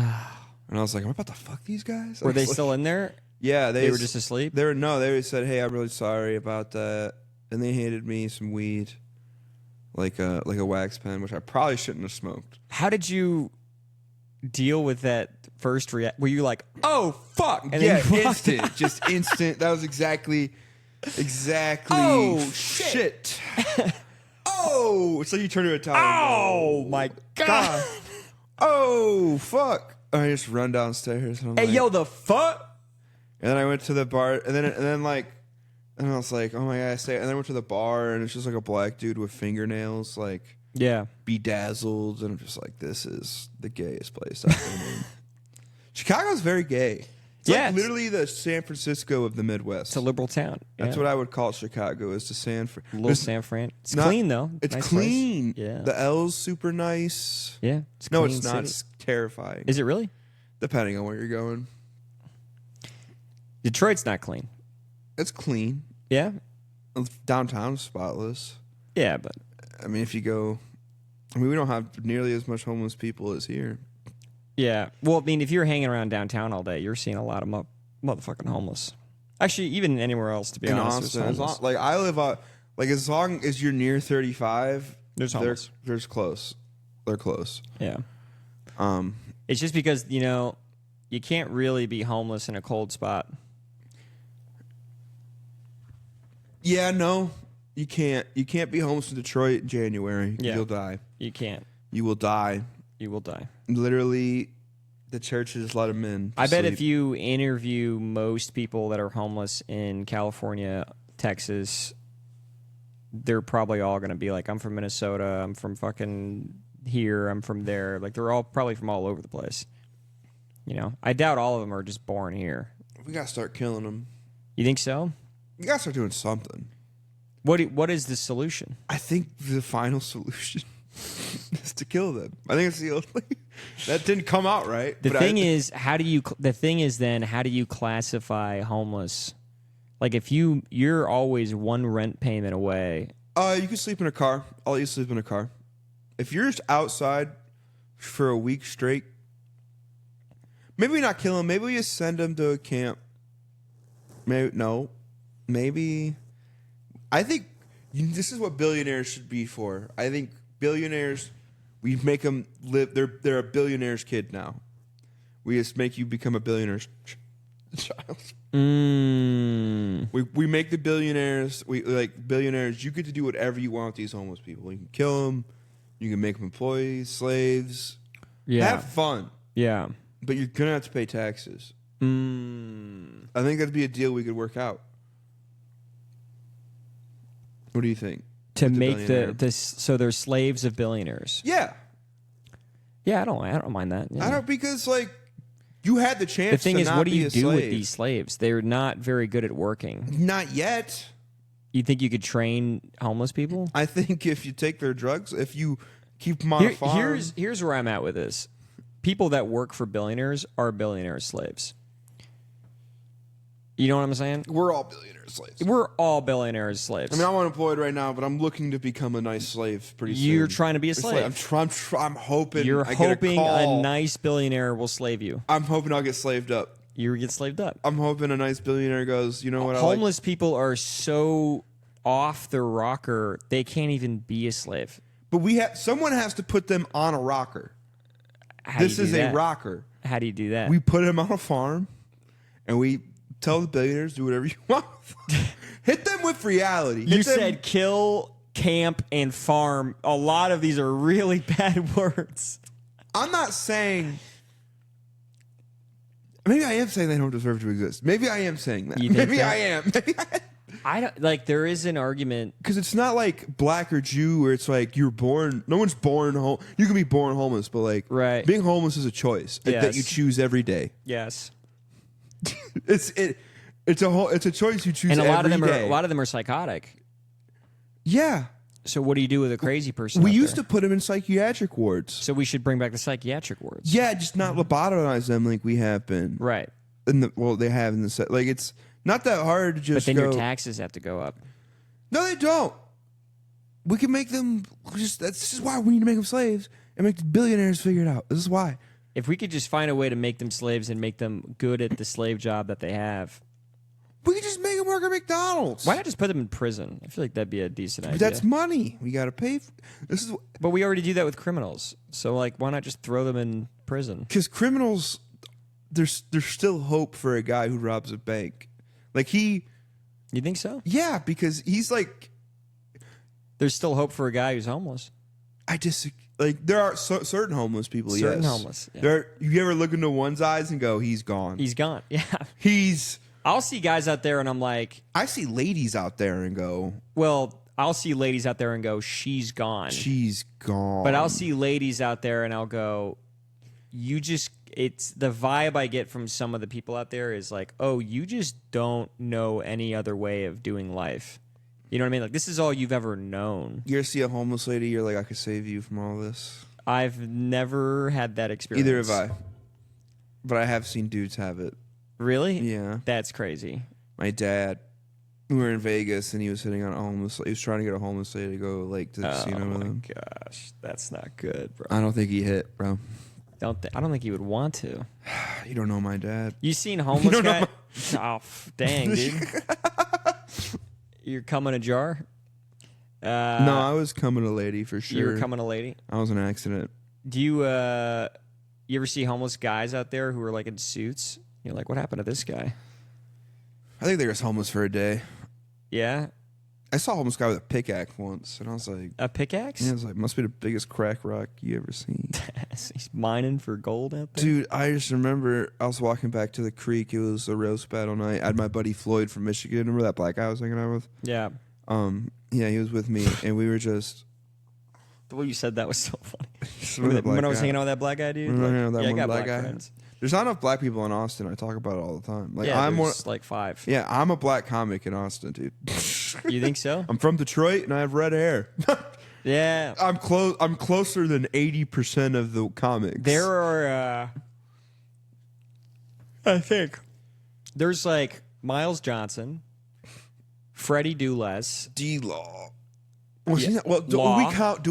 I was like, am I about to fuck these guys? Were they still in there? Yeah, they were just asleep. They said, "Hey, I'm really sorry about that," and they handed me some weed, like a wax pen, which I probably shouldn't have smoked. How did you deal with that first reaction? Were you like, "Oh fuck"? And yeah, instant, just instant. That was exactly. Oh shit. Oh Oh, it's like you turn to a tire. Oh, my God. Oh, fuck. I just run downstairs. And I'm Hey, like, yo, the fuck? And then I went to the bar, and then I was like, oh my God, I say. And then I went to the bar, and it's just like a black dude with fingernails, like bedazzled, and I'm just like, this is the gayest place I've been in. Chicago's very gay. It's like literally the San Francisco of the Midwest. It's a liberal town. That's what I would call Chicago. Is the San Fran. Little San Fran. It's clean though. It's nice clean. Place. Yeah. The L's super nice. Yeah. It's not. City. It's terrifying. Is it really? Depending on where you're going. Detroit's not clean. It's clean. Yeah. Downtown's spotless. Yeah, but I mean, if you go, we don't have nearly as much homeless people as here. Yeah. Well, I mean, if you're hanging around downtown all day, you're seeing a lot of motherfucking homeless. Actually, even anywhere else, to be honest. In Austin, like I live out, like as long as you're near 35, there's homeless. There's close. They're close. Yeah. It's just because, you can't really be homeless in a cold spot. Yeah, no, you can't. You can't be homeless in Detroit in January. Yeah. You'll die. You can't. You will die. You will die. Literally, the churches let them in. I bet if you interview most people that are homeless in California, Texas, they're probably all going to be like, I'm from Minnesota, I'm from fucking here, I'm from there. Like, they're all probably from all over the place. I doubt all of them are just born here. We got to start killing them. You think so? We got to start doing something. What is the solution? I think the final solution is to kill them. I think it's the only. That didn't come out right. The thing is, how do you classify homeless? Like, if you're always one rent payment away. You can sleep in a car. I'll let you sleep in a car. If you're just outside for a week straight, maybe not kill them. Maybe we just send them to a camp. Maybe. I think this is what billionaires should be for. I think billionaires, we make them live. They're a billionaire's kid now. We just make you become a billionaire's child. We make the billionaires. We like billionaires. You get to do whatever you want with these homeless people. You can kill them. You can make them employees, slaves. Yeah. Have fun. Yeah. But you're gonna have to pay taxes. I think that'd be a deal we could work out. What do you think? To make this so they're slaves of billionaires. Yeah. Yeah, I don't mind that. Yeah. I don't, because like you had the chance. The thing to is, not what do be you a do slave. with these slaves? They're not very good at working. Not yet. You think you could train homeless people? I think if you take their drugs, if you keep them on a farm. Here's where I'm at with this. People that work for billionaires are billionaire slaves. You know what I'm saying? We're all billionaire slaves. We're all billionaire slaves. I mean, I'm unemployed right now, but I'm looking to become a nice slave pretty soon. You're trying to be a slave. I'm hoping. You're hoping a nice billionaire will slave you. I'm hoping I'll get slaved up. You get slaved up. I'm hoping a nice billionaire goes, you know what? Homeless people are so off their rocker, they can't even be a slave. But someone has to put them on a rocker. This is a rocker. How do you do that? We put them on a farm, and we tell the billionaires, do whatever you want. Hit them with reality. You said kill, camp, and farm. A lot of these are really bad words. I'm not saying. Maybe I am saying they don't deserve to exist. Maybe I am saying that. Maybe I am. I don't like. There is an argument because it's not like black or Jew where it's like you're born. No one's born home. You can be born homeless, but like being homeless is a choice that you choose every day. Yes, it's a choice you choose. And a lot of them are psychotic. Yeah. So what do you do with a crazy person? We used to put them in psychiatric wards. So we should bring back the psychiatric wards. Yeah, just not lobotomize them like we have been. Right. They have in the like it's. Not that hard to just. But then your taxes have to go up. No, they don't. We can make them This is why we need to make them slaves and make the billionaires figure it out. This is why. If we could just find a way to make them slaves and make them good at the slave job that they have, we could just make them work at McDonald's. Why not just put them in prison? I feel like that'd be a decent idea. But that's money. We got to pay. But we already do that with criminals. So like, why not just throw them in prison? Because criminals, there's still hope for a guy who robs a bank. Like You think so? Yeah, because he's like, There's still hope for a guy who's homeless. I just like there are certain homeless people. Certain yes. homeless. Yeah. You ever look into one's eyes and go, he's gone. He's gone. Yeah. I'll see guys out there and I'm like, I see ladies out there and go, well, I'll see ladies out there and go, she's gone. She's gone. But I'll see ladies out there and I'll go, it's the vibe I get from some of the people out there is like, oh, you just don't know any other way of doing life. You know what I mean? Like, this is all you've ever known. You ever see a homeless lady, you're like, I could save you from all this? I've never had that experience. Either have I. But I have seen dudes have it. Really? Yeah. That's crazy. My dad, we were in Vegas, and he was sitting on a homeless. He was trying to get a homeless lady to go to the casino with him. Oh my gosh, that's not good, bro. I don't think he hit, bro. I don't think he would want to. You don't know my dad. You seen homeless guy? Oh, dang, dude. You're coming a jar? No, I was coming a lady for sure. You were coming a lady? I was an accident. Do you ever see homeless guys out there who are like in suits? You're like, what happened to this guy? I think they were homeless for a day. Yeah? I saw a homeless guy with a pickaxe once, and I was like... A pickaxe? Yeah, I was like, must be the biggest crack rock you ever seen. He's mining for gold out there? Dude, I just remember I was walking back to the creek. It was a roast battle night. I had my buddy Floyd from Michigan. Remember that black guy I was hanging out with? Yeah. Yeah, he was with me, and we were just... The way you said that was so funny. When I was hanging out with that black guy, dude? I got black guy. Friends. There's not enough black people in Austin. I talk about it all the time. Like, yeah, there's like 5. Yeah, I'm a black comic in Austin, dude. You think so? I'm from Detroit, and I have red hair. Yeah. I'm closer than 80% of the comics. There are, I think, there's like Miles Johnson, Freddie Dulles, D-Law. Yeah. Well, do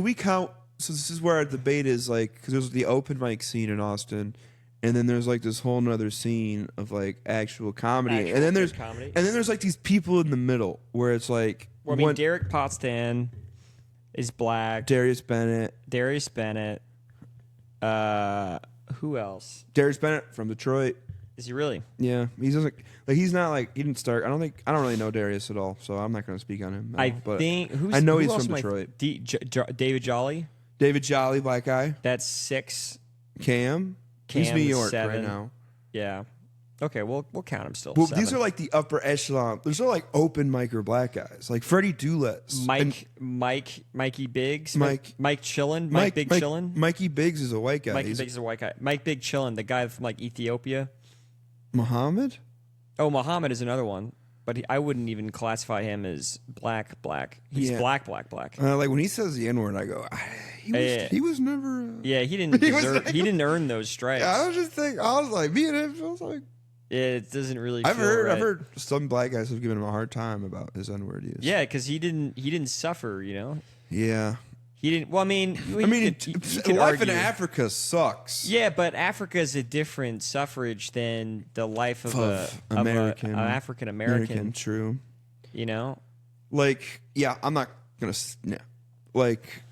we count? So this is where our debate is, like, because there's the open mic scene in Austin, and then there's like this whole nother scene of like actual comedy, and then there's like these people in the middle where it's like, well, I mean, Derek Potsdam is black. Darius Bennett. Who else? Darius Bennett from Detroit. Is he really? Yeah, he's just like he's not like he didn't start. I don't really know Darius at all, so I'm not going to speak on him. I know he's from Detroit. David Jolly. David Jolly, black guy. That's 6. Cam. He's New York 7. right now. Yeah. Okay, we'll count him still. Well, 7. these are like the upper echelon. There's no like open micer black guys like Freddie Dulles, Mikey Biggs, Mike Chillin, Mike Big Chillin. Mikey Biggs is a white guy. Mikey Biggs is a white guy. Mike Big Chillin, the guy from like Ethiopia. Muhammad? Oh, Muhammad is another one, but I wouldn't even classify him as black. He's black. Like when he says the N-word, I go, he was never. Yeah, he didn't deserve. He didn't earn those stripes. Yeah, I was just thinking. I was like, me and him. I was like, it doesn't really. I've heard some black guys have given him a hard time about his N-word use. Yeah, because he didn't suffer. You know. Yeah. He didn't. Well, I mean, life in Africa sucks. Yeah, but Africa is a different suffrage than the life of an African American. True. You know, like, yeah, I'm not gonna. Yeah, like,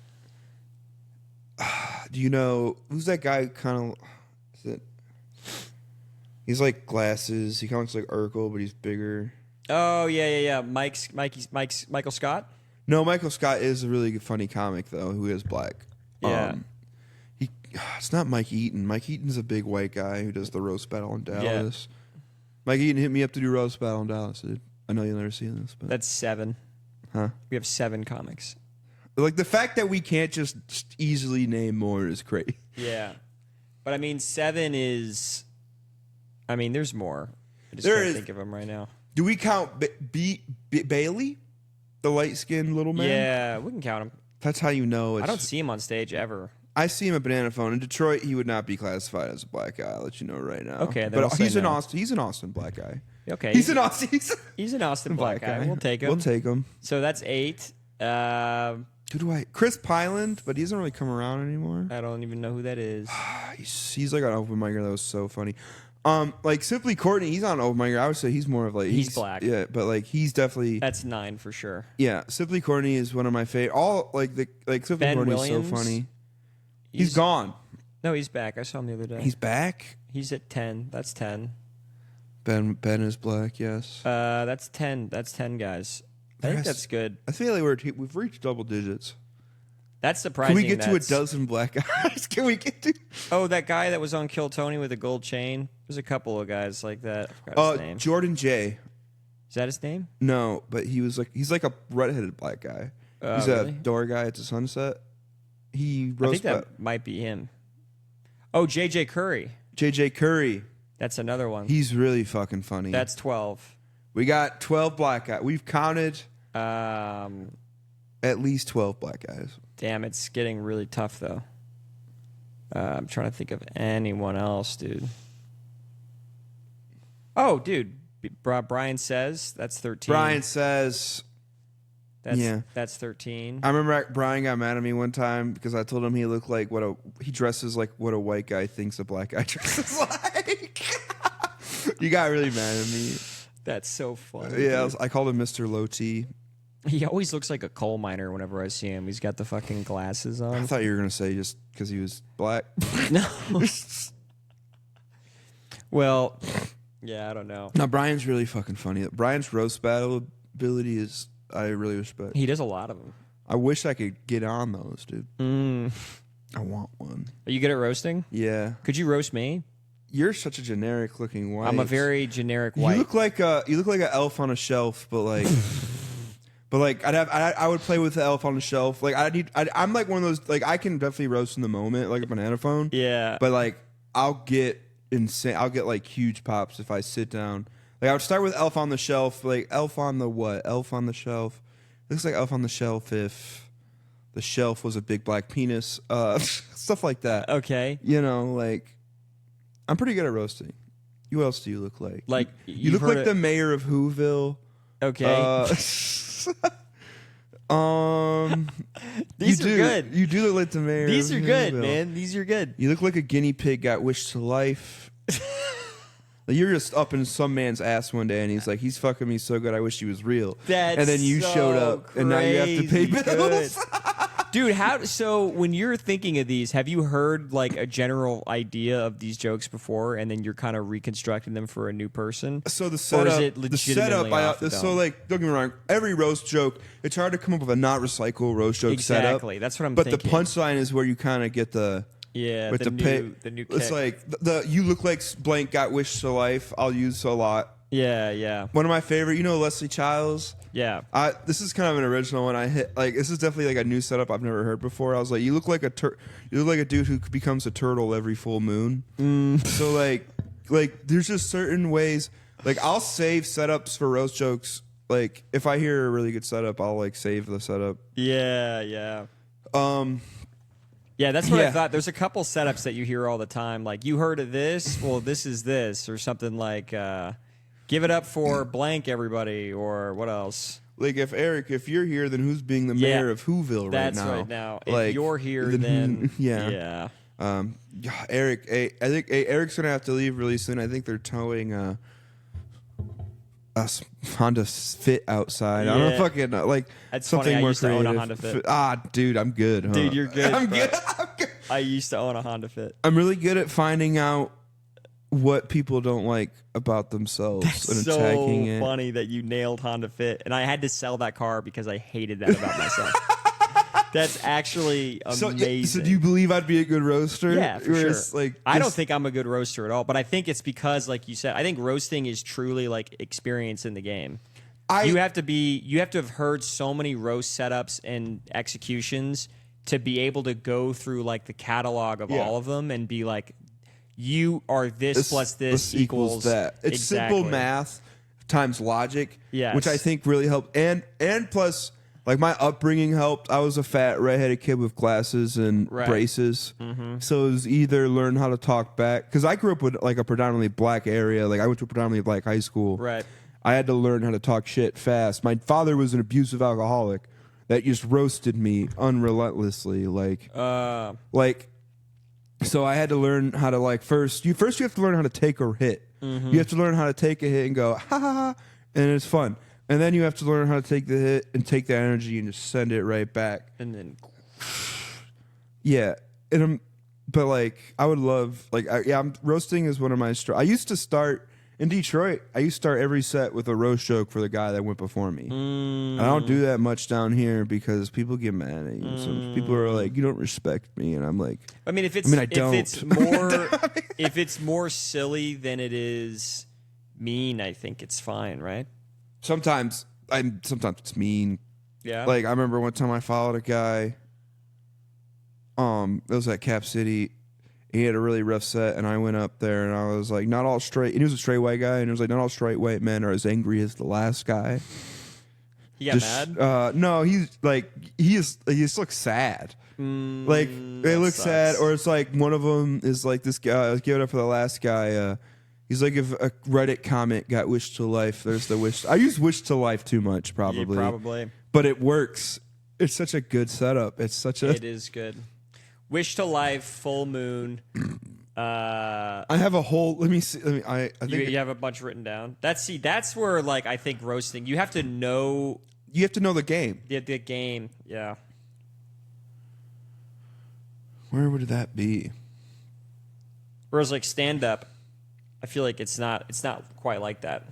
do you know who's that guy? Kind of, is it? He's like glasses. He kind of looks like Urkel, but he's bigger. Oh yeah. Michael Scott. No, Michael Scott is a really funny comic though. Who is black? Yeah. It's not Mike Eaton. Mike Eaton's a big white guy who does the roast battle in Dallas. Yeah. Mike Eaton hit me up to do roast battle in Dallas, dude. I know you'll never see this, but that's 7. Huh? We have 7 comics. Like the fact that we can't just easily name more is great. Yeah, but I mean 7 is. I mean, there's more. I just can't think of them right now. Do we count Bailey? The light-skinned little man? Yeah, we can count him. That's how you know. I don't see him on stage ever. I see him at Banana Phone. In Detroit, he would not be classified as a black guy. I'll let you know right now. Okay, but he's an Austin black guy. Okay, he's an Austin black guy. We'll take him. So that's 8. Who do I? Chris Pyland, but he doesn't really come around anymore. I don't even know who that is. he's like an open micer that was so funny. Like Simply Courtney, he's on open micer. I would say he's more of like he's black. Yeah, but like he's definitely that's 9 for sure. Yeah, Simply Courtney is one of my favorite. Simply Ben Courtney Williams, is so funny. He's gone. No, he's back. I saw him the other day. He's back. He's at 10. That's 10. Ben is black. Yes. That's 10. That's 10 guys. I think that's good. I feel like we've reached double digits. That's surprising. Can we get to a dozen black guys? Can we get to? Oh, that guy that was on Kill Tony with a gold chain. There's a couple of guys like that. I forgot his name. Jordan J. Is that his name? No, but he's like a redheaded black guy. He's really? a door guy at the Sunset. He I think that might be him. Oh, JJ Curry. JJ Curry. That's another one. He's really fucking funny. That's 12. We got 12 black guys. We've counted At least 12 black guys. Damn, it's getting really tough, though. I'm trying to think of anyone else, dude. Oh, dude. Brian Says. That's 13. Brian Says. That's 13. I remember Brian got mad at me one time because I told him he looked like he dresses like what a white guy thinks a black guy dresses like. You got really mad at me. That's so funny. Yeah, I called him Mr. Low T. He always looks like a coal miner whenever I see him. He's got the fucking glasses on. I thought you were going to say just because he was black. No. Well, yeah, I don't know. No, Brian's really fucking funny. Brian's roast battle ability is, I really respect. He does a lot of them. I wish I could get on those, dude. I want one. Are you good at roasting? Yeah. Could you roast me? You're such a generic looking white. I'm a very generic white. You look like an elf on a shelf, but like, I would play with the elf on the shelf. Like I'm like one of those, like I can definitely roast in the moment, like a banana phone. Yeah. But like I'll get insane. I'll get like huge pops if I sit down. Like I would start with elf on the shelf, like elf on the what? Elf on the shelf. Looks like elf on the shelf if the shelf was a big black penis. Stuff like that. Okay. You know, like I'm pretty good at roasting. Who else do you look like? Like you look like the mayor of Whoville. Okay. These are good. You do look like the mayor. These of are good, Whoville. man. These are good. You look like a guinea pig got wished to life. Like you're just up in some man's ass one day, and he's like, "He's fucking me so good, I wish he was real." That's and then you so showed up, and now you have to pay bills. Dude, so when you're thinking of these, have you heard like a general idea of these jokes before, and then you're kind of reconstructing them for a new person? So the setup, or is it legitimately off the so dome? like, don't get me wrong, every roast joke, it's hard to come up with a not recycle roast joke setup. Exactly, that's what I'm but thinking. the punchline is where you kind of get the with the new kick. It's like the you look like blank got wished to life. I'll use a lot. Yeah. One of my favorite, Leslie Childs. Yeah. This is kind of an original one. I hit like this is definitely like a new setup I've never heard before. I was like, you look like a dude who becomes a turtle every full moon. So like there's just certain ways. Like I'll save setups for roast jokes. Like if I hear a really good setup, I'll like save the setup. Yeah. Yeah, that's what I thought. There's a couple setups that you hear all the time. Like, you heard of this? Well, this is this. Or something like, give it up for blank, everybody. Or what else? Like, if you're here, then who's being the mayor of Whoville right that's now? That's right now. Like, if you're here, then yeah. Eric, I think Eric's going to have to leave really soon. I think they're towing a Honda Fit outside. I don't fucking know. Like that's something funny. more I used creative. to own a Honda Fit. Dude, I'm good. Huh? Dude, you're good. I'm good. I used to own a Honda Fit. I'm really good at finding out what people don't like about themselves and so attacking it. Funny that you nailed Honda Fit, and I had to sell that car because I hated that about myself. That's actually amazing. So do you believe I'd be a good roaster? Yeah, for sure. I don't just think I'm a good roaster at all, but I think it's because, like you said, I think roasting is truly like experience in the game. You have to have heard so many roast setups and executions to be able to go through like the catalog of all of them and be like, you are this plus this equals that. It's simple math times logic, which I think really helped. And plus, like my upbringing helped. I was a fat redheaded kid with glasses and braces, so it was either learn how to talk back because I grew up with like a predominantly black area. Like I went to a predominantly black high school. Right. I had to learn how to talk shit fast. My father was an abusive alcoholic that just roasted me unrelentlessly. So I had to learn how to like first you have to learn how to take a hit. You have to learn how to take a hit and go ha ha ha, and it's fun. And then you have to learn how to take the hit and take the energy and just send it right back. And then, but like I would love roasting is one of my I used to start in Detroit, I used to start every set with a roast joke for the guy that went before me. I don't do that much down here because people get mad at you. Some people are like, "You don't respect me," and I'm like, I mean, I don't. if it's more silly than it is mean, I think it's fine, right? Sometimes it's mean. Yeah. Like I remember one time I followed a guy. It was at Cap City. He had a really rough set, and I went up there, and I was like, not all straight. And he was a straight white guy, and he was like, not all straight white men are as angry as the last guy. He got mad? No, he's like, he just looks sad. Like, they look sad, or it's like one of them is like this guy. Give it up for the last guy. He's like, if a Reddit comment got wished to life, there's the wish. I use wish to life too much, probably. Yeah, probably. But it works. It's such a good setup. It is good. Wish to life, full moon. I have a whole. Let me see. I think you have a bunch written down. That's where like I think roasting. You have to know. You have to know the game. The game. Yeah. Where would that be? Whereas like stand up, I feel like it's not quite like that.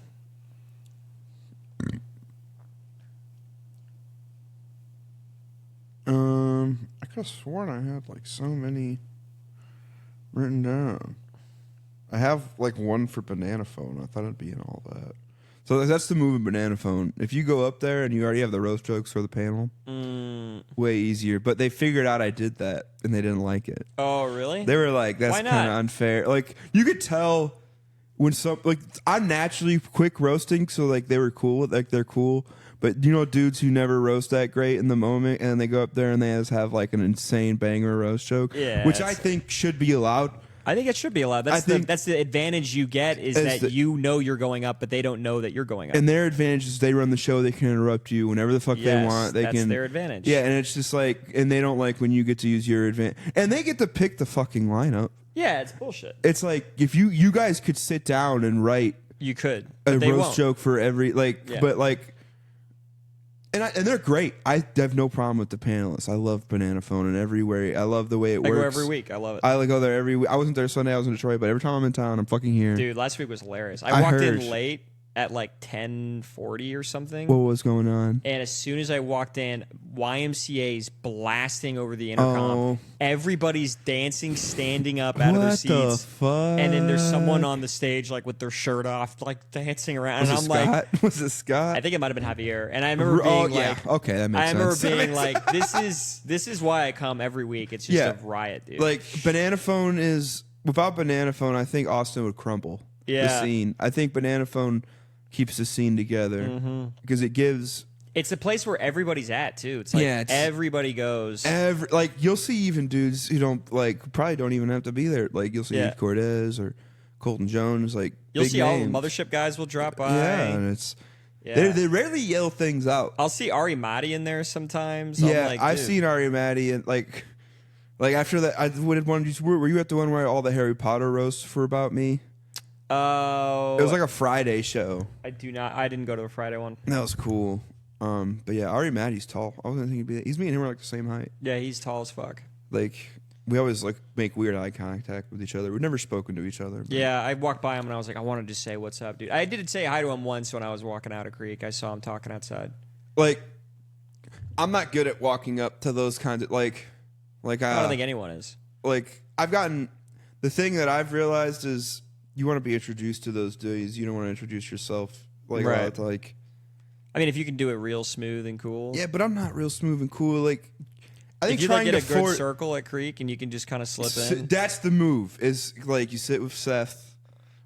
I could have sworn I had like so many written down. I have like one for Banana Phone. I thought it'd be in all that. So that's the move in Banana Phone. If you go up there and you already have the roast jokes for the panel, way easier. But they figured out I did that and they didn't like it. Oh, really? They were like, that's kind of unfair. Like you could tell when I'm naturally quick roasting, so like they were cool, like they're cool. But you know, dudes who never roast that great in the moment, and they go up there and they just have like an insane banger roast joke, which I think should be allowed. I think it should be allowed. That's the advantage you get is that you know you're going up, but they don't know that you're going up. And their advantage is they run the show. They can interrupt you whenever the fuck they want. That's their advantage. Yeah, and it's just like, and they don't like when you get to use your advantage, and they get to pick the fucking lineup. Yeah, it's bullshit. It's like if you guys could sit down and write, you could a roast joke for every but like. And they're great. I have no problem with the panelists. I love Banana Phone and everywhere. I love the way it works. I go every week. I love it. I go there every week. I wasn't there Sunday. I was in Detroit, but every time I'm in town, I'm fucking here. Dude, last week was hilarious. I walked in late at like 10:40 or something. What was going on? And as soon as I walked in, YMCA's blasting over the intercom. Oh. Everybody's dancing, standing up out of their seats. What the fuck? And then there's someone on the stage like with their shirt off, like dancing around. Was it Scott? I think it might have been Javier. And I remember being like, okay, that makes sense. I remember being like, this is why I come every week. It's just a riot, dude. Like Banana Phone is without Banana Phone, I think Austin would crumble. Yeah. The scene. I think Banana Phone keeps the scene together because it gives. It's a place where everybody's at too. It's like everybody goes. Like you'll see even dudes who don't probably don't even have to be there. Like you'll see Ed Cortez or Colton Jones. Like you'll see all the names. Mothership guys will drop by. Yeah, and it's they rarely yell things out. I'll see Ari Madi in there sometimes. Yeah, I've seen Ari Madi and like after that. Were you at the one where all the Harry Potter roasts were about me? Oh, it was like a Friday show. I didn't go to the Friday one. That was cool. But yeah, Ari Maddie's tall. I wasn't thinking he'd be that. He's me and him are like the same height. Yeah, he's tall as fuck. Like we always like make weird eye contact with each other. We've never spoken to each other. But. Yeah, I walked by him and I was like, I wanted to say what's up, dude. I did say hi to him once when I was walking out of Creek. I saw him talking outside. Like, I'm not good at walking up to those kinds of like. I don't think anyone is. Like I've gotten the thing that I've realized is. You want to be introduced to those dudes. You don't want to introduce yourself right. I mean, if you can do it real smooth and cool. Yeah, but I'm not real smooth and cool. Like, I think if you get a good circle at Creek and you can just kind of slip in. That's the move. Is like you sit with Seth,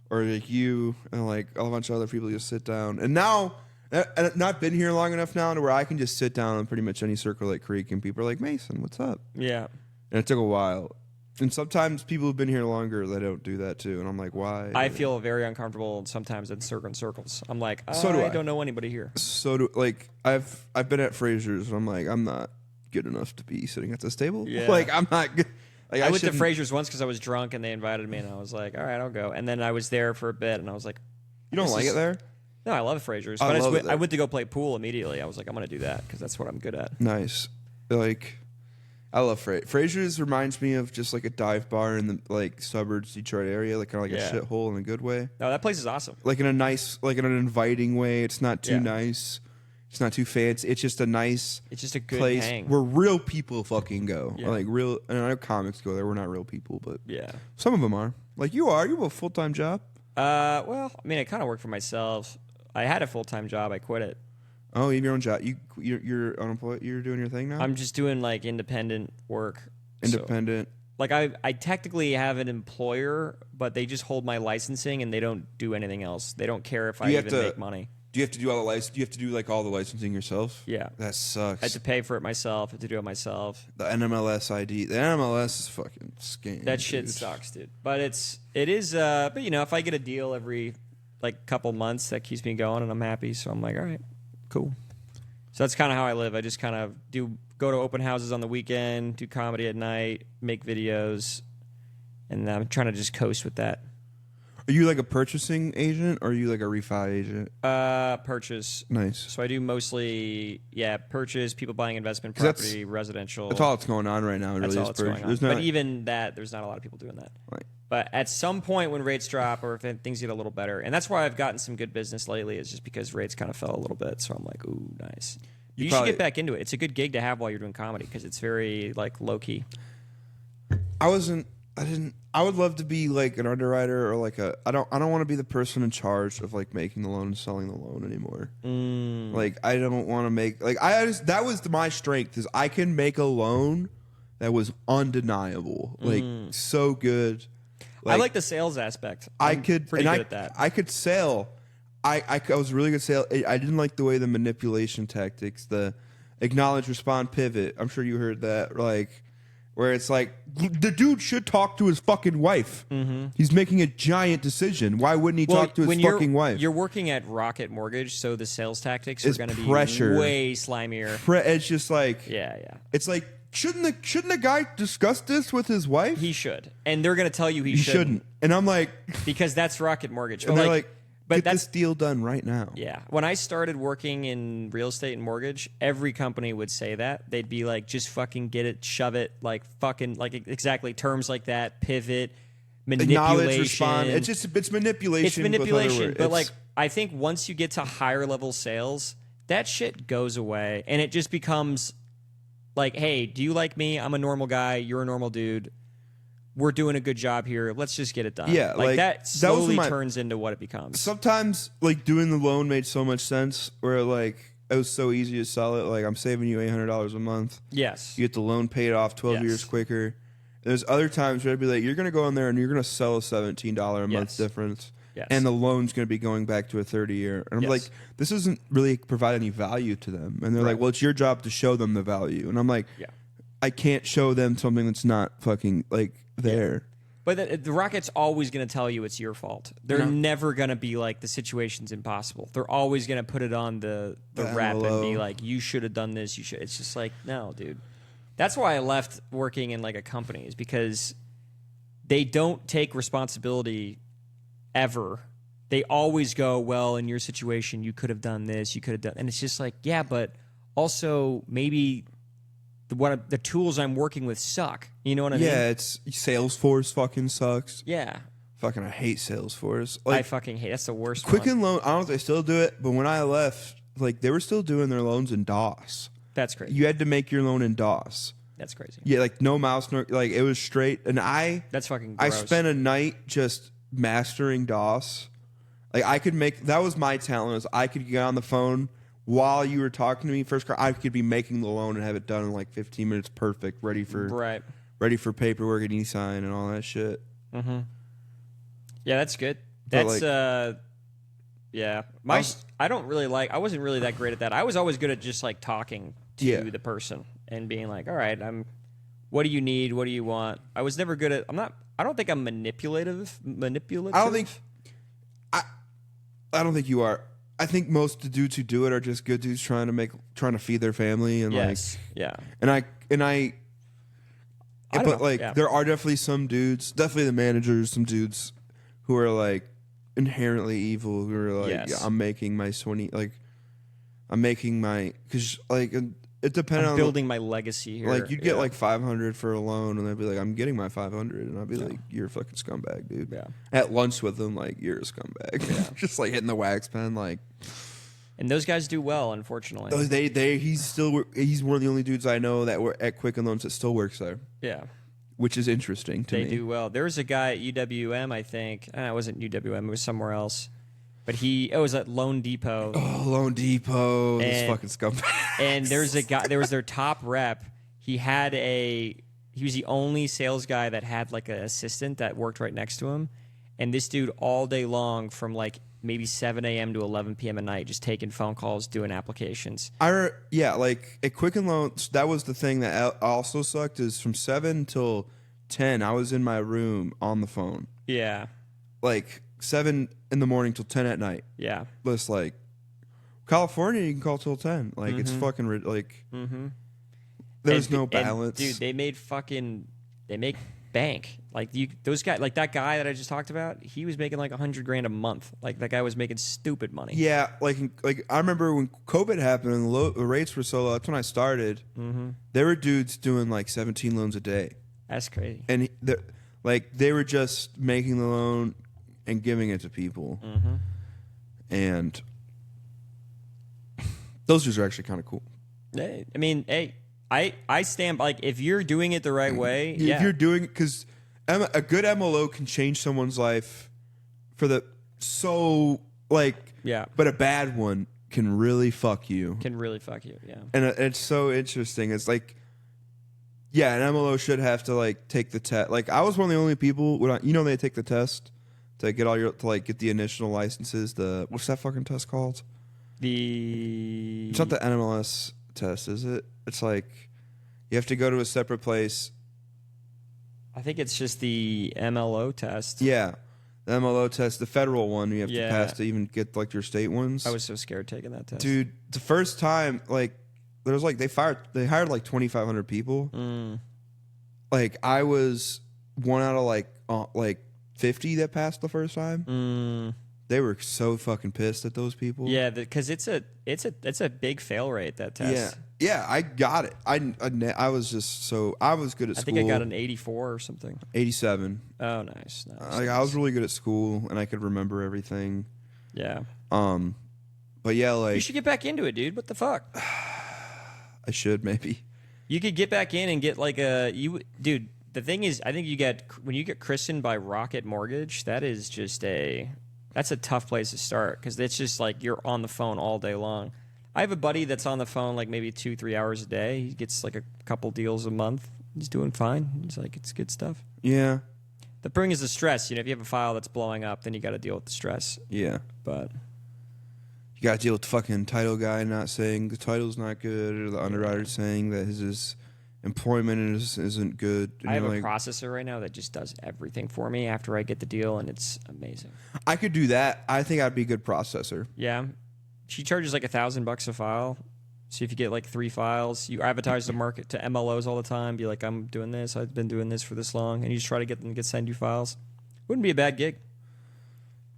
or like you and like a bunch of other people. Just sit down. And now, I've not been here long enough now to where I can just sit down in pretty much any circle at Creek, and people are like, Mason, what's up? Yeah. And it took a while. And sometimes people who've been here longer, they don't do that too. And I'm like, why? I feel very uncomfortable sometimes in certain circles. I'm like, I don't know anybody here. I've been at Fraser's and I'm like, I'm not good enough to be sitting at this table. Yeah. Like I'm not good. Like, I went to Fraser's once because I was drunk and they invited me and I was like, all right, I'll go. And then I was there for a bit and I was like, you don't like it there? No, I love Fraser's. I went to go play pool immediately. I was like, I'm going to do that because that's what I'm good at. Nice. Like. I love Frasier's reminds me of just like a dive bar in the like suburbs Detroit area, like kind of like a shithole in a good way. No, that place is awesome. Like in a nice, like in an inviting way. It's not too nice. It's not too fancy. It's just a nice. It's just a good place hang. where real people fucking go. Yeah. Like real. And I know comics go there. We're not real people, but Yeah. some of them are. Like you are. You have a full-time job. Well, I mean, I kind of work for myself. I had a full-time job. I quit it. Oh, you have your own job. You're unemployed. You're doing your thing now. I'm just doing like independent work. Independent. So, like I technically have an employer, but they just hold my licensing and they don't do anything else. They don't care if I even make money. Do you have to do all the license? Do you have to do like all the licensing yourself? Yeah, that sucks. I have to pay for it myself. I have to do it myself. The NMLS ID. The NMLS is fucking scam. That shit sucks, dude. But it is. But you know, if I get a deal every like couple months, that keeps me going, and I'm happy. So I'm like, all right, cool. So that's kind of how I live. I just kind of go to open houses on the weekend, do comedy at night, make videos, and I'm trying to just coast with that. Are you like a purchasing agent or are you like a refi agent? Purchase. Nice. So I do mostly, purchase, people buying investment property, residential. That's all that's going on right now. That's really all that's going on. But even that, there's not a lot of people doing that. Right. But at some point when rates drop or if things get a little better, and that's why I've gotten some good business lately, is just because rates kind of fell a little bit. So I'm like, ooh, nice. You should get back into it. It's a good gig to have while you're doing comedy because it's very like low key. I would love to be like an underwriter or like I don't want to be the person in charge of like making the loan and selling the loan anymore. Like I don't want to make like that was my strength is I can make a loan that was undeniable, like so good. Like, I like the sales aspect. I'm pretty good at that. I could sell. I was really good at sale. I didn't like the way the manipulation tactics, the acknowledge, respond, pivot. I'm sure you heard that, like where it's like the dude should talk to his fucking wife. He's making a giant decision. Why wouldn't he talk to his fucking wife? You're working at Rocket Mortgage, so the sales tactics are going to be way slimier. It's just like It's like shouldn't the guy discuss this with his wife? He should, and they're going to tell you he shouldn't. And I'm like, because that's Rocket Mortgage. And they're like, get this deal done right now. Yeah. When I started working in real estate and mortgage, every company would say that. They'd be like, just fucking get it, shove it, like fucking, like exactly terms like that, pivot, manipulation. Acknowledge, respond. It's manipulation. It's manipulation. But like, I think once you get to higher level sales, that shit goes away and it just becomes like, hey, do you like me? I'm a normal guy. You're a normal dude. We're doing a good job here. Let's just get it done. Yeah, like that slowly turns into what it becomes. Sometimes, like doing the loan made so much sense. Where like it was so easy to sell it. Like I'm saving you $800 a month. Yes, you get the loan paid off 12 years quicker. There's other times where I'd be like, you're gonna go in there and you're gonna sell a $17 a month difference, and the loan's gonna be going back to a 30-year. And I'm like, this doesn't really provide any value to them. And they're like, well, it's your job to show them the value. And I'm like, I can't show them something that's not fucking like there. But the Rocket's always going to tell you it's your fault. They're never going to be like the situation's impossible. They're always going to put it on the rap and be like, you should have done this. You should. It's just like, no, dude. That's why I left working in like a company is because they don't take responsibility ever. They always go, well, in your situation, you could have done this. You could have done, and it's just like, yeah, but also maybe the tools I'm working with suck. You know what I mean? Yeah, it's Salesforce fucking sucks. Yeah. Fucking I hate Salesforce. Like, I fucking hate. That's the worst. Quicken Loan. I don't know if they still do it, but when I left, like they were still doing their loans in DOS. That's crazy. You had to make your loan in DOS. That's crazy. Yeah, like no mouse, like it was straight. And that's fucking gross. I spent a night just mastering DOS. Like I could make that was my talent. Is I could get on the phone while you were talking to me first. I could be making the loan and have it done in like 15 minutes, perfect, ready for paperwork and e-sign and all that shit. Mm-hmm. Yeah, that's good. That's yeah. I don't really like. I wasn't really that great at that. I was always good at just like talking to the person and being like, all right, what do you need? What do you want? I was never good at. I don't think I'm manipulative. I don't think you are. I think most the dudes who do it are just good dudes trying to feed their family and there are definitely some dudes, definitely the managers, some dudes who are like inherently evil, who are like, I'm making my 20, like I'm making my, because like it depended I'm on building my legacy here. like you'd get like 500 for a loan, and they'd be like, "I'm getting my 500," and I'd be like, "You're a fucking scumbag, dude." Yeah. At lunch with them, like you're a scumbag. Yeah. Just like hitting the wax pen, like. And those guys do well, unfortunately. He's one of the only dudes I know that were at Quicken Loans that still works there. Yeah. Which is interesting to me. They do well. There was a guy at UWM, I think. It wasn't UWM. It was somewhere else. But it was at Loan Depot. Oh, Loan Depot. This fucking scumbag. And there's a guy. There was their top rep. He was the only sales guy that had like an assistant that worked right next to him. And this dude all day long from like maybe 7 a.m. to 11 p.m. at night, just taking phone calls, doing applications. Like at Quicken Loans, that was the thing that also sucked is from 7 till 10, I was in my room on the phone. Yeah. Like 7 in the morning till 10 at night. Yeah. But it's like, California, you can call till 10. Like, it's fucking, like, there's no balance. Dude, they make bank. Like those guys, like that guy that I just talked about, he was making like $100,000 a month. Like that guy was making stupid money. Yeah, like I remember when COVID happened and the rates were so low. That's when I started. There were dudes doing like 17 loans a day. That's crazy. And they were just making the loan and giving it to people. And those dudes are actually kind of cool. I mean, hey, I stand like if you're doing it the right way. If you're doing it, because a good MLO can change someone's life but a bad one can really fuck you. Yeah. And it's so interesting. It's like, yeah, an MLO should have to like take the test. Like I was one of the only people they take the test to get get the initial licenses. What's that fucking test called? It's not the NMLS test, is it? It's like you have to go to a separate place. I think it's just the MLO test. Yeah, the MLO test, the federal one you have to pass to even get like your state ones. I was so scared taking that test, dude. The first time, like, there was like they hired like 2,500 people. Like I was one out of like 50 that passed the first time. They were so fucking pissed at those people. Yeah, because it's a big fail rate, that test. Yeah, I got it. I was good at school. I think I got an 84 or something. 87. Oh, nice. I was really good at school and I could remember everything. Yeah. But yeah, like you should get back into it, dude. What the fuck? I should maybe. You could get back in and get like dude. The thing is, I think when you get christened by Rocket Mortgage, that's a tough place to start because it's just like you're on the phone all day long. I have a buddy that's on the phone like maybe 2-3 hours a day. He gets like a couple deals a month. He's doing fine. He's like, it's good stuff. Yeah. The thing is the stress. If you have a file that's blowing up, then you got to deal with the stress. Yeah. But you got to deal with the fucking title guy not saying the title's not good or the underwriter saying that his employment isn't good. I have a processor right now that just does everything for me after I get the deal, and it's amazing. I could do that. I think I'd be a good processor. Yeah. She charges like $1,000 a file. So if you get like 3 files, you advertise the market to MLOs all the time. Be like, I'm doing this. I've been doing this for this long. And you just try to get them to send you files. Wouldn't be a bad gig.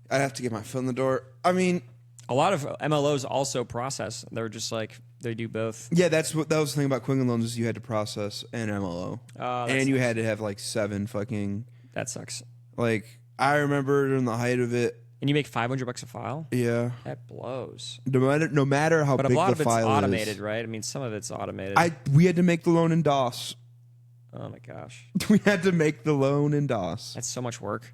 I'd have to get my foot in the door. I mean, a lot of MLOs also process. They're just like, they do both. Yeah, that was the thing about Quicken Loans is you had to process an MLO. And you had to have like 7 fucking... That sucks. Like, I remember during the height of it... And you make $500 a file? Yeah. That blows. No matter how big the file is. But a lot of it's automated, right? I mean, some of it's automated. We had to make the loan in DOS. Oh, my gosh. We had to make the loan in DOS. That's so much work.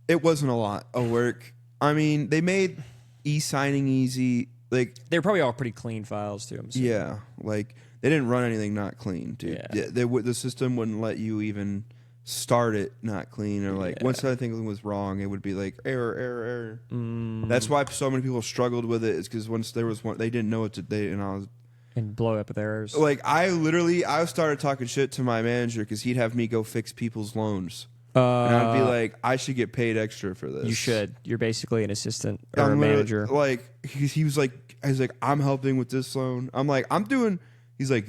It wasn't a lot of work. I mean, they made e-signing easy. Like they're probably all pretty clean files, too. Yeah. Like, they didn't run anything not clean, dude. Yeah. The system wouldn't let you even... start it not clean or like once anything was wrong it would be like error. That's why so many people struggled with it is because once there was one they didn't know what to they and blow up with errors. Like I started talking shit to my manager because he'd have me go fix people's loans and I'd be like I should get paid extra for this. You should. You're basically an assistant or a manager. Like he was like I'm helping with this loan. I'm like I'm doing he's like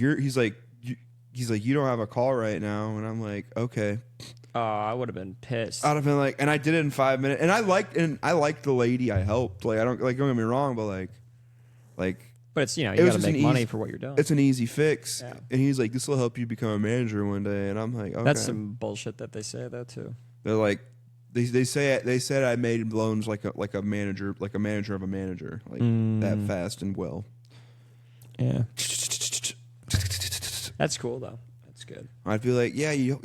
you don't have a call right now, and I'm like, okay. I would have been pissed. I'd have been like, and I did it in 5 minutes, and I liked the lady I helped. Like I don't get me wrong, but like But it's, you It got was to just make money for what you're doing. It's an easy fix. Yeah. And he's like, this will help you become a manager one day. And I'm like, okay. That's some bullshit that they say, though, too. They're like, they said I made loans like a manager of a manager, like that fast and well. Yeah. That's cool, though. That's good. I'd be like, yeah, you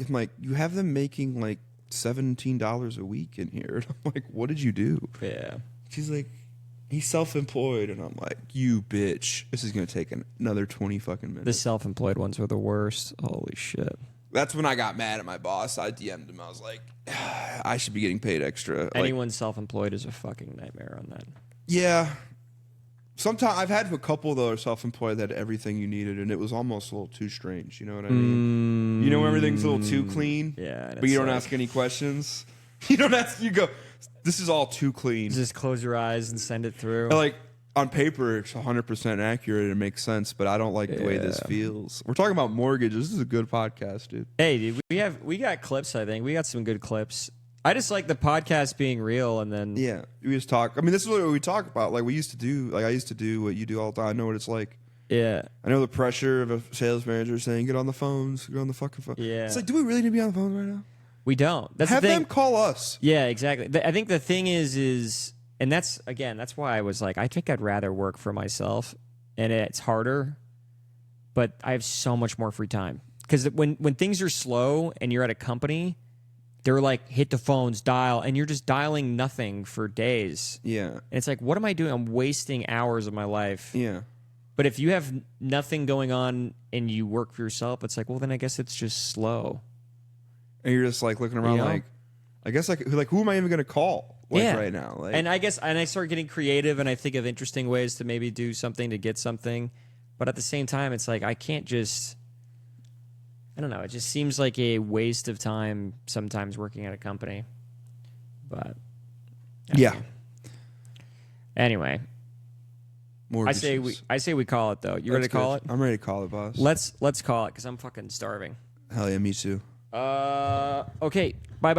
have them making like $17 a week in here. And I'm like, what did you do? Yeah. She's like, he's self-employed, and I'm like, you bitch, this is gonna take another 20 fucking minutes. The self-employed ones were the worst. Holy shit. That's when I got mad at my boss. I DM'd him. I was like, I should be getting paid extra. Anyone self-employed is a fucking nightmare on that. Yeah. Sometimes I've had a couple that are self-employed that had everything you needed, and it was almost a little too strange. You know what I mean? You know, everything's a little too clean. Yeah. But you don't ask any questions. You don't ask. You go, this is all too clean. Just close your eyes and send it through. Like, on paper, it's 100% accurate and it makes sense, but I don't like the way this feels. We're talking about mortgages. This is a good podcast, dude. Hey, dude, we got clips, I think. We got some good clips. I just like the podcast being real, and then... Yeah, we just talk. I mean, this is what we talk about. Like, we used to do... Like, I used to do what you do all the time. I know what it's like. Yeah. I know the pressure of a sales manager saying, get on the phones, get on the fucking phone. Yeah. It's like, do we really need to be on the phone right now? We don't. That's Have the thing. them call us. Yeah, exactly. I think the thing is... And that's why I was like, I think I'd rather work for myself, and it's harder, but I have so much more free time. Because when things are slow and you're at a company, they're like, hit the phones, dial, and you're just dialing nothing for days. Yeah. And it's like, what am I doing? I'm wasting hours of my life. Yeah. But if you have nothing going on and you work for yourself, it's like, well, then I guess it's just slow. And you're just like looking around like, I guess like who am I even going to call? Right now, like, and I start getting creative, and I think of interesting ways to maybe do something to get something, but at the same time, it's like I can't just. I don't know. It just seems like a waste of time sometimes working at a company, but yeah. Anyway, mortgages. I say we call it though. You ready to call it? I'm ready to call it, boss. Let's call it because I'm fucking starving. Hell yeah, me too. Okay. Bye.